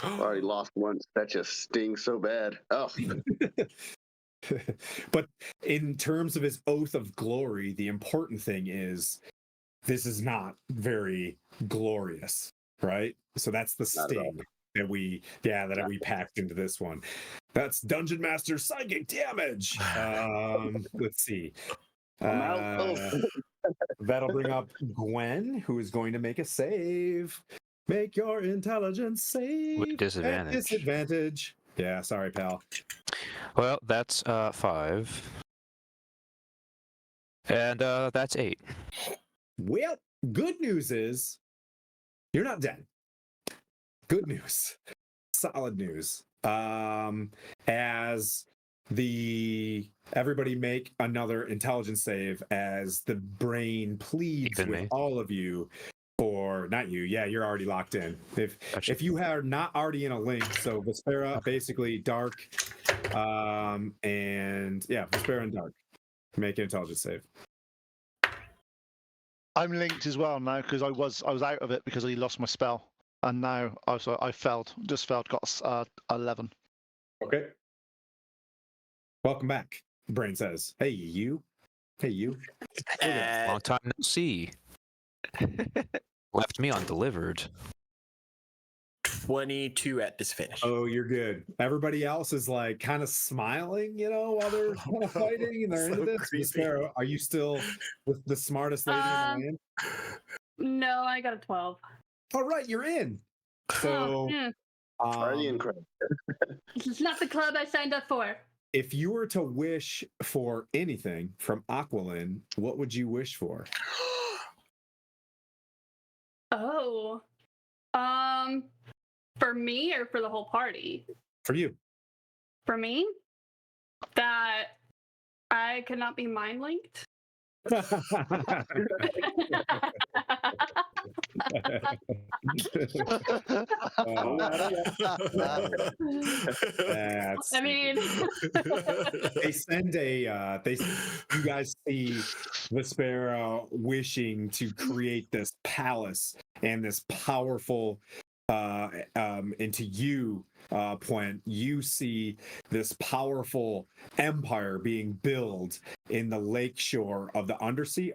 Already lost once. That just stings so bad. Oh, But in terms of his oath of glory, the important thing is this is not very glorious, right? So that's the Not at all. sting that we packed into this one. That's Dungeon Master psychic damage. Let's see. I'm out. Oh. That'll bring up Gwen, who is going to make a save. Make your intelligence save With at disadvantage. disadvantage. Yeah, sorry, pal. Well, that's 5. And that's 8. Well, good news is you're not dead. Good news. Solid news. As everybody make another intelligence save as the brain pleads Even with me. all of you for not you. Yeah, you're already locked in. If you are not already in a link, so Vespera, basically Dark, and yeah, Vespera and Dark. Make an intelligence save. I'm linked as well now because I was out of it because I lost my spell, and now I failed. Just failed. Got 11. Okay. Welcome back. Brain says, "Hey you, hey you." Long time no see. Left me undelivered. 22 at disadvantage. Oh, you're good. Everybody else is like kind of smiling, while they're kind of fighting and they're So into this. creepy. Sparrow, are you still with the smartest lady in the land? No, I got a 12. All right, you're in. So, Are you incredible? This is not the club I signed up for. if you were to wish for anything from Aquilin, what would you wish for? Oh. For me or for the whole party? For you. For me? That I could not be mind linked. That's I mean, they send you guys see Vespera wishing to create this palace and this powerful into you, Puent, you see this powerful empire being built in the lakeshore of the undersea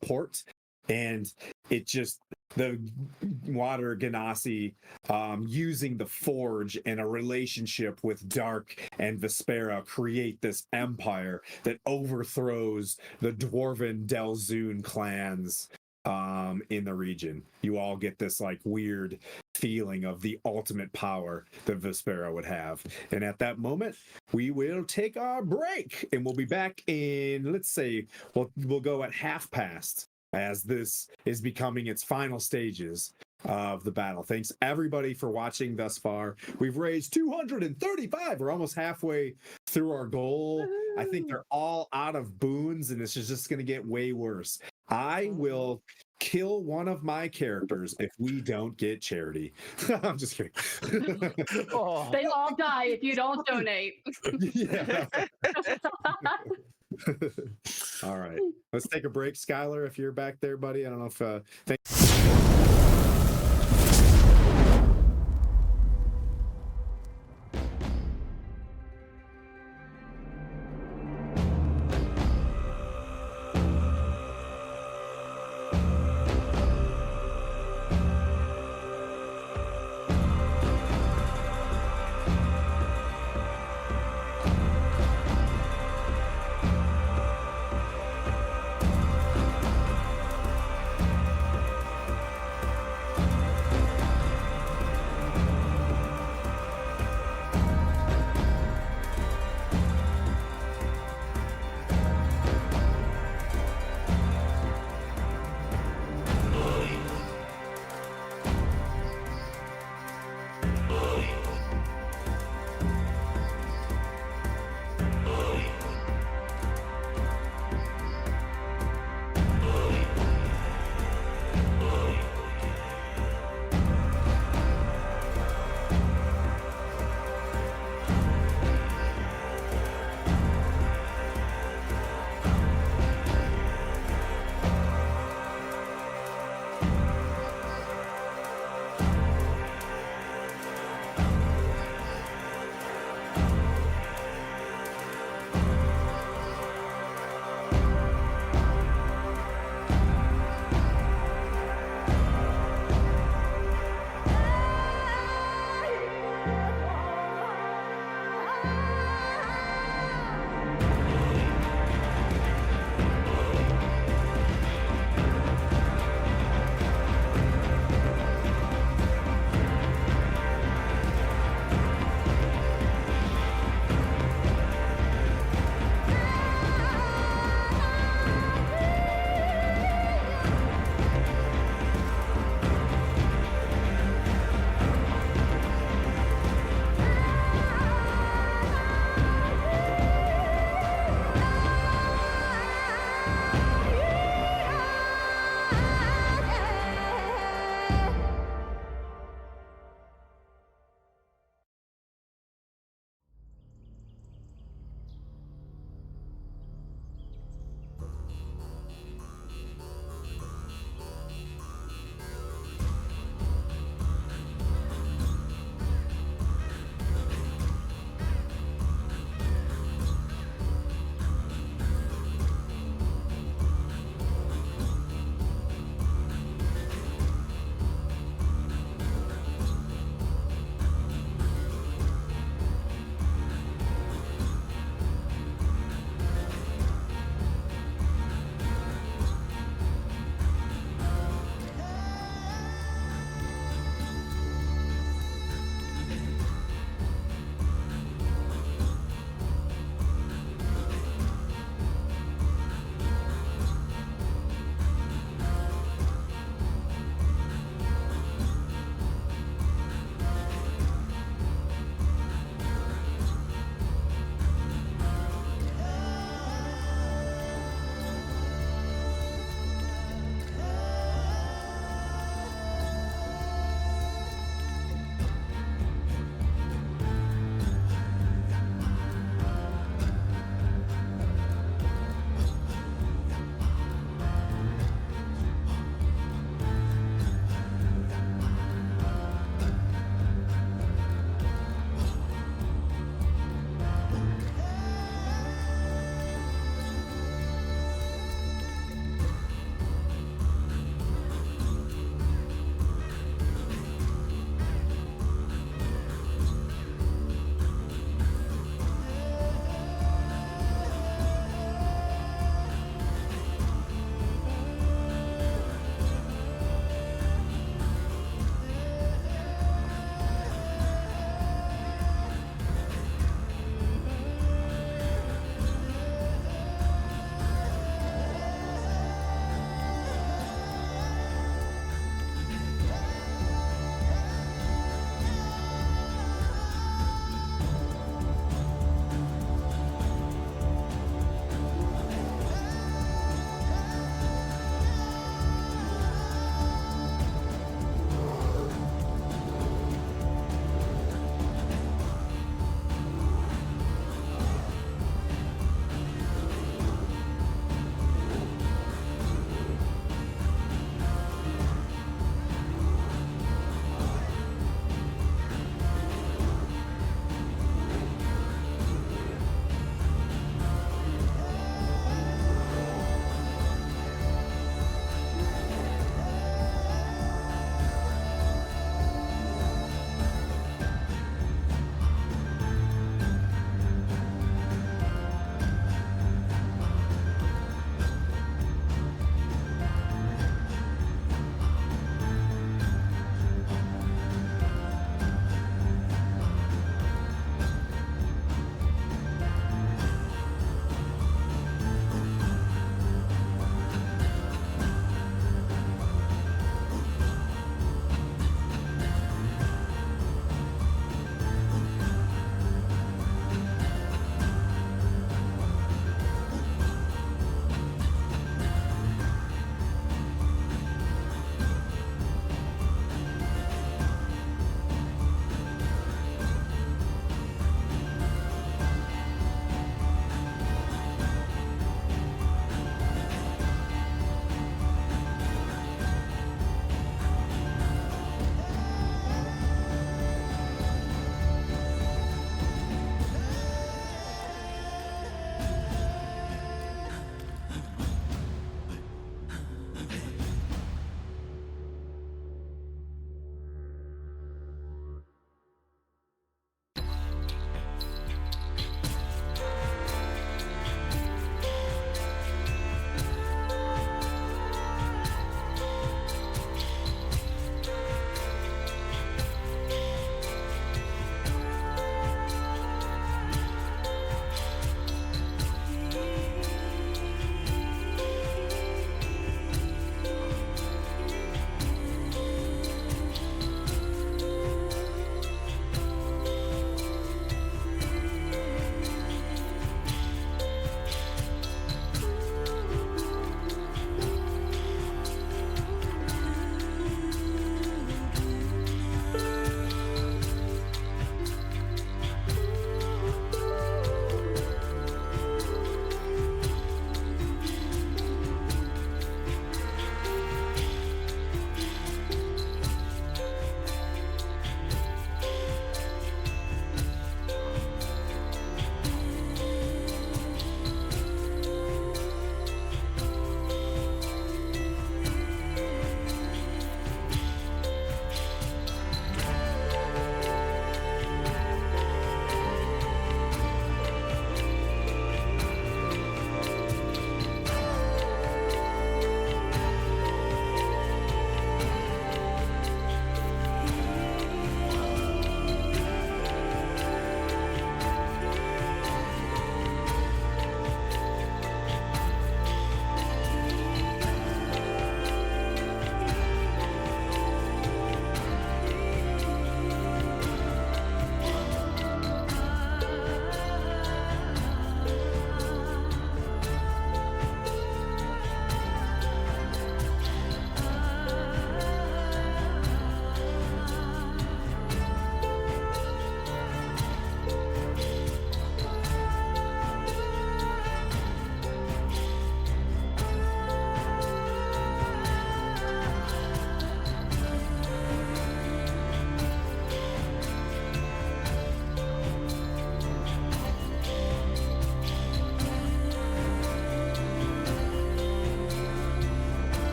port, and it just the water Ganassi using the forge and a relationship with Dark and Vespera create this empire that overthrows the dwarven Delzoon clans in the region. You all get this like weird feeling of the ultimate power that Vespera would have. And at that moment, we will take our break and we'll be back in, let's say, we'll go at half past as this is becoming its final stages of the battle. Thanks everybody for watching thus far. We've raised 235. We're almost halfway through our goal. I think they're all out of boons and this is just going to get way worse. I will kill one of my characters if we don't get charity. I'm just kidding. they all die if you don't donate. Yeah. All right. Let's take a break, Skylar, if you're back there, buddy. I don't know if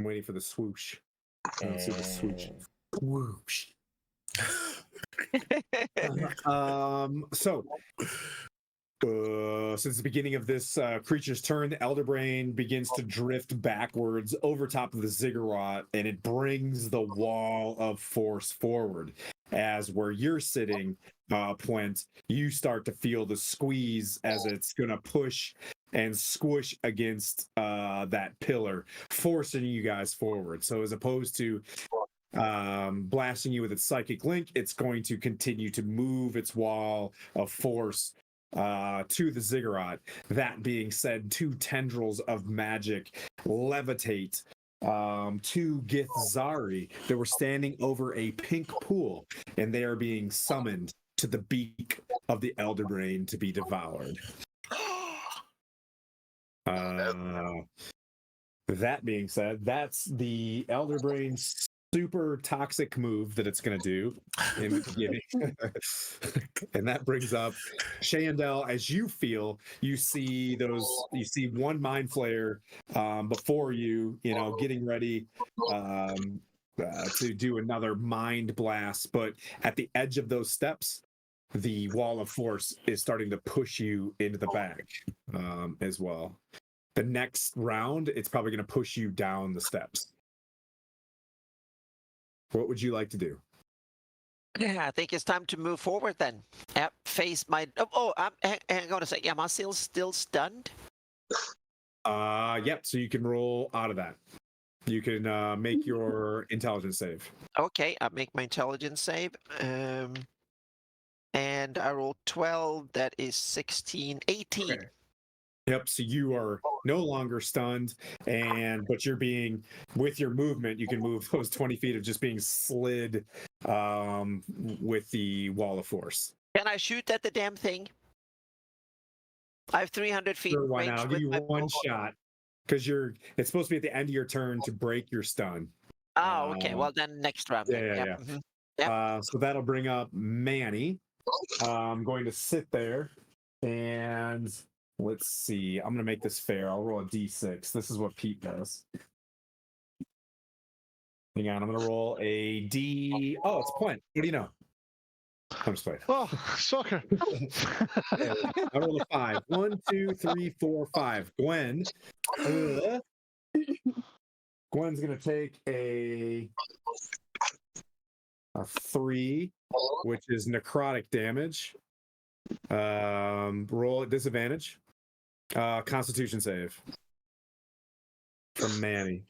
I'm waiting for the swoosh. I don't see the swoosh. And- Whoosh. So since the beginning of this creature's turn, the Elderbrain begins to drift backwards over top of the ziggurat, and it brings the wall of force forward. As where you're sitting, Puent, you start to feel the squeeze as it's going to push and squish against that pillar, forcing you guys forward. So as opposed to blasting you with its psychic link, it's going to continue to move its wall of force to the ziggurat. That being said, two tendrils of magic levitate to Githzari that were standing over a pink pool, and they are being summoned to the beak of the Elderbrain to be devoured. That being said, that's the Elderbrain's super toxic move that it's going to do in the beginning. And that brings up Shandell. As you feel, you see one mind flayer before you, getting ready to do another mind blast. But at the edge of those steps, the wall of force is starting to push you into the back as well. The next round, it's probably going to push you down the steps. What would you like to do? Yeah, I think it's time to move forward then. Yep, face my. Hang on a sec. Am I still stunned? Yep. So you can roll out of that. You can make your intelligence save. Okay, I make my intelligence save. And I roll 12. That is 16, 18. Okay. Yep. So you are no longer stunned, but you're being, with your movement, you can move those 20 feet of just being slid with the wall of force. Can I shoot at the damn thing? I have 300 feet Sure, why range not? I'll with give you my one bow. shot because it's supposed to be at the end of your turn to break your stun. Oh, okay. Well, then next round. Yeah, then. yeah. Mhm. Yep. So that'll bring up Manny. I'm going to sit there and let's see. I'm going to make this fair. I'll roll a d6. This is what Pete does. Hang on. I'm going to roll a d. Oh, it's Puent. What do you know? I'm just playing. Oh, soccer. I rolled a 5. 1, 2, 3, 4, 5. Gwen's going to take a 3, which is necrotic damage. Roll at disadvantage. Constitution save from Manny.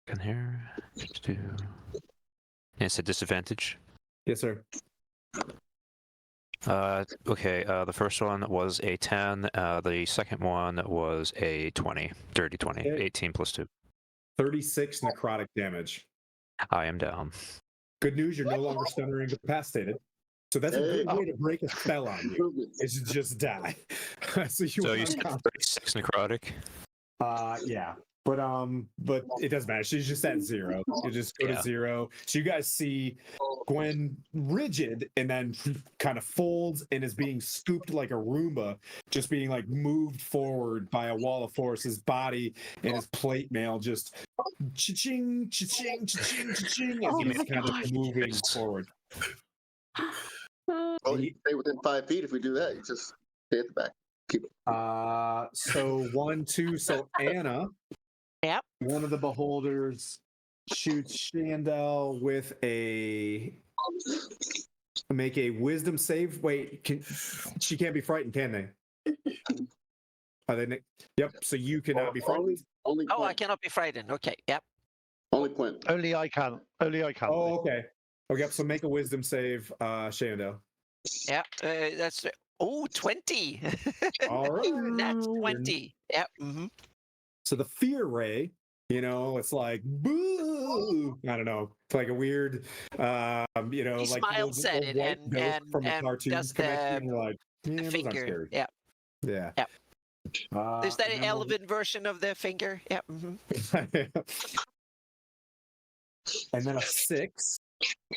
In here. It's a disadvantage. Yes, sir. Okay, the first one was a 10. The second one was a 20. Dirty 20. Okay. 18 plus 2. 36 necrotic damage. I am down. Good news, you're no longer stunned or incapacitated. So that's a good way to break a spell on you, is to just die. So you said 36 necrotic? Yeah. But it doesn't matter. She's just at 0. You just go to 0. So you guys see Gwen rigid and then kind of folds and is being scooped like a Roomba, just being like moved forward by a wall of force. His body and his plate mail just cha-ching, cha-ching, cha-ching, cha-ching as he's kind of moving forward. Well, you stay within 5 feet if we do that. You just stay at the back. Keep it. So 1, 2. So Anna. Yep. One of the beholders shoots Shandell with make a wisdom save. Wait, she can't be frightened, can they? Are they? Yep. So you cannot be frightened. Only Oh, I cannot be frightened. Okay. Yep. Only Quint. Only I can. Only I can. Oh, okay. Okay. So make a wisdom save, Shandell. Yep. That's 20. All right. That's 20. Yep. Mm-hmm. So the fear ray, it's like boo. I don't know. It's like a weird, He like smiles at it and from a cartoon does connection. You're like, the those aren't finger. scary. Yeah. Yeah. Yep. Is that and an then elven version of the finger? Yep. Mm-hmm. And then a 6.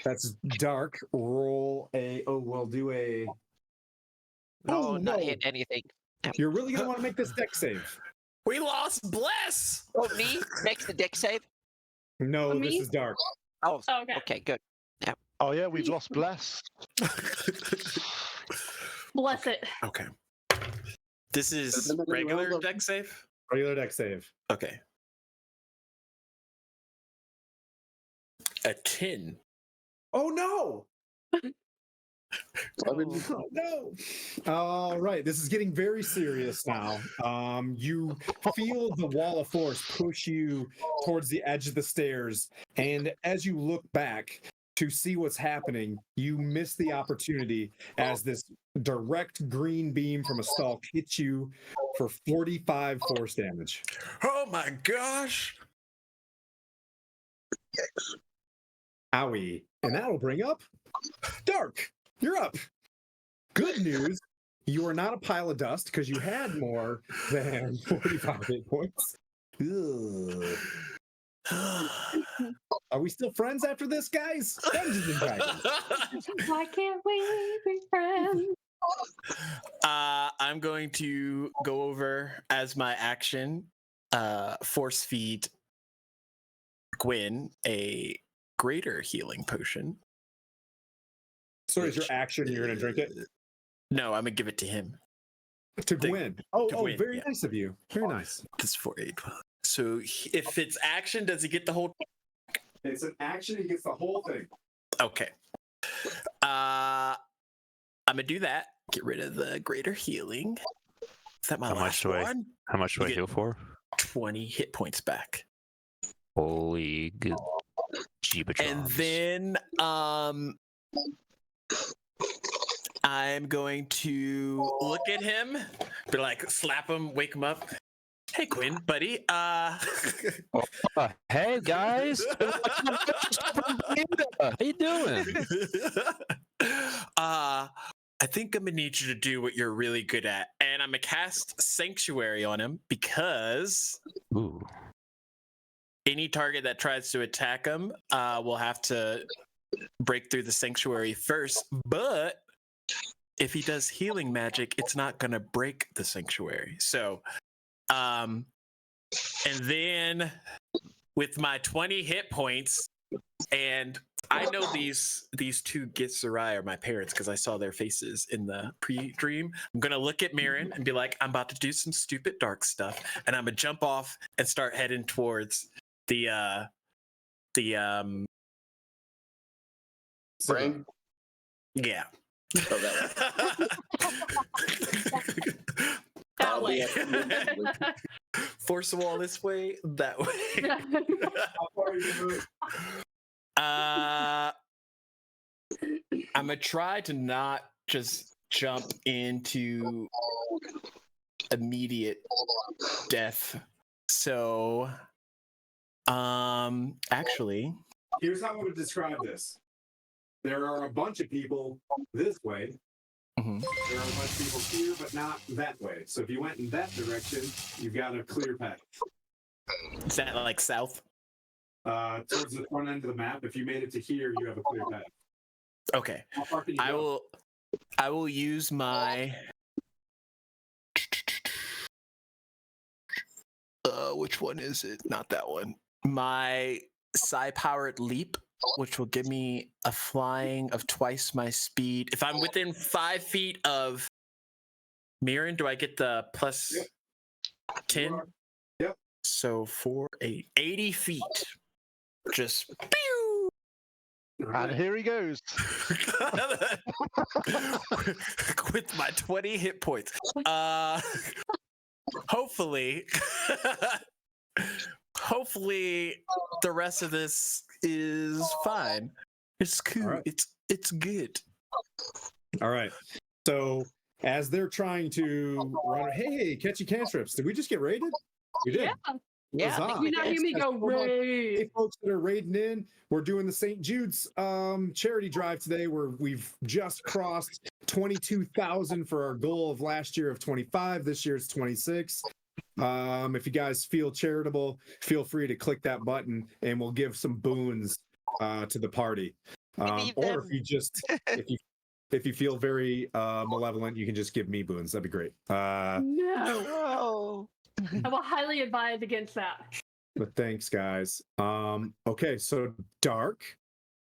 That's dark. Roll a. Oh, we'll do a. No, not hit anything. You're really gonna want to make this deck save. We lost Bless. Oh, me makes the deck save. No, Me? this is dark. Oh, Okay. okay, good. Oh yeah, we've lost Bless. Bless it. Okay. This is regular deck save? Regular deck save. Okay. A 10. Oh no! I mean, Oh, no. All right, this is getting very serious now. You feel the wall of force push you towards the edge of the stairs, and as you look back to see what's happening, you miss the opportunity as this direct green beam from a stalk hits you for 45 force damage. Oh my gosh. Owie. And that'll bring up Dark. You're up. Good news. You are not a pile of dust because you had more than 45 hit points. Ugh. Are we still friends after this, guys? Dungeons and Dragons. Why can't we be friends? I'm going to go over as my action, force feed Gwyn a greater healing potion. So is your action, you're going to drink it? No, I'm going to give it to him. To Gwyn. Oh, Gwyn, very yeah. nice of you. Very nice. This for 8. So if it's action, does he get the whole? It's an action, he gets the whole thing. Okay. I'm going to do that. Get rid of the greater healing. Is that my How last much one? How much do I You get- heal for? 20 hit points back. Holy good Jeebatrons. And then I'm going to look at him, be like, slap him, wake him up. Hey, Quinn, buddy. Hey guys, how you doing? I think I'm gonna need you to do what you're really good at, and I'm gonna cast Sanctuary on him because Ooh. any target that tries to attack him will have to break through the Sanctuary first. But if he does healing magic, it's not gonna break the Sanctuary. So, and then with my 20 hit points, and I know these two Gitsurai are my parents because I saw their faces in the pre-dream. I'm gonna look at Mirren and be like, I'm about to do some stupid dark stuff, and I'm gonna jump off and start heading towards the Brain? yeah. Oh, that That way. Force a wall this way, that way. How far are you moving? I'm gonna try to not just jump into immediate death. So, actually, Here's how I would describe this. There are a bunch of people this way. mhm. There are a bunch of people here, but not that way. So if you went in that direction, you've got a clear path. Is that like south? Towards the front end of the map, if you made it to here, you have a clear path. Okay. How far can you go? I will use my which one is it? Not that one. My psi-powered leap, which will give me a flying of twice my speed. If I'm within 5 feet of Mirren, do I get the plus Yep. 10? Yep. So 4, 8, 80 feet. Just pew! And here he goes. With my 20 hit points. Hopefully the rest of this is fine. It's cool. All right. It's good. All right. So as they're trying to run, hey, catchy cantrips. Did we just get raided? We did. Yeah, I think Huzzah. we You not did. hear me go, Hey, Ray. folks that are raiding in, we're doing the St. Jude's charity drive today where we've just crossed 22,000 for our goal of last year of 25. This year it's 26. If you guys feel charitable, feel free to click that button and we'll give some boons to the party. We need Or them. if you just if you if you feel very malevolent, you can just give me boons. That'd be great. No, Oh. I will highly advise against that. But thanks, guys. Okay, so Dark,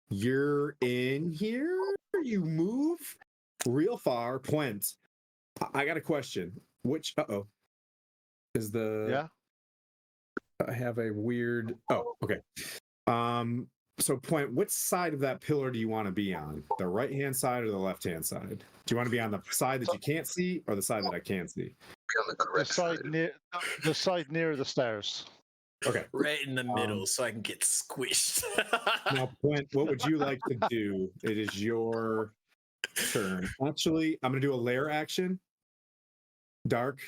you're in here. You move real far. Pwent, I got a question. Which is the Yeah. I have a weird. Oh, okay. So Pwent, which side of that pillar do you want to be on? The right hand side or the left hand side? Do you want to be on the side that you can't see or the side that I can see? The side near the stairs. Okay. Right in the middle, so I can get squished. Now, Pwent, what would you like to do? It is your turn. Actually, I'm going to do a lair action. Dark.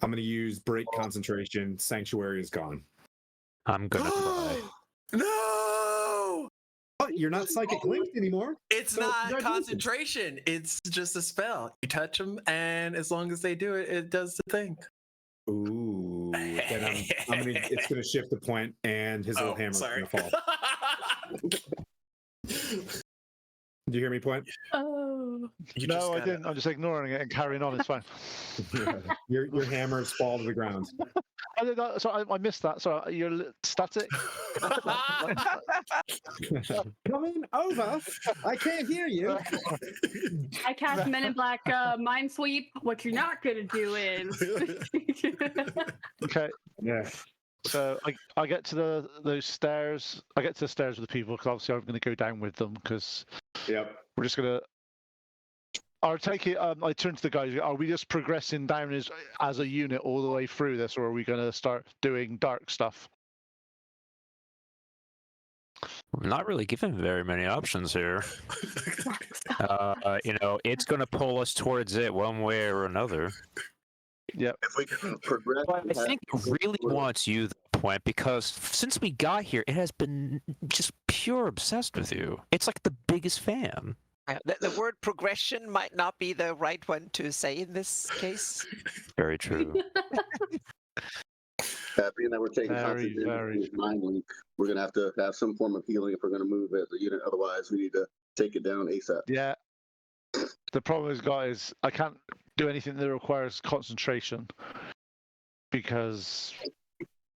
I'm going to use break concentration. Sanctuary is gone. I'm gonna cry. No! Oh, you're not psychic linked anymore. It's So, not congratulations. concentration. It's just a spell. You touch them, and as long as they do it, it does the thing. Ooh, then it's gonna shift the point, and his little hammer's sorry. gonna fall. Do you hear me, Point? Oh. No, I didn't. I'm just ignoring it and carrying on. It's fine. Your hammers fall to the ground. I missed that. Sorry, you're static. Coming over. I can't hear you. I cast Men in Black Mind Sweep. What you're not gonna do is. Okay. Yeah. So I get to those stairs. I get to the stairs with the people because obviously I'm going to go down with them because Yep. we're just going to. I'll take it. I turn to the guys. Are we just progressing down as a unit all the way through this, or are we going to start doing dark stuff? I'm not really given very many options here. It's going to pull us towards it one way or another. Yep. If we can progress, But I think it really wants you, the Point, because since we got here, it has been just pure obsessed with you. It's like the biggest fan. The word progression might not be the right one to say in this case. Very true. being that we're taking constant damage with mind link, we're gonna have to have some form of healing if we're gonna move as a unit. Otherwise, we need to take it down ASAP. Yeah. The problem is, guys, I can't do anything that requires concentration because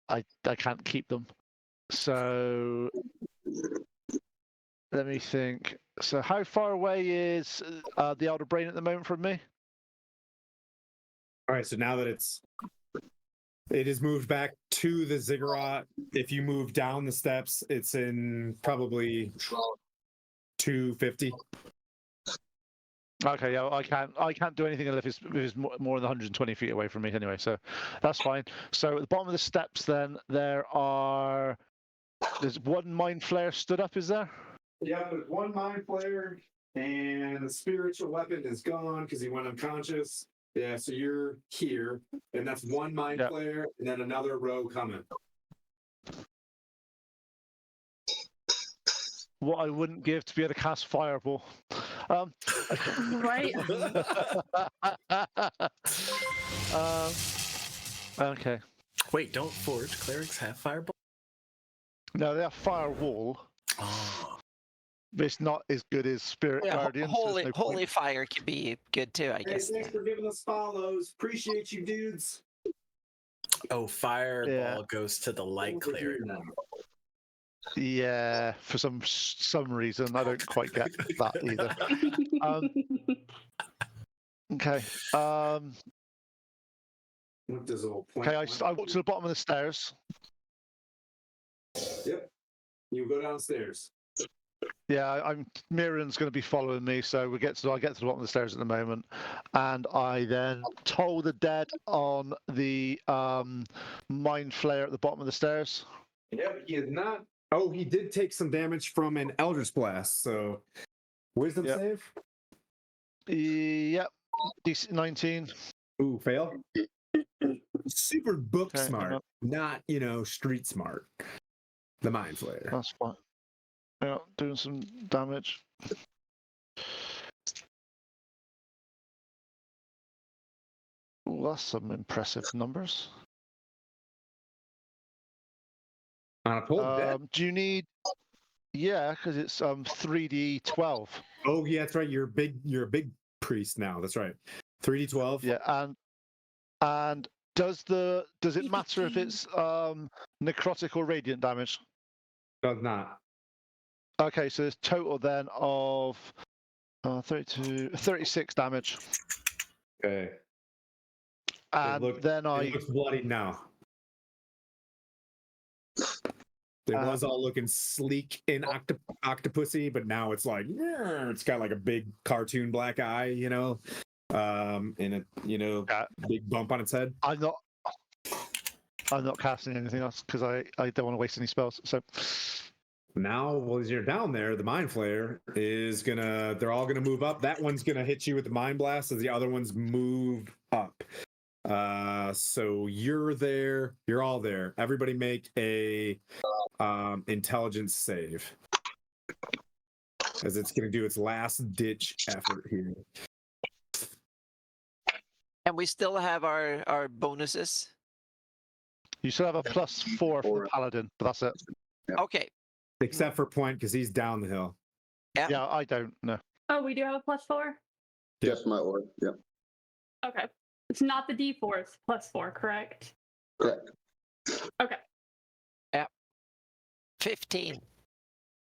I can't keep them. So let me think. So how far away is the Elder Brain at the moment from me? All right. So now that it is moved back to the ziggurat. If you move down the steps, it's in probably 250. Okay, yeah, I can't do anything if it's more than 120 feet away from me anyway, so that's fine. So at the bottom of the steps, then there's one mind flare stood up. Is there? Yeah, there's one mind flare, and the spiritual weapon is gone because he went unconscious. Yeah, so you're here, and that's one mind flare, and then another row coming. What I wouldn't give to be able to cast Fireball. Right. Okay. Wait, don't forge clerics have fireball? No, they have Firewall. Oh. But it's not as good as Spirit Guardians. Holy fire can be good too, I guess. Thanks for giving us follows. Appreciate you, dudes. Oh, fireball goes to the light cleric. Yeah, for some reason I don't quite get that either. Okay. Okay, I walk to the bottom of the stairs. Yep. You go downstairs. Yeah, Miriam's going to be following me, so I get to the bottom of the stairs at the moment, and I then toll the dead on the mind flare at the bottom of the stairs. Yep, he is not. Oh, he did take some damage from an Eldritch Blast, so wisdom save? Yep, DC 19. Ooh, fail? Super book smart, not, street smart. The mind flare. That's fine. Yeah, doing some damage. Ooh, that's some impressive numbers. On a pull dead? Do you need? Yeah, because it's 3d12. Oh yeah, that's right. You're a big priest now. That's right. 3d12. Yeah, and does it matter if it's necrotic or radiant damage? Does not. Okay, so there's total then of 36 damage. Okay. And then it looks bloody now. It was all looking sleek and octopusy, but now it's like, yeah, it's got like a big cartoon black eye, and a big bump on its head. I'm not casting anything else because I don't want to waste any spells. So Now, as you're down there, the Mind Flayer they're all gonna move up. That one's gonna hit you with the Mind Blast as the other ones move up. So you're there, you're all there. Everybody make a intelligence save. As it's gonna do its last ditch effort here. And we still have our bonuses. you still have a +4 for the paladin, but that's it. Okay. Except for Point, because he's down the hill. Yeah, I don't know. Oh, we do have a +4? Just my orb. Yep. Okay. It's not the D4, it's +4, correct? Correct. Okay. 15.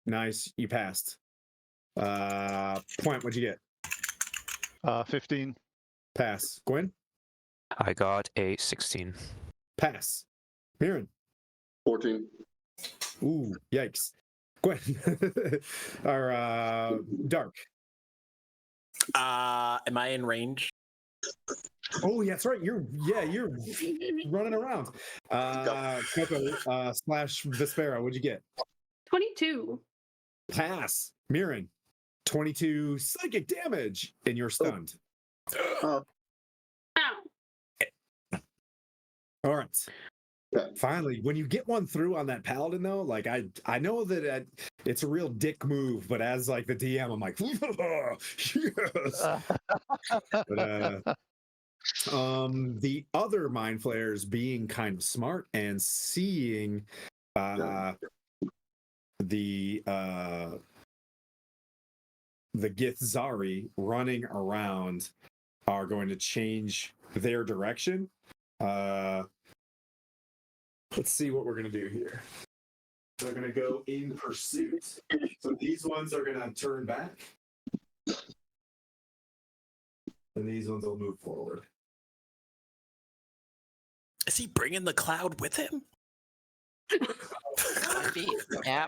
Nice, you passed. Point, what'd you get? 15. Pass. Gwen? I got a 16. Pass. Mirren? 14. Ooh, yikes. Gwen. Or Dark. Am I in range? Oh, yeah, that's right. You're running around. Coco slash Vespera, what'd you get? 22. Pass. Mirren. 22 psychic damage, and you're stunned. Ow. All right. Finally, when you get one through on that paladin, though, like I know that it's a real dick move, but as like the DM, I'm like, yes. But, the other mind flayers being kind of smart and seeing the Githzari running around are going to change their direction. Let's see what we're going to do here. They're going to go in pursuit. So these ones are going to turn back. And these ones will move forward. Is he bringing the cloud with him? Yeah.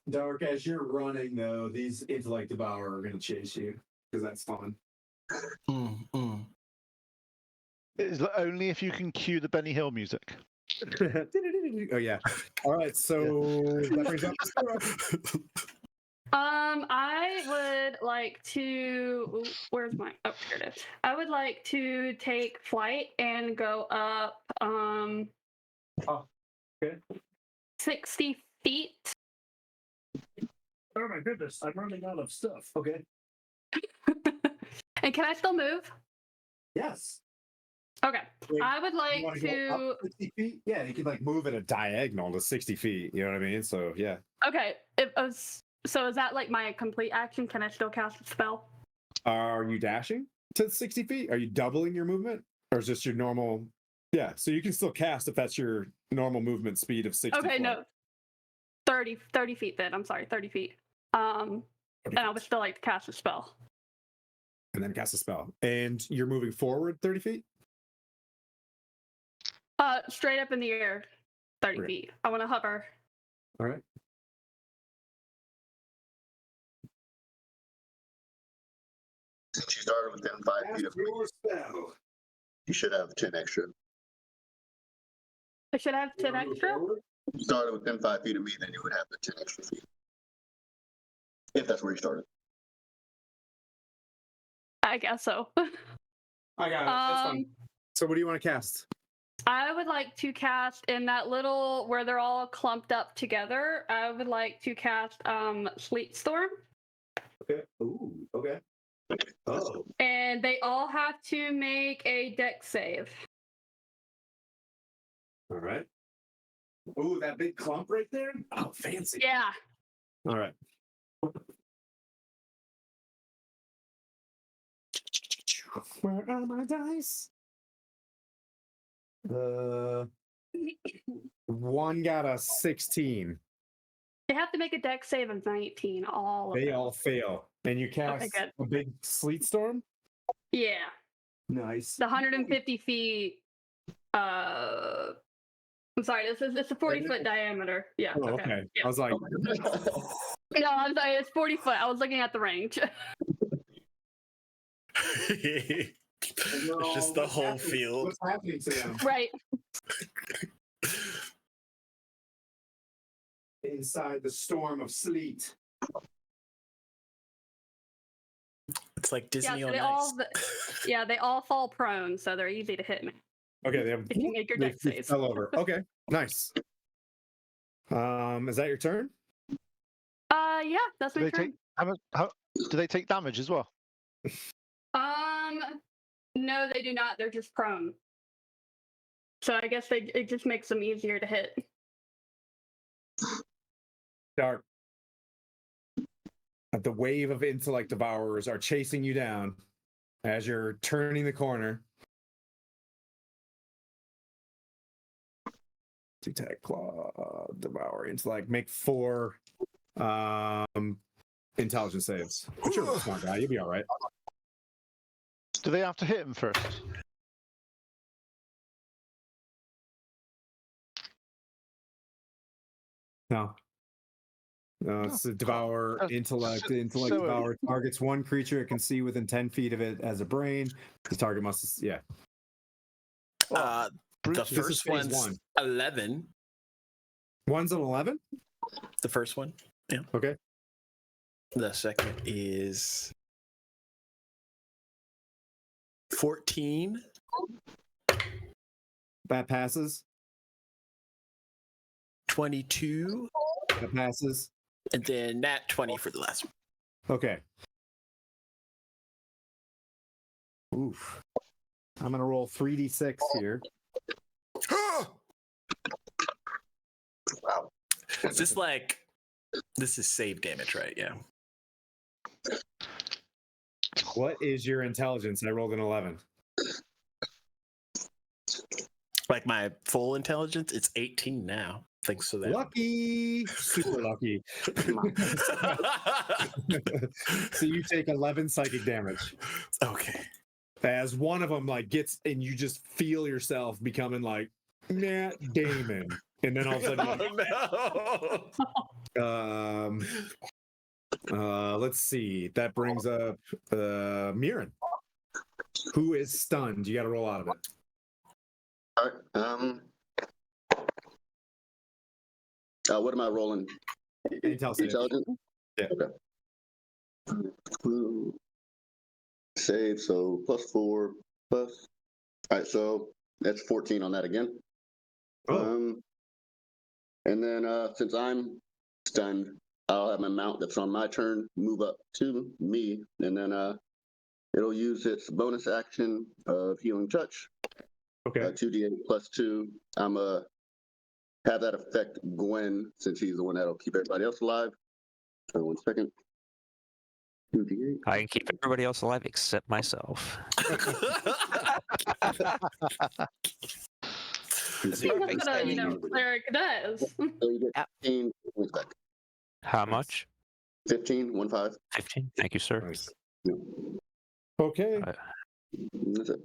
Dark, as you're running, though, these Intellect Devourer are going to chase you because that's fun. It's only if you can cue the Benny Hill music. Oh, yeah. All right, so that brings up I would like to. Where's my? Oh, here it is. I would like to take flight and go up. Okay. 60 feet. Oh my goodness, I'm running out of stuff. Okay. And can I still move? Yes. Okay. Wait, I would like you wanna go to. up 60 feet? Yeah, you can like move at a diagonal to 60 feet. You know what I mean? So, yeah. Okay. So is that like my complete action? Can I still cast a spell? Are you dashing to 60 feet? Are you doubling your movement? Or is this your normal? Yeah, so you can still cast if that's your normal movement speed of 60 Okay, foot. no. 30 feet then. I'm sorry, 30 feet. And I would still like to cast a spell. And then cast a spell. And you're moving forward 30 feet? Straight up in the air, 30 feet. I want to hover. All right. Since you started within 5 feet of me, your spell. you should have 10 extra. I should have 10 extra? If you started within 5 feet of me, then you would have the 10 extra feet. If that's where you started. I guess so. I got it. That's fine. So what do you want to cast? I would like to cast in that little where they're all clumped up together. I would like to cast Sleet Storm. Okay. Ooh, okay. Oh. And they all have to make a dex save. All right. Ooh, that big clump right there? Oh, fancy. Yeah. All right. Where are my dice? One got a 16. They have to make a deck save of 19. All of They them. all fail. And you cast good. a big sleet storm? Yeah. Nice. The 150 feet. I'm sorry. It's a 40-foot diameter. Yeah. Oh, okay. Yeah. I was like, No, I'm sorry. It's 40 foot. I was looking at the range. It's just the whole field. What's happening to them? Right. Inside the storm of sleet. It's like Disney Yeah, so on they Ice. they all fall prone, so they're easy to hit me Okay, they have if you make your deck they saves. fell over. Okay, nice. Is that your turn? Yeah, that's Do my they turn. take how do they take damage as well? No, they do not. They're just prone. So I guess it just makes them easier to hit. Dark. The wave of intellect devourers are chasing you down as you're turning the corner. Attack, claw, devour, intellect. Make 4 intelligence saves. But you're a smart guy. You'll be all right. Do they have to hit him first? No. No, it's a devour, intellect. Intellect so devour targets one creature it can see within 10 feet of it as a brain. The target must, yeah. The Brutus. This is first phase one's 11. One's an 11? The first one. Yeah. Okay. The second is 14. That passes. 22. That passes. And then nat 20 for the last one. Okay. Oof. I'm going to roll 3d6 here. Wow. Is this like, this is save damage, right? Yeah. What is your intelligence? I rolled an 11. Like my full intelligence, it's 18 now. Thanks to that. Lucky. Super lucky. So you take 11 psychic damage. Okay. As one of them like gets, and you just feel yourself becoming like Matt Damon. And then all of a sudden, let's see. That brings up Mirren, who is stunned. You got to roll out of it. All right. What am I rolling? Intelligence. Yeah. Okay. Save, so +4, plus. All right, so that's 14 on that again. Oh. And then since I'm stunned, I'll have my mount that's on my turn move up to me, and then it'll use its bonus action of healing touch. Okay. 2d8 +2. I'm have that affect Gwen since he's the one that'll keep everybody else alive. 1 second. 2d8. I can keep everybody else alive except myself. See, that's what a cleric does. So you get 15 points back. How much? 15, 1 5. 15. Thank you, sir. Nice. Okay. That's it.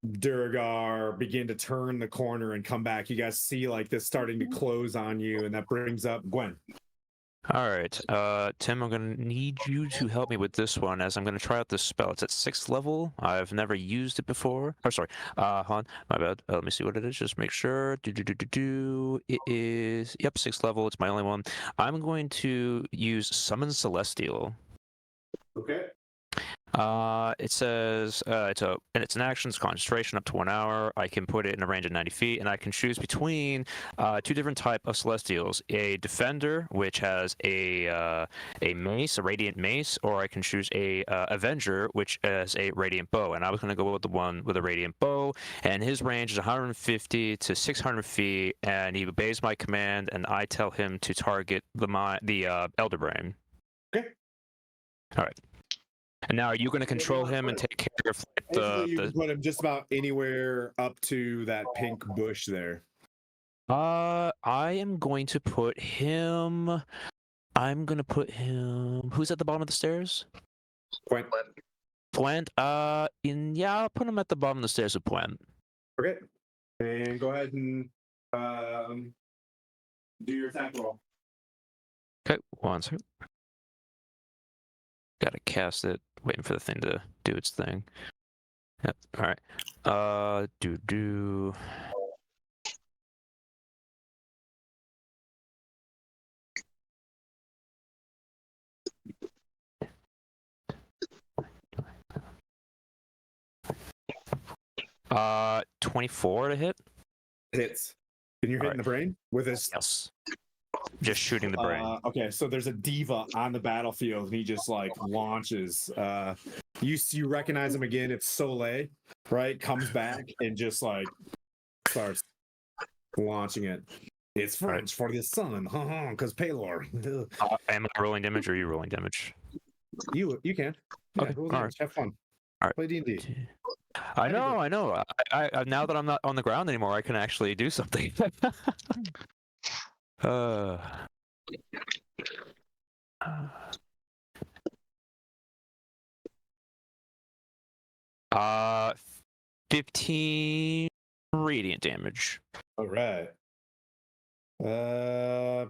Durgar begin to turn the corner and come back. You guys see like this starting to close on you, and that brings up Gwen. All right, Tim, I'm going to need you to help me with this one as I'm going to try out this spell. It's at 6th level. I've never used it before. Oh, sorry. Han, my bad. Let me see what it is. Just make sure. It is, yep, 6th level. It's my only one. I'm going to use Summon Celestial. Okay. It says it's an action's concentration up to 1 hour. I can put it in a range of 90 feet, and I can choose between two different type of celestials: a defender, which has a mace, a radiant mace, or I can choose a avenger, which has a radiant bow. And I was going to go with the one with a radiant bow, and his range is 150 to 600 feet, and he obeys my command, and I tell him to target the Elder Brain. Okay. All right. And now, are you going to control him and take care of Basically, you can put him just about anywhere up to that pink bush there. I am going to put him. I'm going to put him. Who's at the bottom of the stairs? Quint. Plant. I'll put him at the bottom of the stairs with Plant. Okay. And go ahead and do your attack roll. Okay, one second. Gotta cast it. Waiting for the thing to do its thing. Yep. All right. Do. Uh, 24 to hit. Hits. And you're hitting the brain with his. Yes. Just shooting the brain. Okay, so there's a diva on the battlefield, and he just like launches. You recognize him again. It's Soleil, right? Comes back and just like starts launching it. It's French for the sun, because Paylor. Am I rolling damage or are you rolling damage? You can. Yeah, Okay, roll all damage. Have fun. All right. Play D&D. I know. I now that I'm not on the ground anymore, I can actually do something. 15 radiant damage. All right. The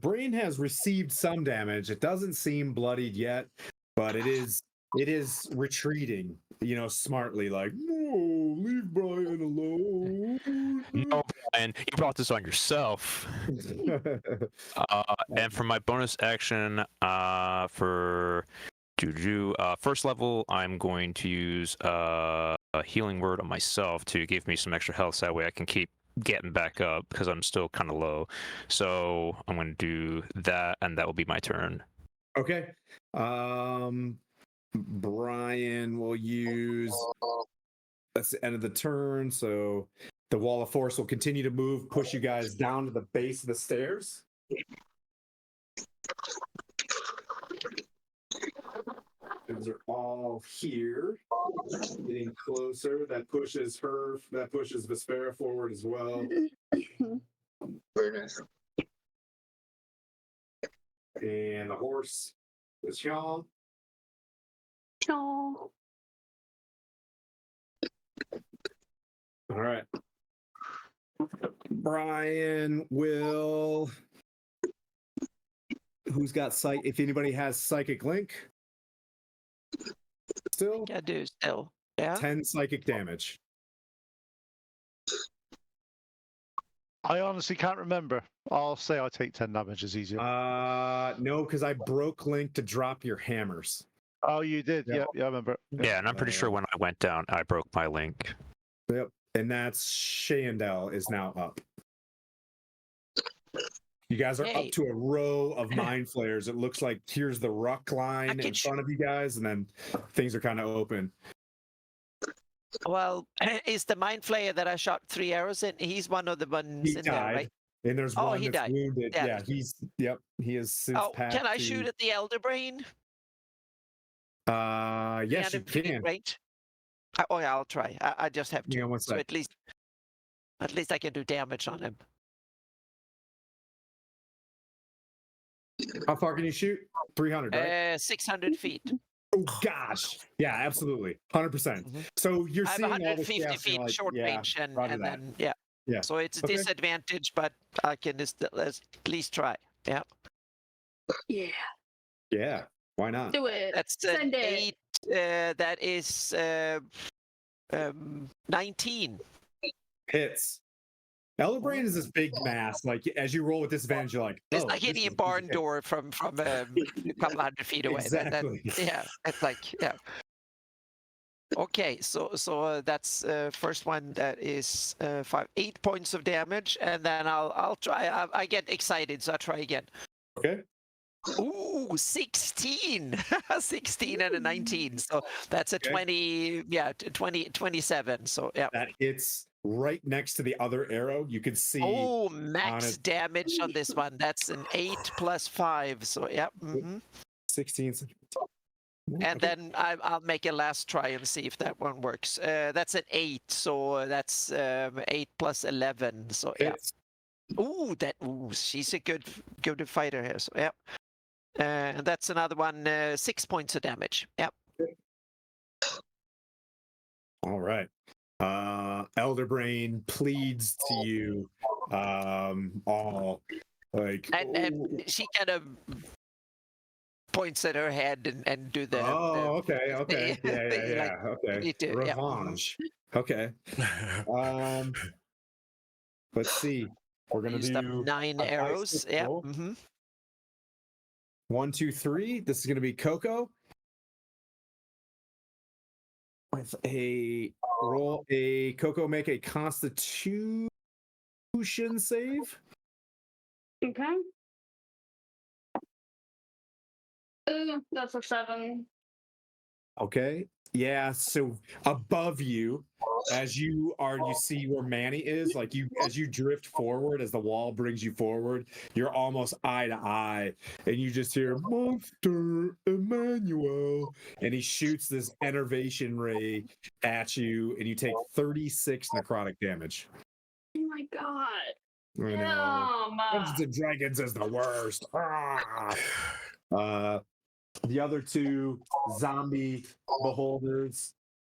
brain has received some damage. It doesn't seem bloodied yet, but it is retreating, smartly, like, no, leave Brian alone. No, Brian, you brought this on yourself. And for my bonus action, for Juju, first level, I'm going to use a healing word on myself to give me some extra health, so that way I can keep getting back up because I'm still kind of low. So I'm going to do that, and that will be my turn. Okay. Brian will use. That's the end of the turn, so the wall of force will continue to move, push you guys down to the base of the stairs. Those are all here, getting closer. That pushes Vespera forward as well. Very nice. And the horse is Sean. Oh. All right. Brian will. Who's got psych? If anybody has psychic link, still. I do still. Yeah. 10 psychic damage. I honestly can't remember. I'll say I take 10 damage as easier. No, because I broke link to drop your hammers. Oh, you did? Yep. Yeah, I remember. Yeah, and I'm pretty sure when I went down, I broke my link. Yep. And that's Shandell is now up. You guys are up to a row of mind flares. It looks like here's the ruck line in front of you guys, and then things are kind of open. Well, is the mind flayer that I shot 3 arrows in? He's one of the ones in there, right? And there's one that's died. wounded. Yeah. He is since passed. Can I shoot at the Elder Brain? Yes, you can. Range? Yeah, I'll try. I just have to. Yeah, one so sec. at least I can do damage on him. How far can you shoot? 300, right? 600 feet. Oh gosh, yeah, absolutely, 100%. So you're I have seeing all 150 the feet like, short range, and then yeah. So it's a disadvantage, but I can just at least try. Yeah. Yeah. Yeah. Why not? Do it. That's Send it. 8. That is 19. Hits. Elder Brain is this big mass. Like as you roll with disadvantage, you're like, It's oh, like this hitting a is- barn door from a couple hundred feet away. Exactly. Yeah, it's like yeah. Okay, so that's first one that is 8 points of damage, and then I'll try. I get excited, so I try again. Okay. Ooh, 16. 16 and a 19. So that's a Okay. 20, yeah, 27. So yeah. That hits right next to the other arrow. You can see Oh, max it. damage on this one. That's an 8 plus 5. So yeah. 16. And then I'll make a last try and see if that one works. That's an 8, so that's 8 plus 11. So yeah. Ooh, she's a good fighter here. So yeah. And that's another one, 6 points of damage. Yep. All right. Elder Brain pleads to you, all like, And she kind of points at her head and do the. okay. Yeah. Like, Okay. need to- yeah, mhm. Revenge. Okay. Let's see. We're gonna Used up do 9 a dice arrows. Yeah. roll. Mm-hmm. 1, 2, 3. This is gonna be Coco. With a roll, a Coco make a Constitution save. Okay. Ooh, that's a 7. Okay. Yeah. So above you, as you see where Manny is, like as you drift forward, as the wall brings you forward, you're almost eye to eye, and you just hear Monster Emmanuel, and he shoots this enervation ray at you, and you take 36 necrotic damage. Oh my god. I know. Dungeons and Dragons is the worst. The other two zombie beholders.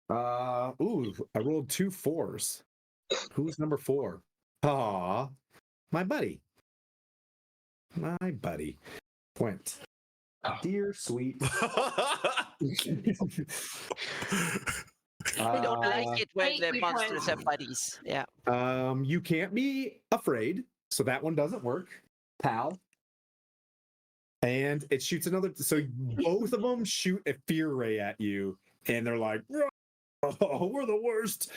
I rolled 2 4s. Who's number 4? Aw, my buddy. Quint. Dear sweet. I don't like it when the monsters are buddies. Yeah. You can't be afraid, so that one doesn't work, pal. And it shoots another. So both of them shoot a fear ray at you, and they're like, "Oh, we're the worst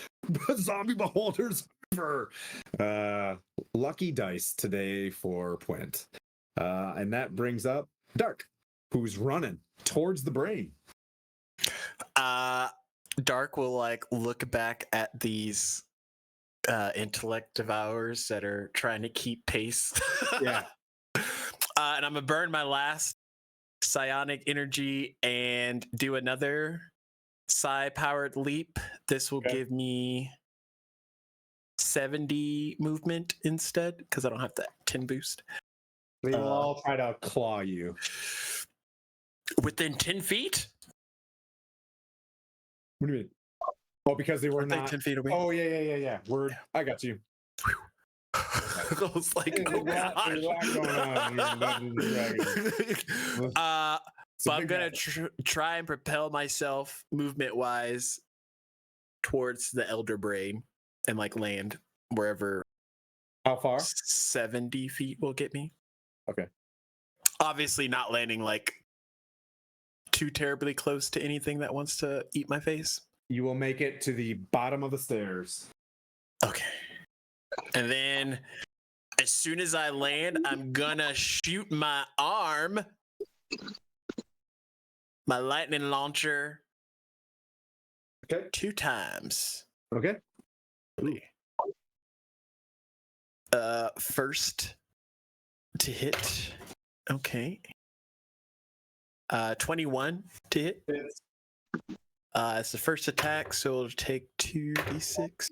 zombie beholders ever." Lucky dice today for Puent. And that brings up Dark, who's running towards the brain. Dark will like look back at these intellect devourers that are trying to keep pace. Yeah. And I'm gonna burn my last psionic energy and do another psi powered leap. This will give me 70 movement instead because I don't have that 10 boost. They will all try to claw you within 10 feet. What do you mean? Oh, because they were Aren't they not 10 feet away. Oh yeah. I got you. I was like, There's a lot going on here in Dungeons and Dragons. but I'm gonna try and propel myself movement wise towards the Elder Brain and like land wherever. How far? 70 feet will get me. Okay. Obviously not landing like too terribly close to anything that wants to eat my face. You will make it to the bottom of the stairs. Okay. And then as soon as I land, I'm gonna shoot my arm, my lightning launcher, 2 times. Okay. First to hit. Okay. 21 to hit. It's the first attack, so it'll take 2d6.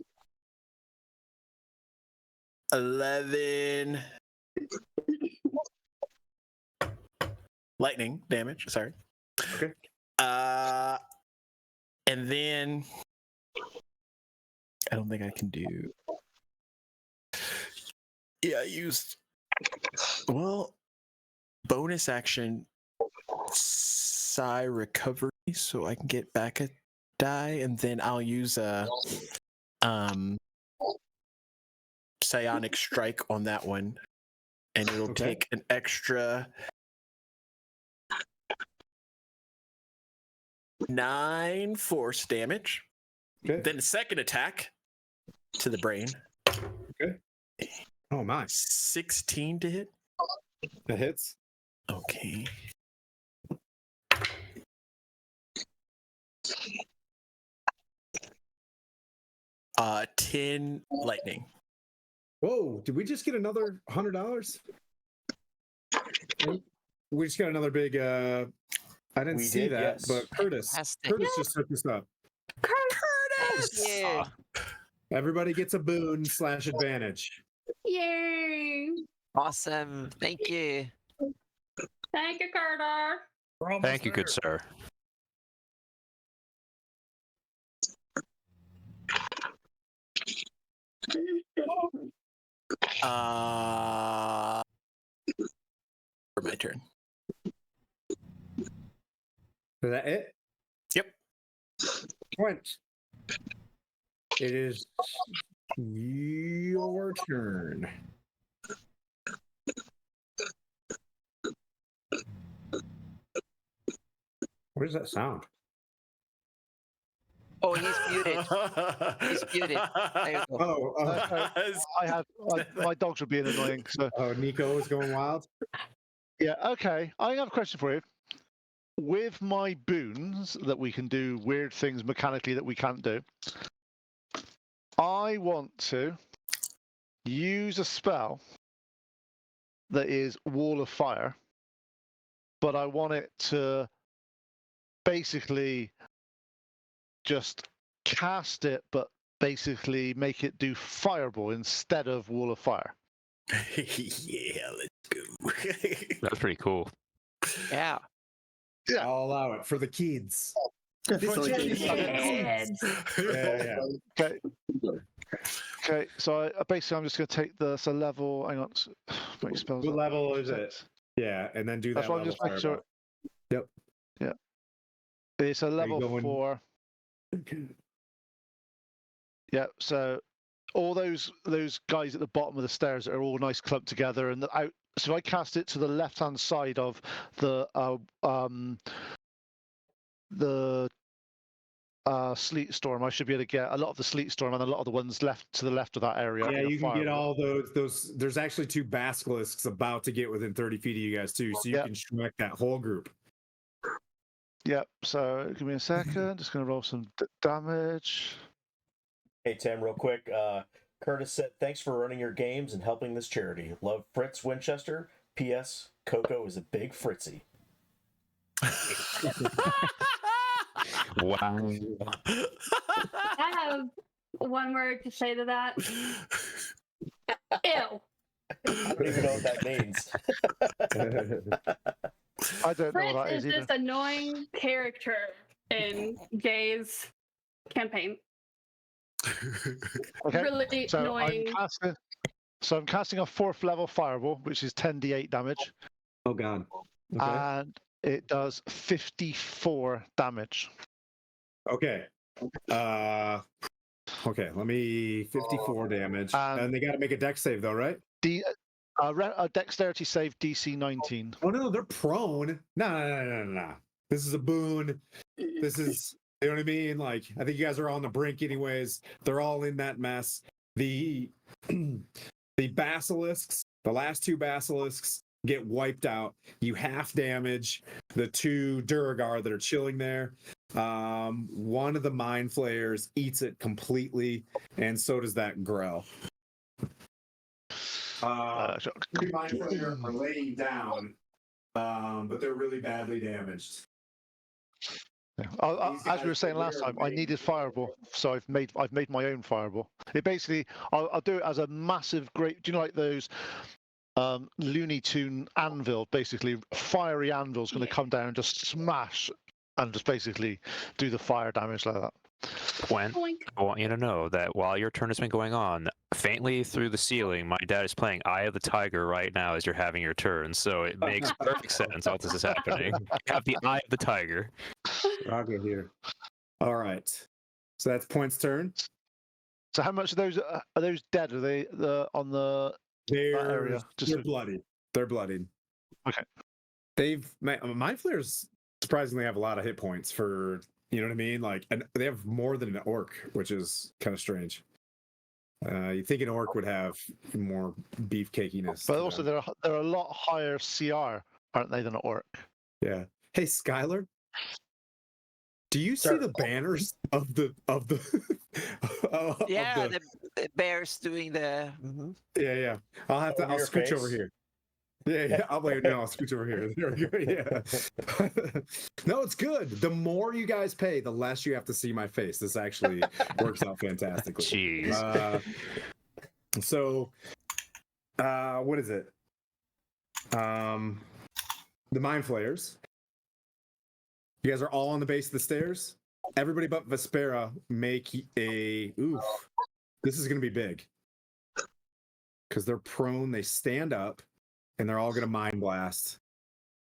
11 lightning damage. Sorry. Okay. And then I don't think I can do. Yeah, I used. Well, bonus action psi recovery, so I can get back a psi, and then I'll use a psi psionic strike on that one, and it'll take an extra 9 force damage. Okay. Then a second attack to the brain. Okay. Oh, nice. 16 to hit. That hits. Okay. Uh, 10 lightning. Whoa! Did we just get another $100? We just got another big. I didn't We see did, that, yes. but Curtis Fantastic. just took this up. Curtis! Yeah. Everybody gets a boon / advantage. Yay! Awesome. Thank you. Thank you, Carter. We're almost Thank you, good there. sir. For my turn. Is that it? Yep. Quint. It is your turn. What does that sound? Oh, he's muted. He's muted. There you go. I had my dogs were being annoying. So Nico is going wild. yeah, okay. I have a question for you. With my boons that we can do weird things mechanically that we can't do, I want to use a spell that is Wall of Fire, but I want it to basically just cast it, but basically make it do Fireball instead of Wall of Fire. Yeah, let's go. That's pretty cool. Yeah. Yeah. I'll allow it for the kids. Kids. Yeah. Okay. Okay. So basically, I'm just going to take the level. Hang on. Make spells. What up. level is it? Yeah, and then do That's that why I'm level just making sure. fireball. Yep. Yeah. It's a level going? 4. Yeah. So all those guys at the bottom of the stairs are all nice clumped together, and out. So if I cast it to the left-hand side of the sleet storm, I should be able to get a lot of the sleet storm and a lot of the ones left to the left of that area. Yeah, in a you can get fireball. all those. There's actually 2 basilisks about to get within 30 feet of you guys too, so you Yep. can shmek that whole group. Yep. So give me a second. Just going to roll some damage. Hey, Tim, real quick. Curtis said, thanks for running your games and helping this charity. Love Fritz Winchester. P.S. Coco is a big Fritzy. Wow. I have one word to say to that. Ew. I don't even know what that means. I don't know Fritz what that is is either. this annoying character in Jay's campaign. Okay. Really So annoying. I'm casting a 4th level fireball, which is 10d8 damage, Oh god. Okay. and it does 54 damage. Okay. Okay, let me 54 damage. And they got to make a dex save though, right? A dexterity save DC 19. Oh no, they're prone. No. This is a boon. This is, you know what I mean? Like, I think you guys are on the brink anyways. They're all in that mess. The basilisks, the last 2 basilisks get wiped out. You half damage the 2 Duragar that are chilling there. One of the mind flayers eats it completely, and so does that Grell. Three mind flayer are laying down, but they're really badly damaged. Yeah. As we were saying last time, I needed fireball, so I've made my own fireball. It basically, I'll do it as a massive, great. Do you know like those Looney Tune anvil? Basically, fiery anvil's going to come down and just smash, and just basically do the fire damage like that. Gwen, I want you to know that while your turn has been going on, faintly through the ceiling, my dad is playing Eye of the Tiger right now as you're having your turn. So it makes perfect sense how this is happening. You have the Eye of the Tiger. I'll go here. All right. So that's Point's turn. So how much of those are those dead? Are they on the that area? They're bloodied. They're bloodied. Okay. Mind flayers surprisingly have a lot of hit points for, you know what I mean? Like, and they have more than an orc, which is kind of strange. You think an orc would have more beefcakiness. But to also them. they're a lot higher CR, aren't they, than an orc? Yeah. Hey, Skylar, do you see Sir. the banners of the Yeah, of the the bears doing the. Mhm. yeah. I'll Over I'll your scooch over face? here. Yeah. I'll wait. No, I'll scooch over here. There we go. Yeah. No, it's good. The more you guys pay, the less you have to see my face. This actually works out fantastically. Jeez. So, what is it? The Mind Flayers. You guys are all on the base of the stairs. Everybody but Vespera make a. Oof. This is going to be big. Because they're prone, they stand up, and they're all going to Mind Blast.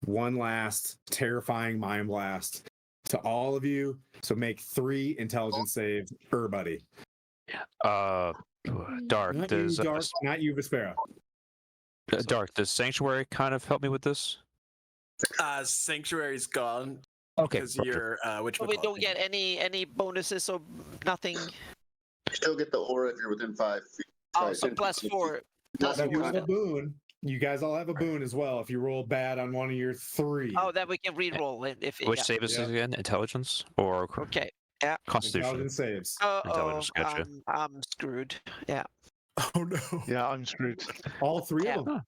One last terrifying Mind Blast to all of you. So make 3 intelligence saves, everybody. Dark. Not Does you, Dark. Not you, Vespera. Dark? Does Sanctuary kind of help me with this? Sanctuary's gone Okay. because perfect. you're which So we don't get any bonuses or nothing. You still get the aura if you're within 5 feet. Oh, Sorry, so 10 plus feet. 4. Plus Now, if you 4. have a boon, you guys all have a boon as well. If you roll bad on one of your 3. Oh, then we can re-roll it if. Which Yeah. save is Yeah. this again? Intelligence or Okay. Yeah. Constitution? Intelligence saves. Oh, Intelligence, gotcha. I'm screwed. Yeah. Oh no. Yeah, I'm screwed. All 3 Yeah. of them.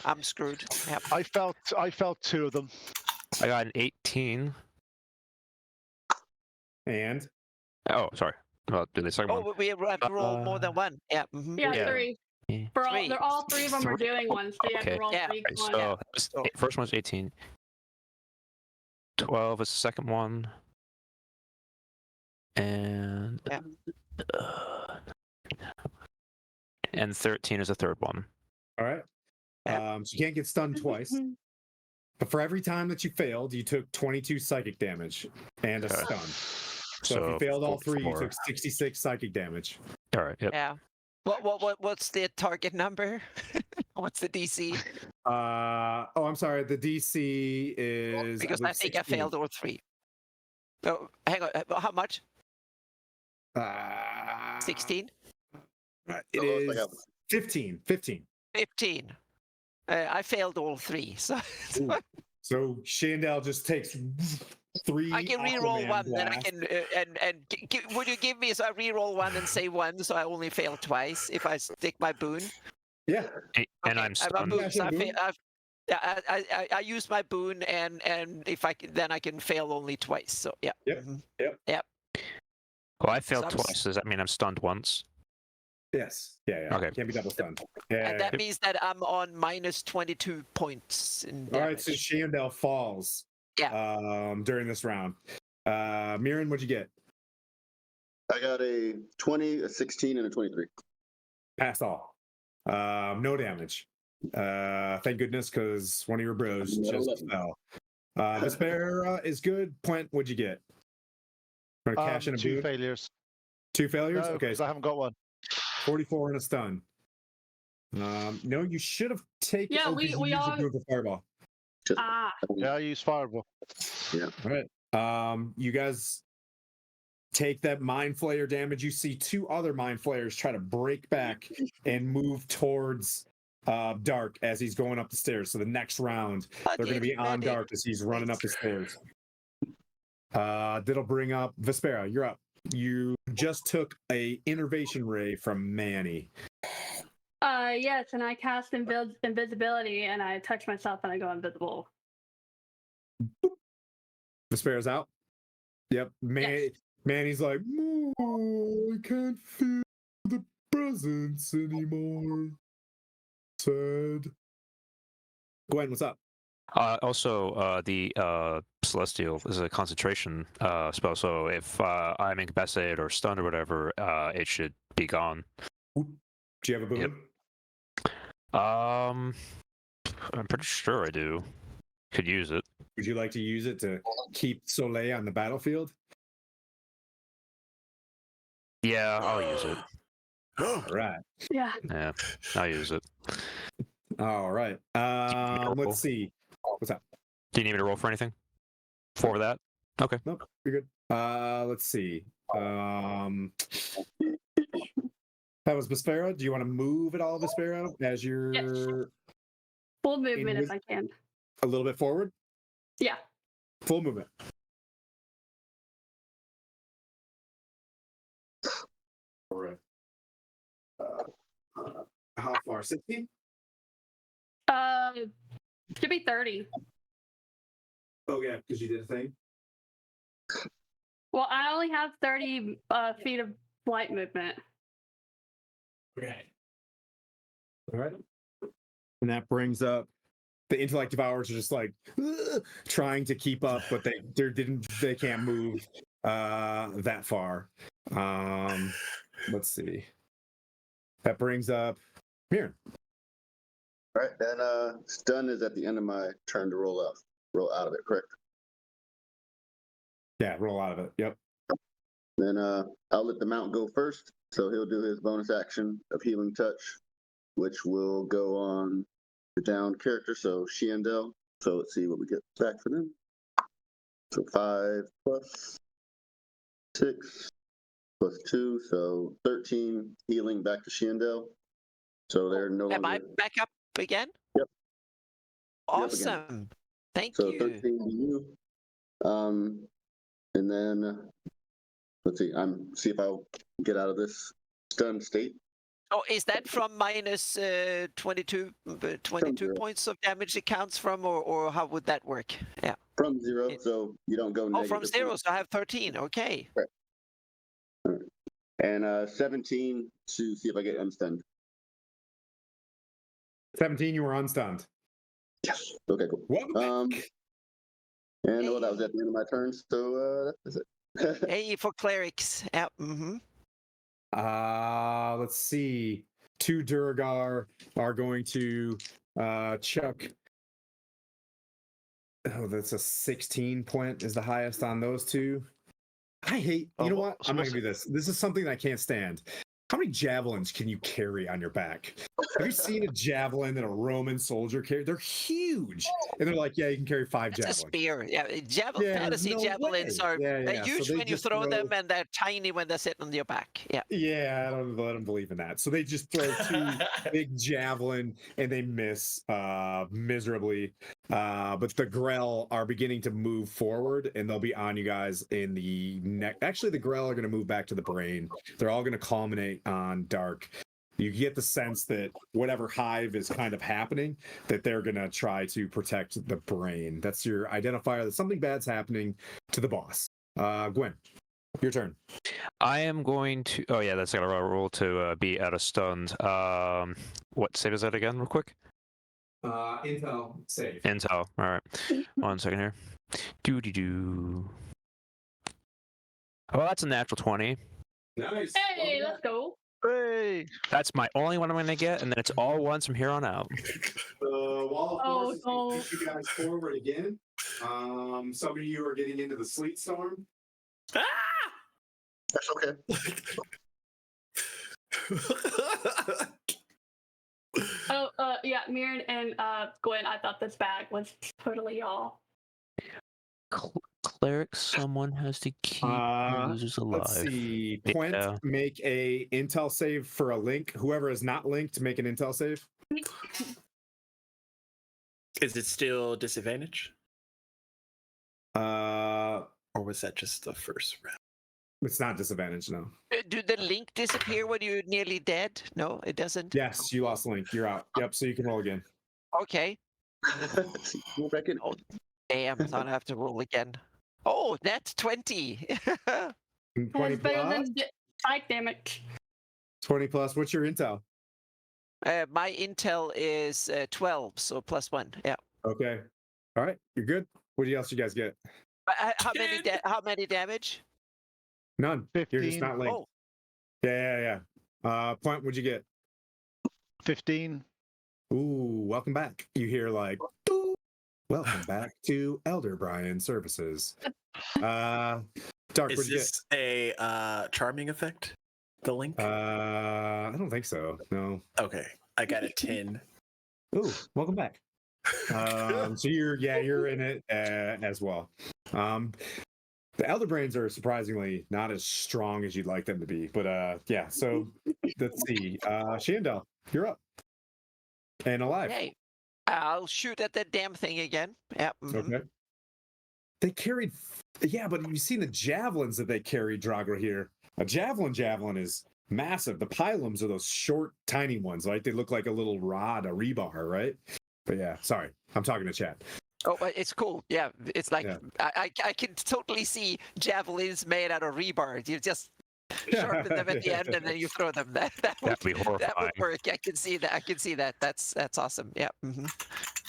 I'm screwed. Yep. I felt 2 of them. I got an 18. And Oh, sorry. Well, did they second one? Oh, we have to roll more than one. Yeah. Mhm. Yeah, Yeah. 3. Yeah. For all, 3. they're all 3 of them are doing one, so you have Okay. to roll Yeah. 3 Okay, each one. so first one's 18. 12 is the second one. And Yeah. And 13 is the third one. all right. Yeah. So you can't get stunned twice. But for every time that you failed, you took 22 psychic damage and a Okay. stun. So if you failed all 3, you 4. took 66 psychic damage. All right. Yep. Yeah. What's the target number? What's the DC? I'm sorry. The DC is Because I think I 16. failed all 3. Oh, hang on. How much? 16? It is 15. 15. 15. I failed all 3. So Ooh. So Shandell just takes 3. I can re-roll Aquaman one. Then I blasts. can would you give me so I re-roll one and say 1 so I only fail twice if I stick my boon? Yeah. And Okay, I'm I have a stunned. boon, so Boon? I use my boon and if then I can fail only twice. So yeah. Yep. Mhm. Yep. Well, I failed So I'm twice. Does that mean I'm stunned once? Yes. Yeah. Okay. Can't be double stunned. Yeah. And that means that I'm on minus 22 points in damage. All right. So Shandell falls. Yeah. During this round. Mirren, what'd you get? I got a 20, a 16, and a 23. Passed all. No damage. Thank goodness, because one of your bros just fell. Vespera is good. Puent, what'd you get? Gonna cash in a 2 boon? failures. 2 failures? No, Okay. 'cause I haven't got one. 44 and a stun. No, you should have taken. Yeah, oh, we 'cause you used all- to do the fireball. Ah, Yeah, I use fireball. All right. You guys take that mind flayer damage. You see 2 other mind flayers try to break back and move towards Dark as he's going up the stairs. So the next round, they're going to be on Dark as he's running up the stairs. That'll bring up Vespera. You're up. You just took a innervation ray from Manny. yes, and I cast invisibility, and I touch myself, and I go invisible. Vespera's out. Yep. Yes. Manny's like, I can't feel the presence anymore. Sad. Gwen, what's up? Also, the Celestial is a concentration spell, so if I'm incapacitated or stunned or whatever, it should be gone. Do you have a boon? Yep. I'm pretty sure I do. Could use it. Would you like to use it to keep Soleil on the battlefield? Yeah, I'll use it. All right. Yeah. Yeah, I'll use it. All right. roll? Let's see. What's up? Do you need me to roll for anything? For that? Okay. Nope, you're good. Let's see. That was Vespera. Do you want to move at all, Vespera, as you're Full movement if with- I can. a little bit forward? Yeah. Full movement. All right. How far? 60? Should be 30. Oh, yeah, because you did a thing. Well, I only have 30 feet of flight movement. Okay. All right. And that brings up the intellect devourers are just like trying to keep up, but they can't move that far. Let's see. That brings up Mirren. All right, then stun is at the end of my turn to roll out of it, correct? Yeah, roll out of it. Yep. Then I'll let the mount go first, so he'll do his bonus action of healing touch, which will go on the downed character, so Shiendel. So let's see what we get back for them. So 5 plus 6 plus 2, so 13 healing back to Shiendel. So they're no Am I longer. back up again? Yep. Awesome. Thank So you. 13 to you. And then let's see. See if I'll get out of this stun state. Oh, is that from minus 22 zero. points of damage it counts from, or how would that work? Yeah. From 0, so you don't go Oh, negative. from 0, so I have 13. Okay. And 17 to see if I get unstunned. 17, you were unstunned. Yes. Okay, cool. Welcome back. And well, that was at the end of my turn, so that's it. Hey, for clerics. Yeah. Mm-hmm. Let's see. 2 Duragar are going to chuck. Oh, that's a 16 point is the highest on those two. I hate. You know what? I'm not gonna do this. This is something that I can't stand. How many javelins can you carry on your back? Have you seen a javelin that a Roman soldier carry? They're huge, and they're like, yeah, you can carry 5 It's a javelins. spear. Yeah. Yeah, Fantasy no javelins way. are Yeah, they're yeah. huge So they when you just throw them, and they're tiny when they're sitting on your back. Yeah. Yeah, I don't let them believe in that. So they just throw 2 big javelin and they miss miserably. But the Grell are beginning to move forward and they'll be on you guys in the neck. Actually, the Grell are going to move back to the brain. They're all going to culminate on Dark. You get the sense that whatever hive is kind of happening, that they're going to try to protect the brain. That's your identifier that something bad's happening to the boss. Gwen, your turn. I am going to. Oh yeah, that's got a roll to be out of stunned. What save is that again, real quick? Intel save. Intel. All right. 1 second here. Doo. Oh, that's a natural 20. Nice. Hey, let's go. Hey! That's my only one I'm going to get, and then it's all ones from here on out. Wall of Oh, Force is push you guys forward again. Some of you are getting into the sleet storm. Ah! That's okay. Oh, yeah, Mirren and Gwen, I thought this bag was totally y'all. Cleric, someone has to keep losers alive. Let's see. Quent, Yeah. make a intel save for a link. Whoever is not linked, make an intel save. Is it still disadvantage? Or Or was that just the first round? it's not disadvantage, no. Do the link disappear when you're nearly dead? No, it doesn't. Yes, you lost link. You're out. Yep, so you can roll again. Okay. Go back in. Oh, damn! I thought I have to roll again. Oh, that's 20. 20 That's better plus. than spike damage. 20 plus. What's your intel? My intel is 12, so +1. Yeah. Okay. All right, you're good. What else you guys get? How many damage? None. You're just 15. not linked. Oh, Yeah. Point, what'd you get? 15. Ooh, welcome back. You hear like, "Doo." Welcome back to Elder Brian Services. Dark, Is what'd you get? this a charming effect? the link? I don't think so. No. Okay, I got a 10. Ooh, welcome back. So you're in it as well. The Elder Brains are surprisingly not as strong as you'd like them to be, but yeah. So let's see. Shandell, you're up and alive. Hey, I'll shoot at that damn thing again. Yep. Okay. They carried, yeah, but you've seen the javelins that they carried, Drago here. A javelin is massive. The pylums are those short, tiny ones, right? They look like a little rod, a rebar, right? But yeah, sorry, I'm talking to chat. Oh, but it's cool. Yeah, it's like Yeah. I can totally see javelins made out of rebar. You just sharpen them at the end and then you throw them. That would That'd be that horrifying. would work. I can see that. I can see that. That's awesome. Yeah.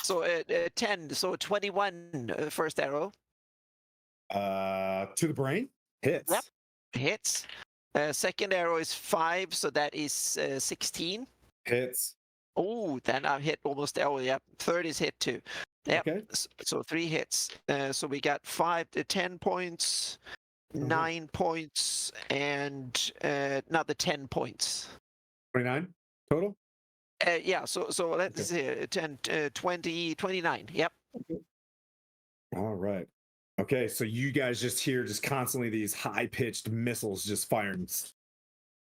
So 10. So 21 first arrow. To the brain, hits. Yep. Hits. Second arrow is 5, so that is 16. Hits. Oh, then I hit almost. Oh, yeah. Third is hit too. Yep. Okay. So 3 hits. So we got 5 to 10 points, 9 points, and another 10 points. 29 total. Yeah. So let's see. 10, 20, 29. Yep. All right. Okay, so you guys just hear constantly these high-pitched missiles just firing,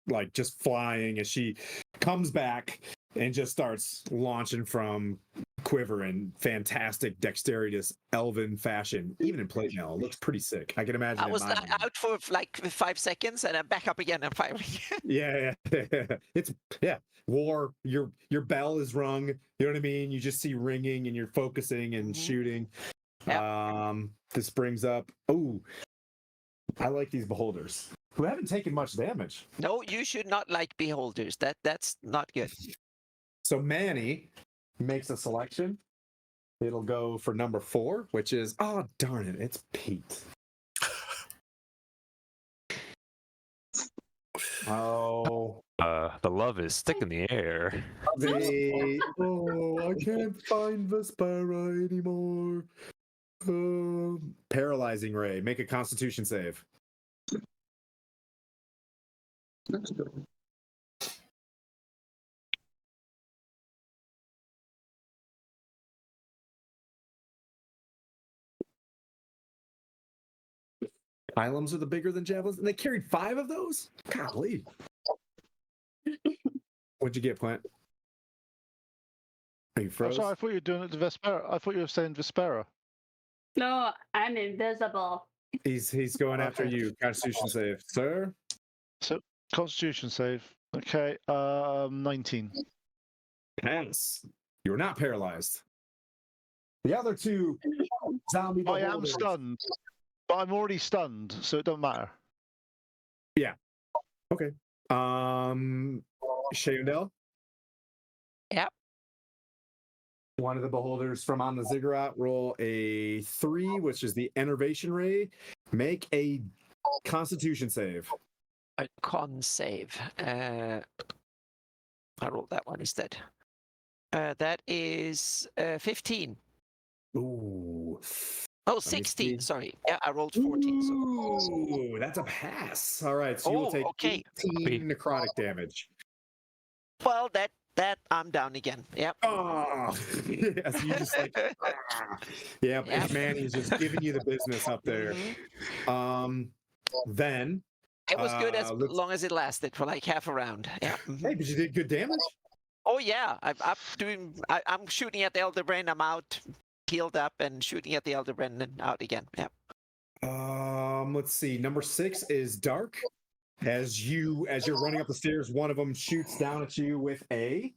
like just flying as she comes back and just starts launching from quiver in fantastic dexterous elven fashion. Even in plate mail, it looks pretty sick. I can imagine. I was out for like 5 seconds and I'm back up again and firing. Yeah. It's war. Your bell is rung. You know what I mean? You just see ringing and you're focusing and shooting. Yep. This brings up. Oh, I like these beholders who haven't taken much damage. No, you should not like beholders. That's not good. So Manny makes a selection. It'll go for number 4, which is darn it, it's Pete. Oh. The love is thick in the air. I can't find Vespera anymore. Paralyzing ray. Make a Constitution save. That's a good one. Pylums are the bigger than javelins, and they carried 5 of those. Golly. What'd you get, Plant? Are you I'm froze? sorry, I thought you were doing it to Vespera. I thought you were saying Vespera. No, I'm invisible. He's going after you. Constitution save, sir. So Constitution save. Okay, 19. Pass. You're not paralyzed. The other 2 zombie I am beholders. stunned, but I'm already stunned, so it doesn't matter. Okay. Shandell. Yep. One of the beholders from on the ziggurat roll a 3, which is the enervation ray. Make a Constitution save. A con save. I rolled that one instead. That is 15. Ooh. Oh, me 16. see. Sorry. Yeah, I rolled 14. So. Ooh, that's a pass. All right, so you will take okay. 18 necrotic damage. Well, that I'm down again. Yep. Oh, yes, you just like, yep. Yep. Manny's just giving you the business up there. Then It was good as let's- long as it lasted for like half a round. Yeah. hey, but you did good damage. Oh yeah, I'm shooting at the Elder Brain. I'm out, healed up, and shooting at the Elder Brain and out again. Yeah. Let's see. Number 6 is Dark. As you're running up the stairs, one of them shoots down at you with a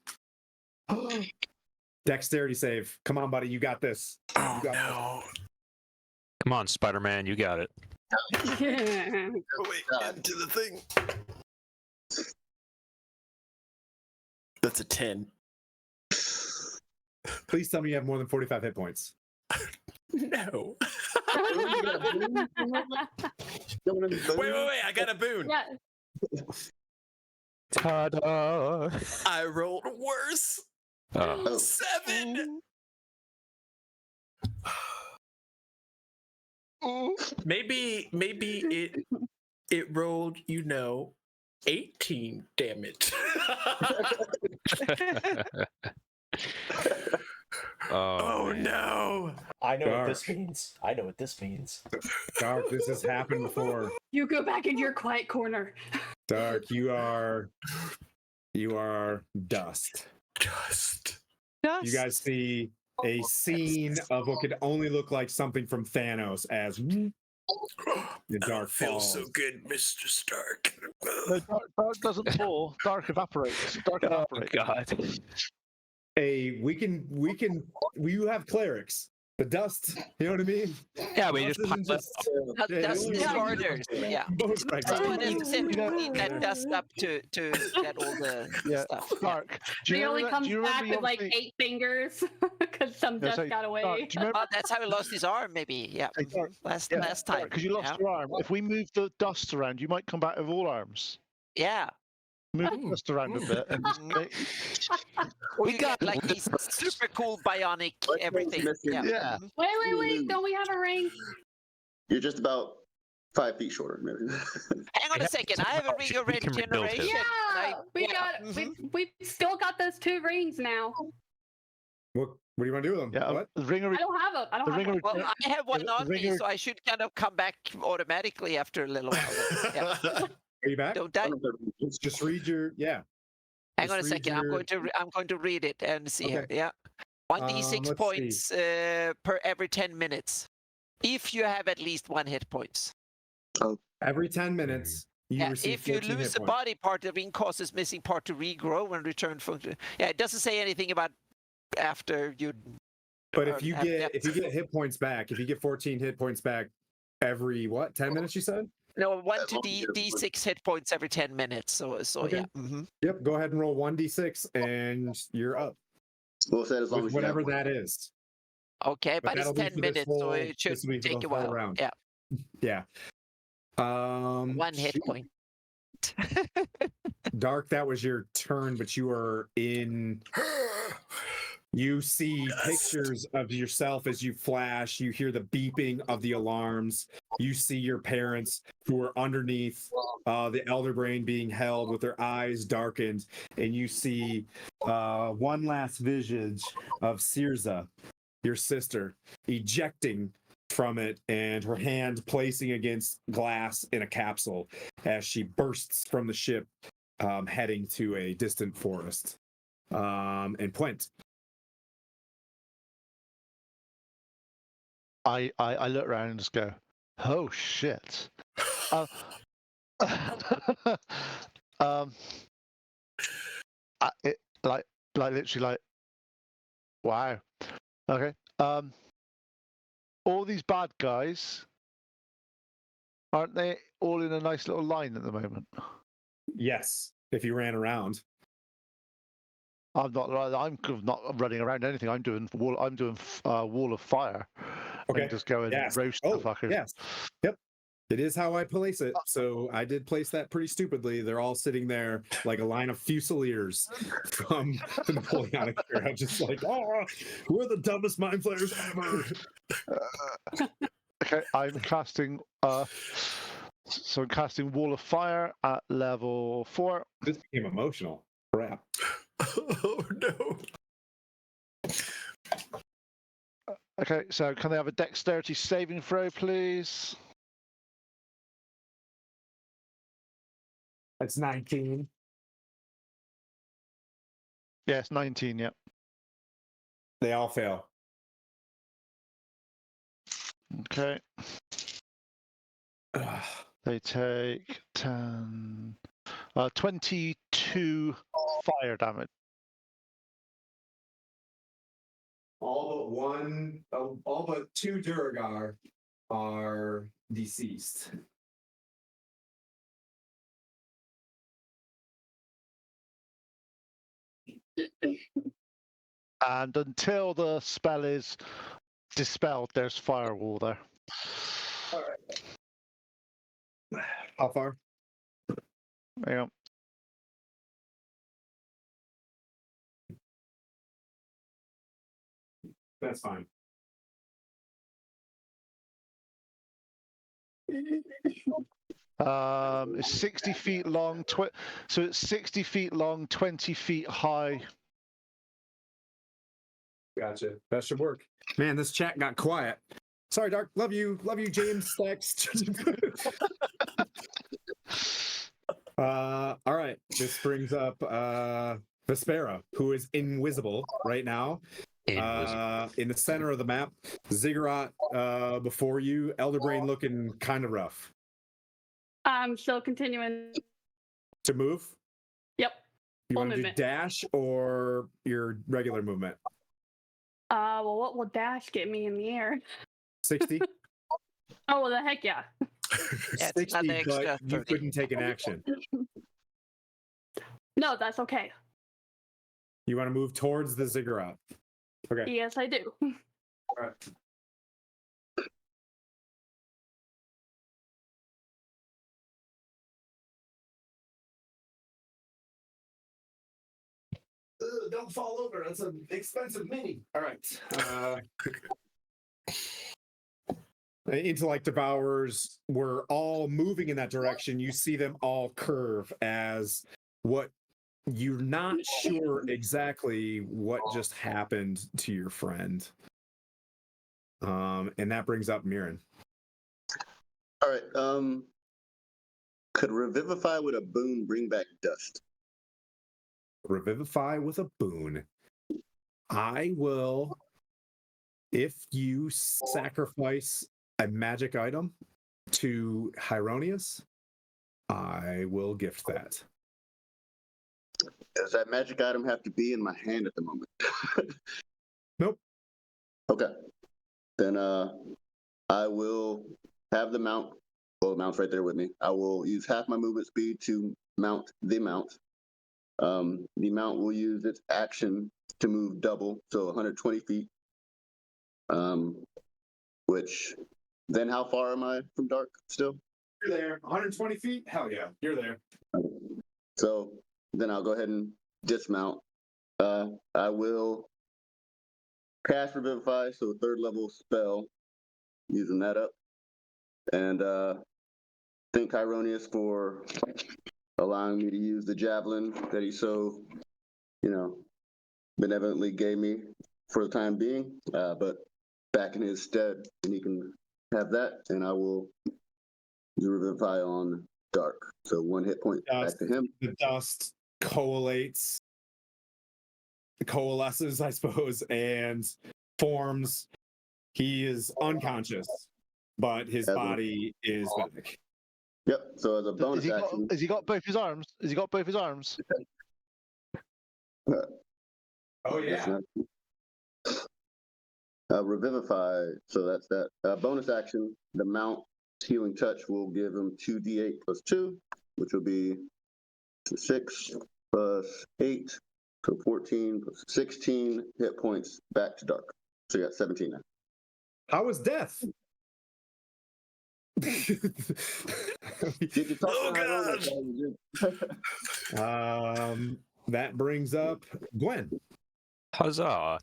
dexterity save. Come on, buddy, you got this. Oh, You got no. Come on, Spider-Man, you got it. Oh, wait, into the thing. That's a 10. Please tell me you have more than 45 hit points. No. Wait, Wait. I got a boon. Yeah. Ta-da! I rolled worse. Oh. 7. Maybe it rolled, 18 damage. Oh man. no! I know what Dark. this means. I know what this means. Dark, this has happened before. You go back in your quiet corner. Dark, you are dust. Just. You guys see a scene of what could only look like something from Thanos as the Dark feels so falls. good, Mr. Stark. No, dark doesn't fall. Dark evaporates. Dark Oh evaporates. God. Hey, we have clerics. The dust, you know what I mean? Yeah, we Dust just isn't pile just, yeah, Dust we- disorders. Yeah. Most right. Someone has sent You know- that dust up to get all the Yeah, stuff. Yeah. Dark. Do you He only remember that- comes do you remember back with like obviously- 8 fingers because some No, dust so, got Dark, away. do you remember? Oh, that's how he lost his arm, maybe. Yeah. Hey, Dark, Last yeah, last time. Because you lost Yeah. your arm. If we move the dust around, you might come back with all arms. Yeah. Move the dust around a bit and just make, Or you got like these super cool bionic everything. Yeah. Yeah. Mhm. Wait! Don't we have a ring? You're just about 5 feet shorter, maybe. Hang on a second. I have a ring of We can rebuild him. regeneration. Yeah, we yeah, got. We still got those 2 rings now. What do you want to do with them? yeah. What? The ringer. I don't have a. I don't The have ringer. a. Well, I have one the on me, ringer- so I should kind of come back automatically after a little while. Yeah. Are you back? Don't die. Just read your Hang just on a read second. I'm your- going to I'm going to read it and see here. Okay. Yeah. 1d6 let's points per every 10 minutes. If you have at least 1 hit points. every 10 minutes. You Yeah, receive if you 14 hit lose a points. body part, the ring causes missing part to regrow and return function. Yeah, it doesn't say anything about after you. But or if you after- get hit points back, if you get 14 hit points back every 10 minutes you said? No, 1 As to long as you have d6 hit points every 10 minutes. So Okay. yeah. hmm Yep, go ahead and roll 1d6 and you're up. Well, said as long With as you have whatever one. that is. Okay, But but it's that'll be 10 for this minutes, so whole- it should this will be for take the a whole while. round. Yeah, Yeah. 1 hit shoot. point. Dark, that was your turn, but you are in. You see Yes. pictures of yourself as you flash. You hear the beeping of the alarms. You see your parents who are underneath the elder brain being held with their eyes darkened. And you see one last visage of Sirza, your sister, ejecting from it and her hand placing against glass in a capsule as she bursts from the ship, heading to a distant forest. And Puent. I look around and just go, oh shit. Um, it like literally like, wow. Okay. All these bad guys, aren't they all in a nice little line at the moment? Yes, if you ran around. I'm not running around anything. I'm doing wall of fire. Okay. And just go and Yes. roast Oh, the fuckers. yes. Yep. It is how I place it. So I did place that pretty stupidly. They're all sitting there like a line of fusiliers from the Napoleonic era. Just like, oh, we're the dumbest mind flayers ever. Okay, I'm casting so I'm casting wall of fire at level 4. This became emotional. Crap. Oh no. Okay, so can they have a dexterity saving throw, please? That's 19. Yes, 19, yeah. They all fail. Okay. Ugh. They take 10 22 fire damage. All but 2 Duragar are deceased. And until the spell is dispelled, there's firewall there. How far? Yeah. That's fine. It's 60 feet long. So it's 60 feet long, 20 feet high. Gotcha. That should work. Man, this chat got quiet. Sorry, Dark. Love you, James Stacks. All right. This brings up Vespera, who is invisible right now. In the center of the map, Ziggurat before you, Elderbrain looking kind of rough. I'm still continuing. To move? Yep. You Full want to do movement. dash or your regular movement? Well, what will dash get me in the air? 60? Oh, well, the heck yeah. Yeah, it's not 60, the extra but you 30. couldn't take an action. No, that's okay. You want to move towards the Ziggurat. Okay. Yes, I do. All right. Don't fall over. That's an expensive mini. All right. Intellect Devourers were all moving in that direction. You see them all curve as what you're not sure exactly what just happened to your friend. And that brings up Mirren. All right. Could Revivify with a boon bring back dust? Revivify with a boon. I will, if you sacrifice a magic item to Hieronius, I will gift that. Does that magic item have to be in my hand at the moment? Nope. Okay. Then I will have the mount. Well, the mount's right there with me. I will use half my movement speed to mount the mount. The mount will use its action to move double, so 120 feet. Which, then how far am I from Dark still? You're there. 120 feet? Hell yeah. You're there. So then I'll go ahead and dismount. I will cast Revivify, so a 3rd level spell, using that up. And thank Hieronius for allowing me to use the javelin that he so, benevolently gave me for the time being. But back in his stead, and he can have that, and I will do Revivify on Dark. So 1 hit point back to him. The dust coalesces, I suppose, and forms. He is unconscious, but his body is back. Yep. So as a bonus action, Has he got both his arms? Has he got both his arms? Oh yeah. Revivify. So that's that. Bonus action. The mount healing touch will give him 2d8 plus 2, which will be 6 plus 8, so 14 plus 16 hit points back to Dark. So you got 17 now. How was death? Did you talk Oh God! That brings up Gwen. Huzzah!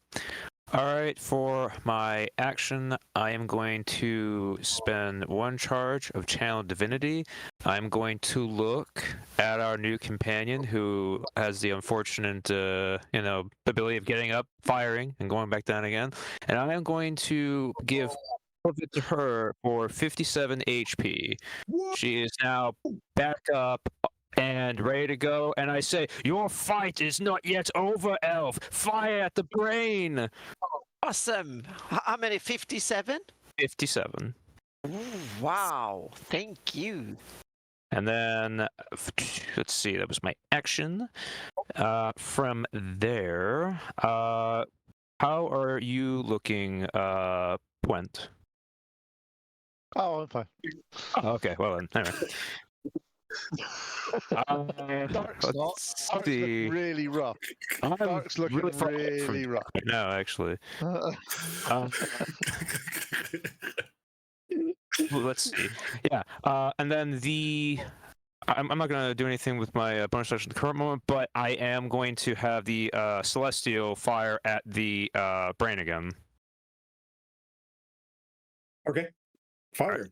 All right, for my action, I am going to spend 1 charge of Channel Divinity. I'm going to look at our new companion who has the unfortunate, ability of getting up, firing, and going back down again. And I am going to give it to her for 57 HP. What? She is now back up and ready to go. And I say, your fight is not yet over, Elf. Fire at the brain. Awesome. How many? 57? 57. Ooh, wow. Thank you. And then, let's see, that was my action. From there, how are you looking, Gwent? Oh, I'm fine. Okay, well then, anyway. Dark's Let's looking really rough. I'm Dark's looking really rough. No, actually. Let's see. Yeah, and then I'm not going to do anything with my bonus action at the current moment, but I am going to have the Celestial fire at the brain again. Okay. Fire.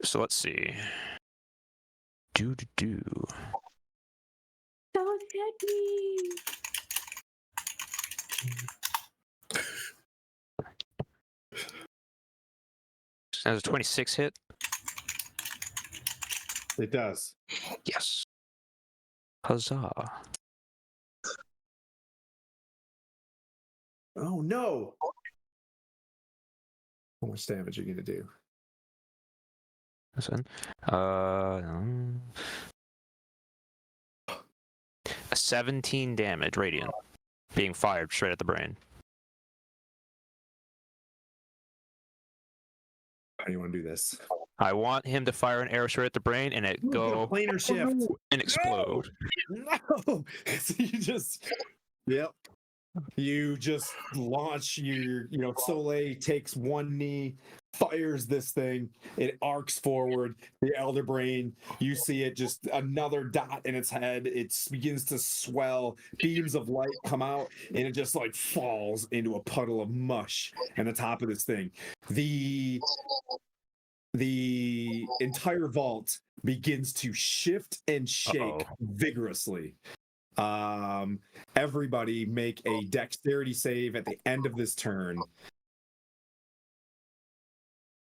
So let's see. Do. Don't hit me. That's a 26 hit. It does. Yes. Huzzah. Oh no! How much damage are you gonna do? Listen. A 17 damage radiant being fired straight at the brain. How do you want to do this? I want him to fire an arrow straight at the brain and it go Planar shift and explode. No! So you just, yep. You just launch your, Soleil takes one knee, fires this thing, it arcs forward. The Elder Brain, you see it just another dot in its head. It begins to swell. Beams of light come out, and it just like falls into a puddle of mush on the top of this thing. The entire vault begins to shift and shake vigorously. Everybody make a dexterity save at the end of this turn.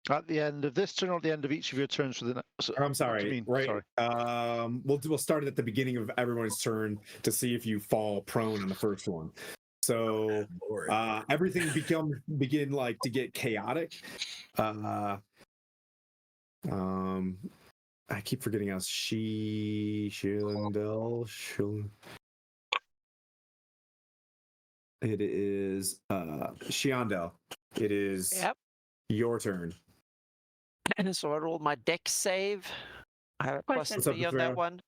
At the end of this turn or at the end of each of your turns for the next? I'm sorry, right? Sorry. We'll start it at the beginning of everyone's turn to see if you fall prone on the first one. So everything begin like to get chaotic. I keep forgetting how Shilendel. It is Shiandel. It is your turn. And so I roll my dex save. I have a plus Question. 3 on that one.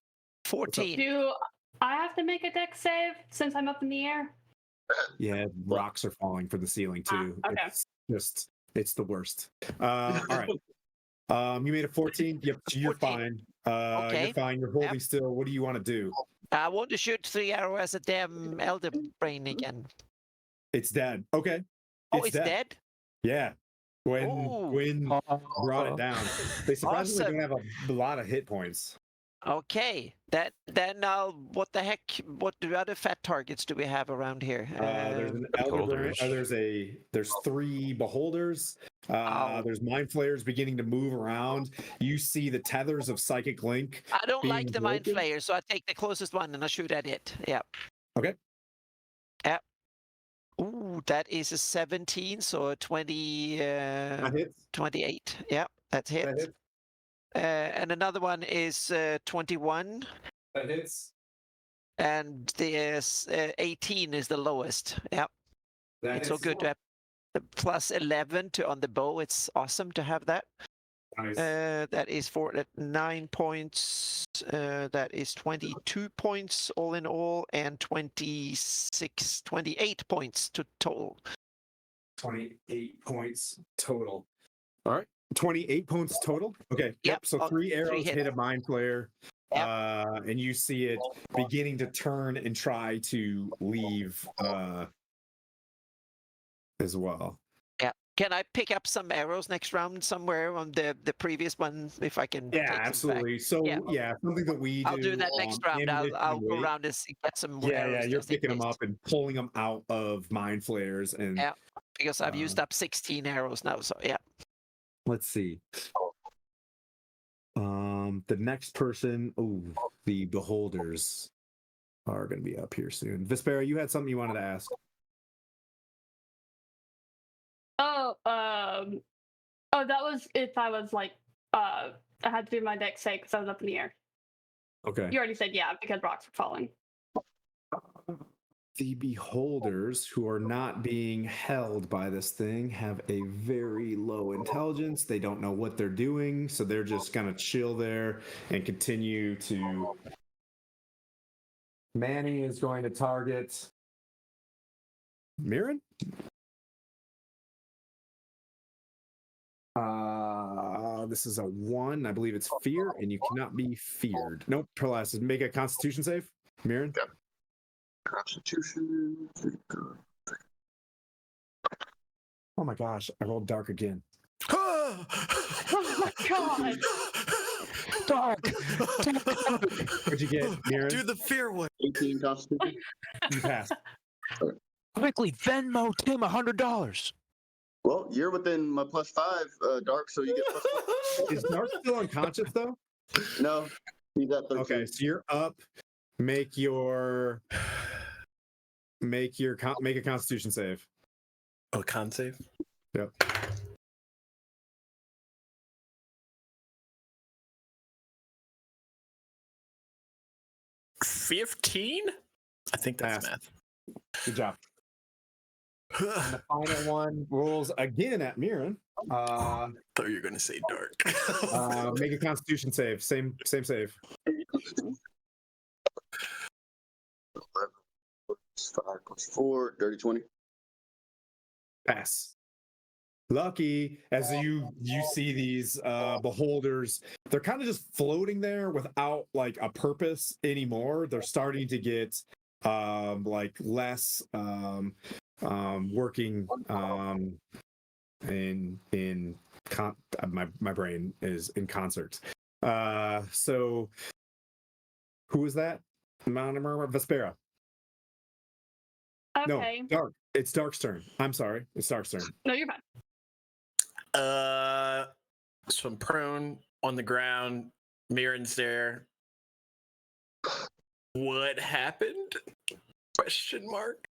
14. Do I have to make a dex save since I'm up in the air? Yeah, rocks are falling from the ceiling too. Okay. It's the worst. All right. You made a 14. Yep, you're 14. fine. Okay. You're fine. You're holding still. What do you want to do? I want to shoot 3 arrows at damn Elder Brain again. It's dead. Okay. It's dead? Yeah. Gwen brought it down. They surprisingly don't have a lot of hit points. Okay. Then what the heck? What other fat targets do we have around here? There's an Elder Brain. There's 3 beholders. There's mind flayers beginning to move around. You see the tethers of psychic link. I don't like the mind broken. flayers, so I take the closest one and I shoot at it. Yeah. Okay. Yeah. Ooh, that is a 17, so a 20. That hits. 28. Yeah, that's hit. That hits. And another one is 21. That hits. And the 18 is the lowest. Yeah. It's so good to have the plus 11 on the bow. It's awesome to have that. Nice. That is 9 points. That is 22 points all in all, and 28 points to total. 28 points total. All right. 28 points total. Okay. Yep. So 3 arrows hit a mind flayer. Yep. And you see it beginning to turn and try to leave as well. Yeah. Can I pick up some arrows next round somewhere on the previous one if I can? Yeah, take them absolutely. back? So something that we do. I'll do that next round. I'll go around and get some more arrows. Yeah, you're just in picking them case. up and pulling them out of mind flares, and Because I've used up 16 arrows now. So yeah. Let's see. The next person, the beholders are going to be up here soon. Vespera, you had something you wanted to ask. That was if I was like, I had to do my dex save because I was up in the air. Okay. You already said yeah because rocks were falling. The beholders who are not being held by this thing have a very low intelligence. They don't know what they're doing, so they're just going to chill there and continue to. Manny is going to target Mirren. This is a 1. I believe it's fear, and you cannot be feared. Nope. Perlas, make a Constitution save. Mirren. Yep. Constitution. Oh my gosh, I rolled dark again. Oh my god! Dark. What'd you get, Mirren? Do the fear one. 18 Constitution. You passed. Quickly, Venmo Tim $100. Well, you're within my +5, Dark, so you get +5. Is Dark still unconscious though? No, he's at 13. Okay, so you're up. Make a Constitution save. Oh, con save. Yep. 15? I think that's Pass. Good job. And math. the final one rolls again at Mirren. Thought you were gonna say dark. Make a Constitution save. Same save. 5 + 4, dirty 20. Pass. Lucky, as you see these beholders, they're kind of just floating there without like a purpose anymore. They're starting to get like less working my brain is in concert. So who was that? Vespera. Okay. No, Dark. It's Dark's turn. I'm sorry. It's Dark's turn. No, you're fine. So I'm prone on the ground. Mirren's there. What happened? Question mark.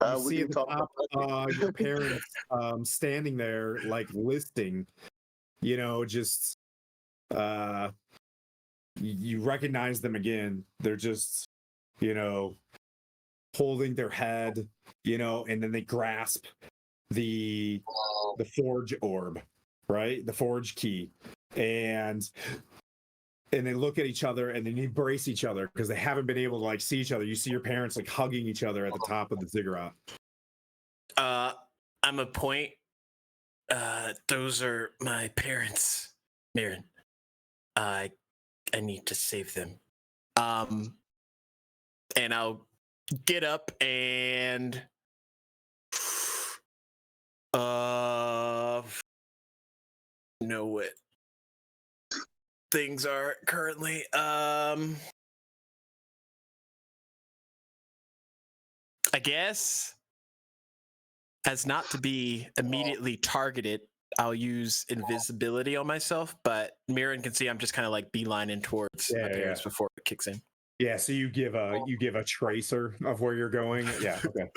You We see can at the talk top, about your parents standing there, like listing. You know, just you recognize them again. They're just, you know, holding their head, you know, and then they grasp the forge orb, right? The forge key, and they look at each other and then embrace each other because they haven't been able to like see each other. You see your parents like hugging each other at the top of the ziggurat. I'm a point. Those are my parents, Mirren. I need to save them. And I'll get up and know what things are currently. I guess as not to be immediately targeted, I'll use invisibility on myself, but Mirren can see I'm just kind of like beelining towards my parents before it kicks in. Yeah, so you give a tracer of where you're going. Yeah, okay.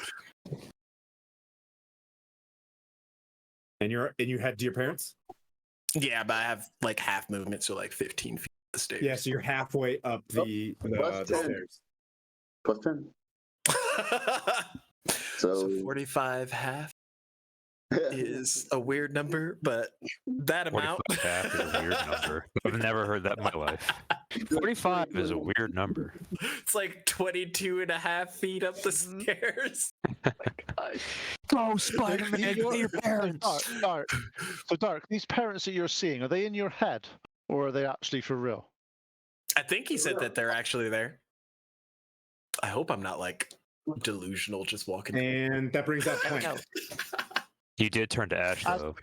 And you head to your parents? Yeah, but I have like half movement, so like 15 feet of the stairs. Yeah, so you're halfway up the stairs. +10. So 45 half is a weird number, but that amount. 45 half is a weird number. I've never heard that in my life. 45 is a weird number. It's like 22 and a half feet up the stairs. Go, Spider-Man, get your parents. Dark. So, Dark, these parents that you're seeing, are they in your head or are they actually for real? I think he said that they're actually there. I hope I'm not like delusional just walking. And that brings up Clint. You did turn to ash, though.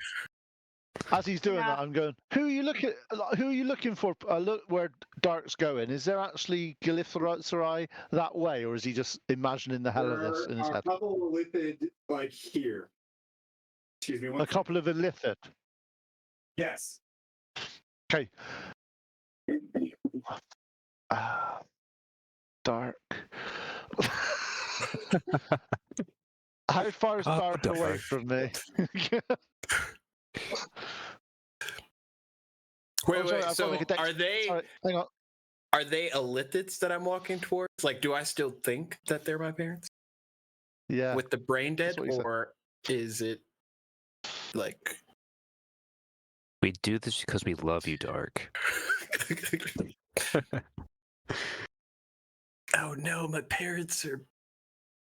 As he's doing that, I'm going, who are you looking for? Look where Dark's going. Is there actually Galithrazari that way, or is he just imagining the hell of this in his head? A couple of lipid like here. Excuse me. A couple of illithid. Yes. Okay. Dark. How far is Dark away from me? Wait, sorry, so are they sorry, hang on. are they illithids that I'm walking towards? Like, do I still think that they're my parents? Yeah. With the brain dead, That's what he said. or is it like We do this because we love you, Dark. oh no, my parents are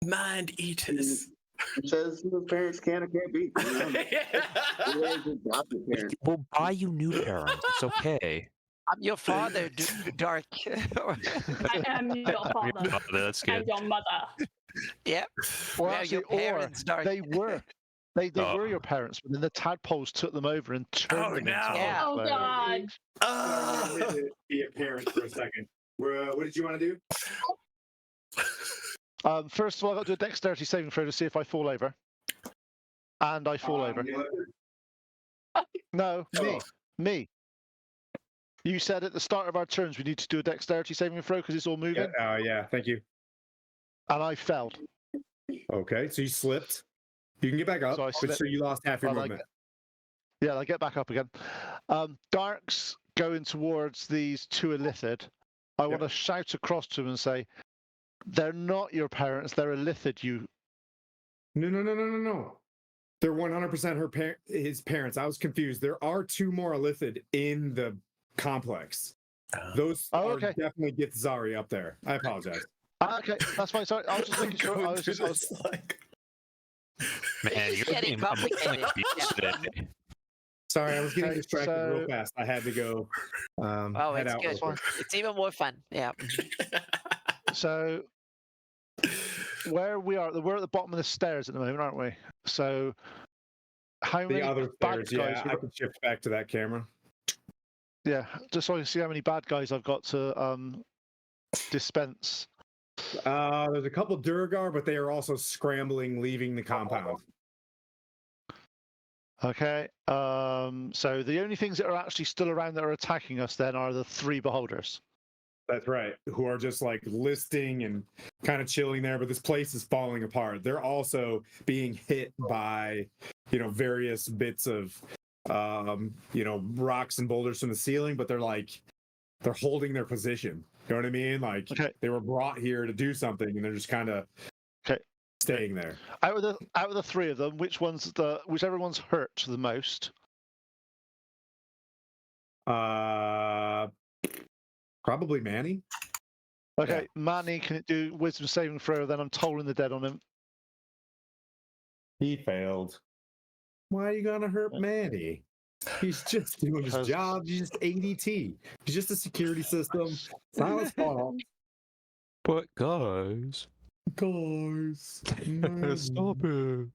mind eaters. It says the parents can or can't be. We'll buy you new parents. It's okay. I'm your father, Dark. I am your father. That's And good. your mother. Yep. Or Well, actually, your parents, Dark. they They were your parents, but then the tadpoles took them over and turned them into Yeah. Oh players. God. Ah! I had to be a parent for a second. What did you want to do? First of all, I got to do a dexterity saving throw to see if I fall over. And I fall over. No, Oh. me. You said at the start of our turns we need to do a dexterity saving throw because it's all moving, Yeah, thank you. and I failed. Okay, so you slipped. You can get back up, So I but slipped. so you lost half your Well, movement. Yeah, I get back up again. Dark's going towards these two illithid. I want to shout across to them and say, "They're not your parents. They're illithid. You." No. They're 100% his parents. I was confused. There are 2 more illithid in the complex. Those okay. definitely get Zari up there. I apologize. Okay, that's fine. Sorry, I was just making sure. Going I was through just. this, like... Man, It's you're getting being complicated. abused today. Sorry, I was getting Okay, distracted real so- fast. I had to go Oh, head it's out. good. real quick. It's even more fun. Yeah. So, where we are, we're at the bottom of the stairs at the moment, aren't we? So, how The many other bad stairs, guys? yeah, I can shift back to that camera. Yeah, just so I can see how many bad guys I've got to dispense. There's a couple Durgar, but they are also scrambling, leaving the compound. Okay. So the only things that are actually still around that are attacking us then are the 3 beholders. That's right. Who are just like listing and kind of chilling there, but this place is falling apart. They're also being hit by, various bits of, rocks and boulders from the ceiling, but they're holding their position. You know what I mean? Like they were brought here to do something, and they're just kind of staying there. Out of the 3 of them, whichever one's hurt the most? Probably Manny. Okay, Manny, can it do wisdom saving throw? Then I'm tolling the dead on him. He failed. Why are you gonna hurt Manny? He's just doing his job. He's just ADT. He's just a security system. It's not his fault. But guys, stop it.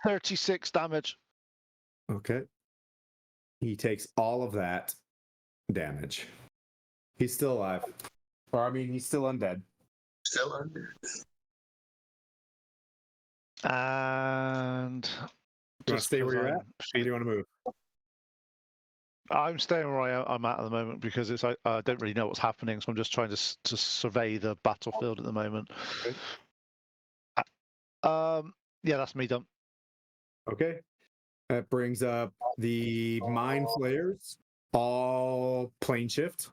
36 damage. Okay. He takes all of that damage. He's still alive. Or I mean, he's still undead. Still under. And You want to just stay where 'cause you're I'm at? Or do you want to move? I'm staying where I'm at the moment because it's I don't really know what's happening, so I'm just trying to survey the battlefield at the moment. Okay. Yeah, that's me done. Okay. That brings up the Mind Flayers, all plane shift.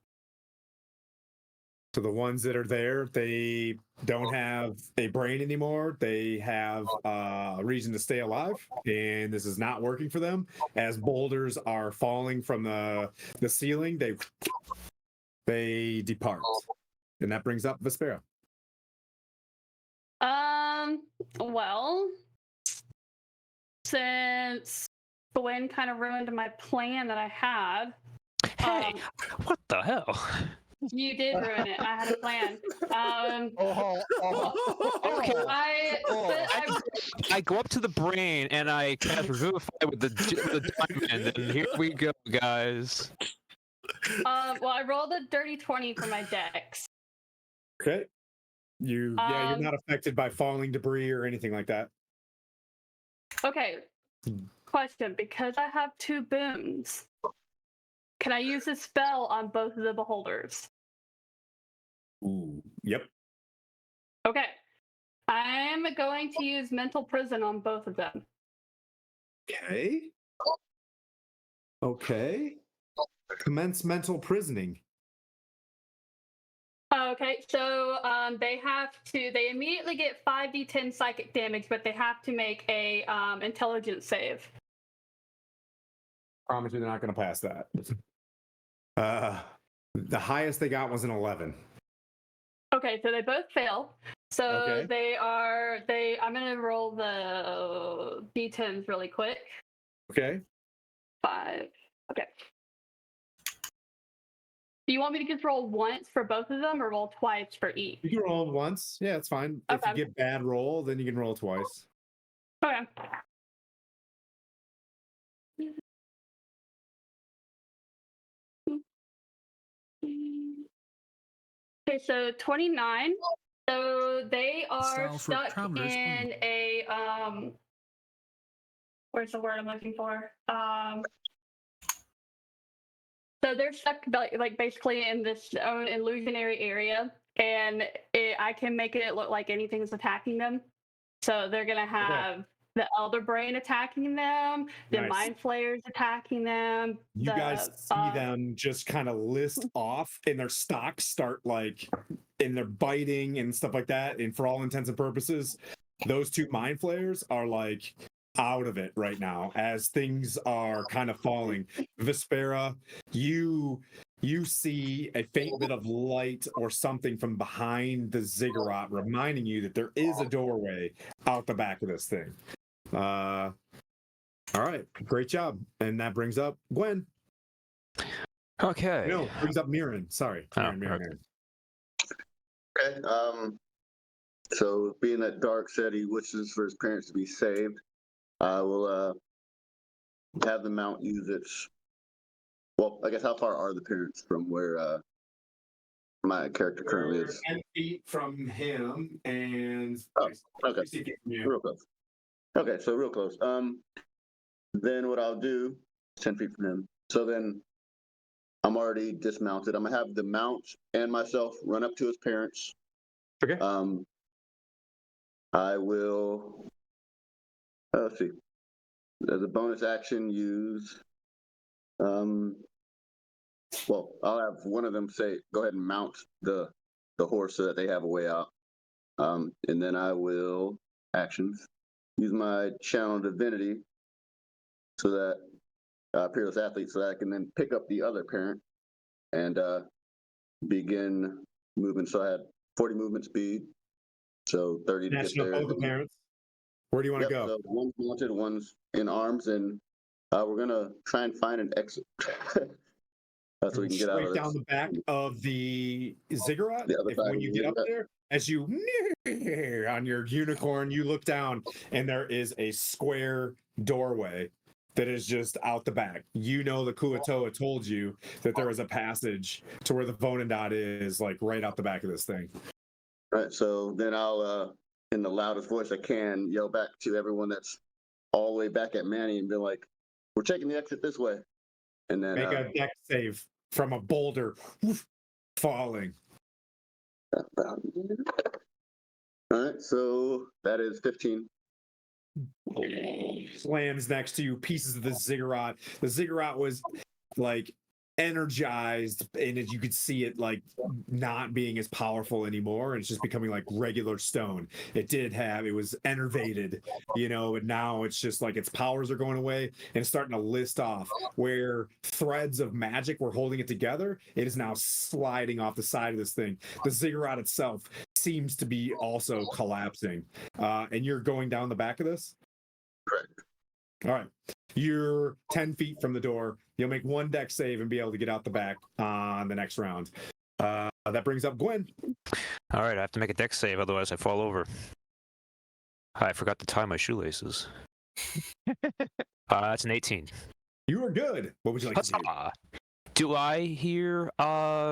So the ones that are there, they don't have a brain anymore. They have a reason to stay alive, and this is not working for them. As boulders are falling from the ceiling, they depart, and that brings up Vespera. Well, since Gwen kind of ruined my plan that I had. Hey, what the hell? You did ruin it. I had a plan. Okay. I I go up to the brain and I cast Revivify with the diamond, and here we go, guys. well, I rolled a dirty 20 for my dex. Okay. You're not affected by falling debris or anything like that. Okay. Question: because I have 2 boons, can I use a spell on both of the beholders? Ooh. Yep. Okay. I'm going to use mental prison on both of them. Okay. Commence mental prisoning. Okay, so they immediately get 5d10 psychic damage, but they have to make a intelligence save. Promise you they're not going to pass that. The highest they got was an 11. Okay, so they both fail. So Okay. I'm going to roll the d10s really quick. Okay. 5. Okay. Do you want me to just roll once for both of them or roll twice for each? You can roll once. Yeah, it's fine. If Okay. you get bad roll, then you can roll twice. Okay. Okay, so 29. So they are Style for stuck parameters in only. a where's the word I'm looking for? So they're stuck like basically in this own illusionary area, and I can make it look like anything's attacking them. So they're gonna have the Elder Brain attacking them, the Nice. Mind Flayers attacking them. You guys see them just kind of list off, and their stocks start like, and they're biting and stuff like that. And for all intents and purposes, those two mind flayers are like out of it right now as things are kind of falling. Vespera, you see a faint bit of light or something from behind the ziggurat, reminding you that there is a doorway out the back of this thing. All right, great job. And that brings up Gwen. Okay. No, brings up Mirren. Sorry. Mirren. Okay. So being that Dark said he wishes for his parents to be saved, I will have the mount use its. Well, I guess how far are the parents from where my character currently is? 10 feet from him and Okay. 60 feet from you. Real close. Okay, so real close. Then what I'll do, 10 feet from him. So then I'm already dismounted. I'm gonna have the mount and myself run up to his parents. Okay. I will. Let's see. As a bonus action, use. Well, I'll have one of them say, "Go ahead and mount the horse so that they have a way out." And then I will actions use my channel divinity so that peerless athlete, so that I can then pick up the other parent and begin moving. So I had 40 movement speed, so 30 to get Snatching up there. both the parents. Where do you want to go? So one's mounted, one's in arms, and we're gonna try and find an exit. That's so we can get out of Straight this. down the back of the ziggurat. The other side When of you the get up ziggurat. there, as you on your unicorn, you look down, and there is a square doorway that is just out the back. You know the Kuatoa told you that there was a passage to where the Vonendot is, like right out the back of this thing. Right. So then I'll, in the loudest voice I can, yell back to everyone that's all the way back at Manny and be like, "We're taking the exit this way." And then Make a deck save from a boulder falling. all right. So that is 15. Slams next to you, pieces of the ziggurat. The ziggurat was like energized, and as you could see it like not being as powerful anymore, and it's just becoming like regular stone. It was enervated, and now it's just like its powers are going away, and it's starting to list off where threads of magic were holding it together. It is now sliding off the side of this thing. The ziggurat itself seems to be also collapsing, and you're going down the back of this. Correct. All right. You're 10 feet from the door. You'll make one deck save and be able to get out the back on the next round. That brings up Gwen. All right, I have to make a deck save, otherwise I fall over. I forgot to tie my shoelaces. That's an 18. You are good. What would you like to do? Do I hear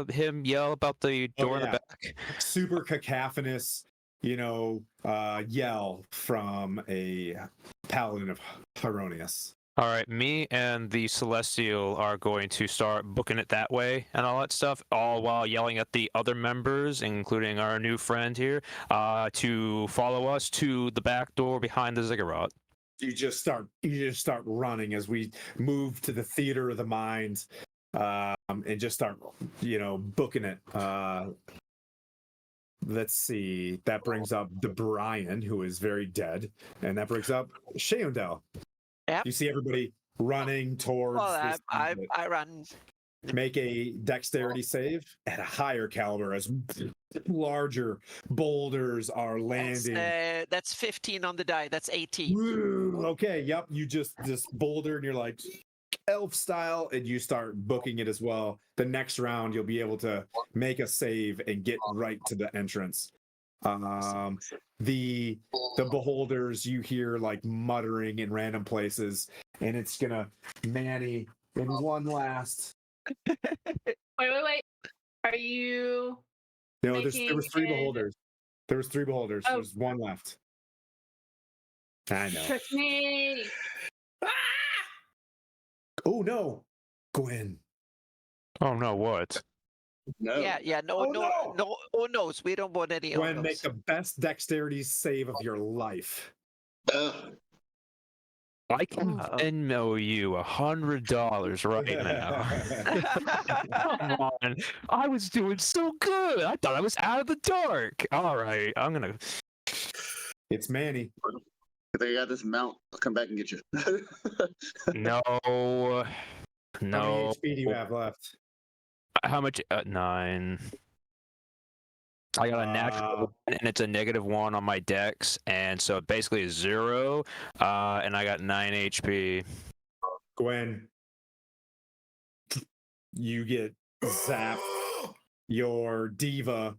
him yell about the door in the back? Super cacophonous, yell from a paladin of Hieronius. All right, me and the Celestial are going to start booking it that way and all that stuff, all while yelling at the other members, including our new friend here, to follow us to the back door behind the ziggurat. You just start running as we move to the theater of the mind, and just start, booking it. Let's see. That brings up the Brian, who is very dead, and that brings up Shayondel. Yep. You see everybody running towards. Well, I run. Make a dexterity save at a higher caliber as larger boulders are landing. That's 15 on the die. That's 18. Woo, okay, yep. You just this boulder and you're like elf style, and you start booking it as well. The next round you'll be able to make a save and get right to the entrance. The beholders, you hear like muttering in random places, and it's gonna Manny in one last. Wait. Are you No, there making was three it- beholders. There was three beholders. Oh. There's one left. I know. trick me? Oh no, Gwen. Oh no, what? No. Yeah. No. Oh, no. no! No. Oh no's. We don't want any. Oh Gwen, make no's. the best dexterity save of your life. Ugh. I can Uh-oh. Venmo you $100 right now. Come on. I was doing so good. I thought I was out of the dark. All right, I'm gonna. It's Manny. If they got this mount, I'll come back and get you. No. How many No. HP do you have left? How much? 9. I got a natural one, and it's a -1 on my dex, and so it basically is 0. And I got 9 HP. Gwen, you get zapped. Your diva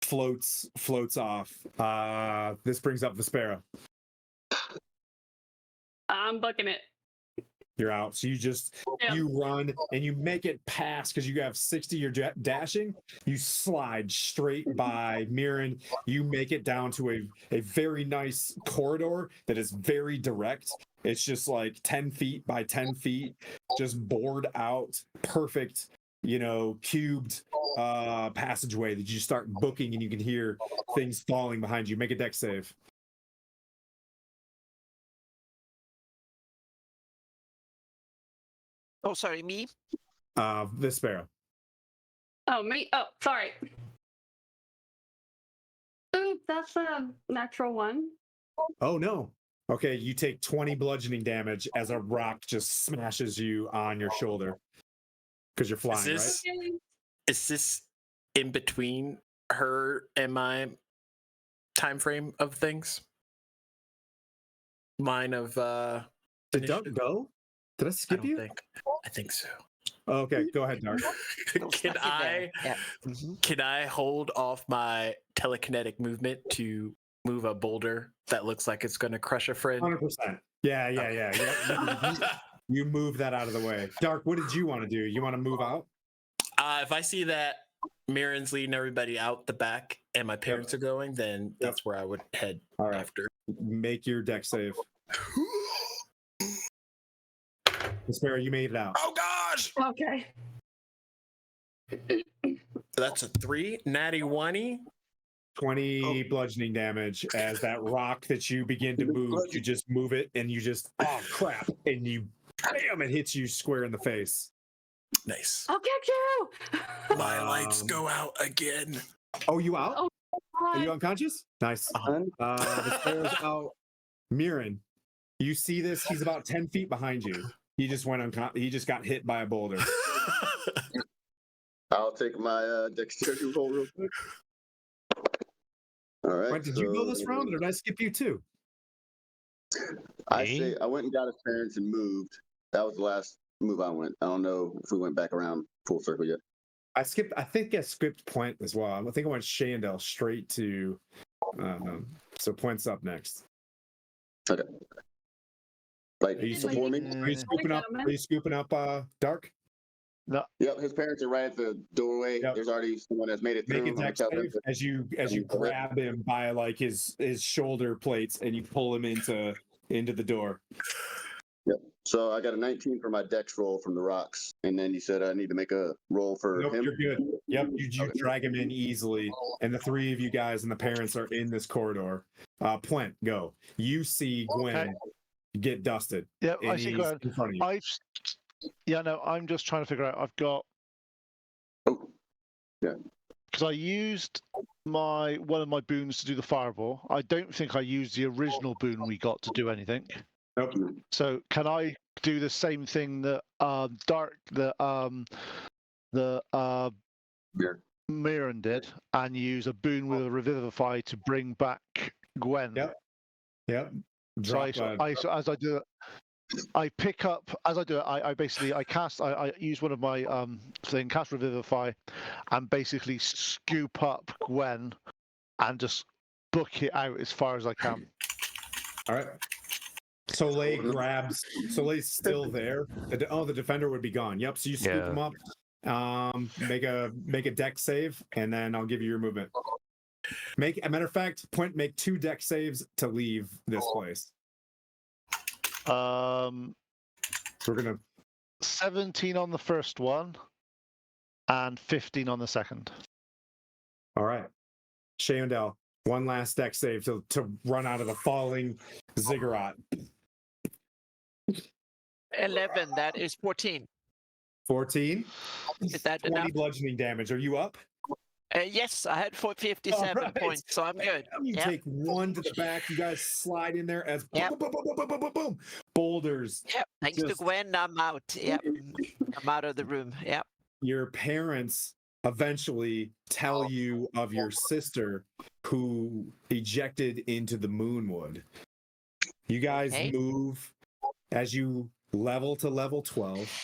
floats off. This brings up Vespera. I'm booking it. You're out. So Yeah. you run and you make it past because you have 60. You're dashing. You slide straight by Mirren. You make it down to a very nice corridor that is very direct. It's just like 10 feet by 10 feet, just bored out, perfect, cubed passageway that you start booking and you can hear things falling behind you. Make a dex save. Oh, sorry, me. Vespera. Oh, me. Oh, sorry. Ooh, that's a natural one. Oh no. Okay, you take 20 bludgeoning damage as a rock just smashes you on your shoulder. Because you're flying, this- right? Okay. Is this in between her and my time frame of things? Mine of Did Dark initiative? go? Did I I skip don't you? think. I think so. Okay, go ahead, Dark. Still Can stuck in there. I Yeah. Mhm. can I hold off my telekinetic movement to move a boulder that looks like it's going to crush a friend? 100%. Yeah. You move that out of the way. Dark, what did you want to do? You want to move out? If I see that Mirren's leading everybody out the back and my parents are going, then that's where I would head All right. after. Make your deck save. Vespera, you made it out. Oh gosh! Okay. That's a 3, natty 1. 20 bludgeoning damage as that rock that you begin to move, you just move it and you just, oh crap, and you, bam, it hits you square in the face. Nice. I'll get you. My lights go out again. Oh, you out? Oh, Are you unconscious? Nice. Vespera's out. Mirren, you see this? He's about 10 feet behind you. He just he just got hit by a boulder. I'll take my dexterity roll real quick. All right. Wait, did you go this round or did I skip you too? I went and got his parents and moved. That was the last move I went. I don't know if we went back around full circle yet. I think I skipped Point as well. I think I went Shandell straight to so Point's up next. Okay. Like Are you before me? Are you scooping up Dark? Yep, his parents are right at the doorway. Yep. There's already someone that's made it through. Make a dex save as you grab him by like his shoulder plates and you pull him into the door. Yep. So I got a 19 for my dex roll from the rocks, and then you said I need to make a roll for Nope, him. you're good. Yep, you Okay. drag him in easily, and the three of you guys and the parents are in this corridor. Plent, go. You see Gwen get dusted. Yeah, and I see he's Gwen. in front of you. I'm just trying to figure out. I've got Oh, yeah. because I used one of my boons to do the fireball. I don't think I used the original boon we got to do anything. Nope. So can I do the same thing that Mirren did and use a boon with a revivify to bring back Gwen? Yep. As I do it, I pick up as I do it. I basically I use one of my cast revivify, and basically scoop up Gwen, and just book it out as far as I can. All right. Soleil grabs. Soleil's still there. The defender would be gone. Yep. So you scoop Yeah. him up. Make a deck save, and then I'll give you your movement. Make a matter of fact, make 2 deck saves to leave this place. Um, We're gonna 17 on the first one, and 15 on the second. all right. Shandell, one last deck save to run out of the falling ziggurat. 11. That is 14. 14. Is that 20 enough? bludgeoning damage. Are you up? Yes, I had 57 All right. points, so I'm good. You Yep. take 1 to the back. You guys slide in there as Yep. boom, boom, boom, boom, boom, boom, boom, boom. Boulders. Yep. Thanks to Just- Gwen, I'm out. Yep. I'm out of the room. Yep. Your parents eventually tell you of your sister who ejected into the Moonwood. You guys Okay. move as you level to level 12.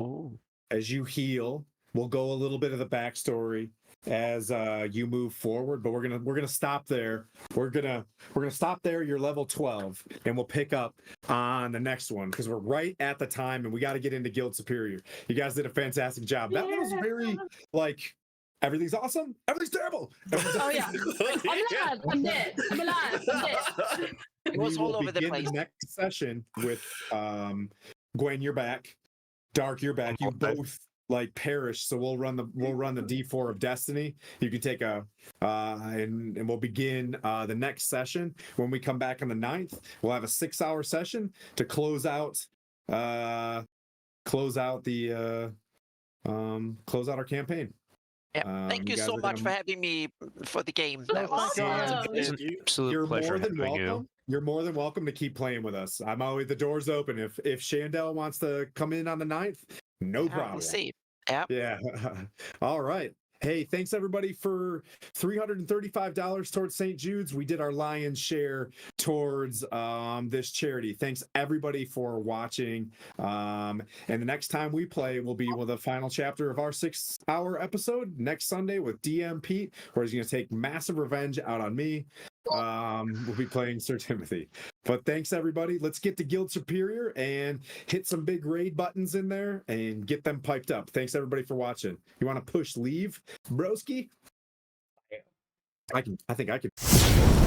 Ooh. As you heal, we'll go a little bit of the backstory as you move forward, but we're gonna stop there. We're gonna stop there. You're level 12, and we'll pick up on the next one because we're right at the time, and we got to get into Guild Superior. You guys did a fantastic job. That one was very like everything's awesome, everything's terrible. Oh yeah. I'm alive. I'm dead. I'm alive. I'm dead. It was We all will over the begin place. next session with Gwen, you're back. Dark, you're back. You both like perish, so we'll run the D4 of Destiny. You can take a and we'll begin the next session when we come back on the 9th. We'll have a 6-hour session to close out our campaign. Yeah. Thank you guys so are much gonna- for having me for the game. So That was awesome. It's an absolute You're pleasure more than having you. welcome. You're more than welcome to keep playing with us. I'm always the door's open. If Shandell wants to come in on the 9th, no We'll problem. see. Yep. Yeah. All right. Hey, thanks everybody for $335 towards St. Jude's. We did our lion's share towards this charity. Thanks everybody for watching. And the next time we play will be with the final chapter of our 6-hour episode next Sunday with DM Pete, where he's going to take massive revenge out on me. We'll be playing Sir Timothy. But thanks everybody. Let's get to Guild Superior and hit some big raid buttons in there and get them piped up. Thanks everybody for watching. You want to push leave, broski? I think I can.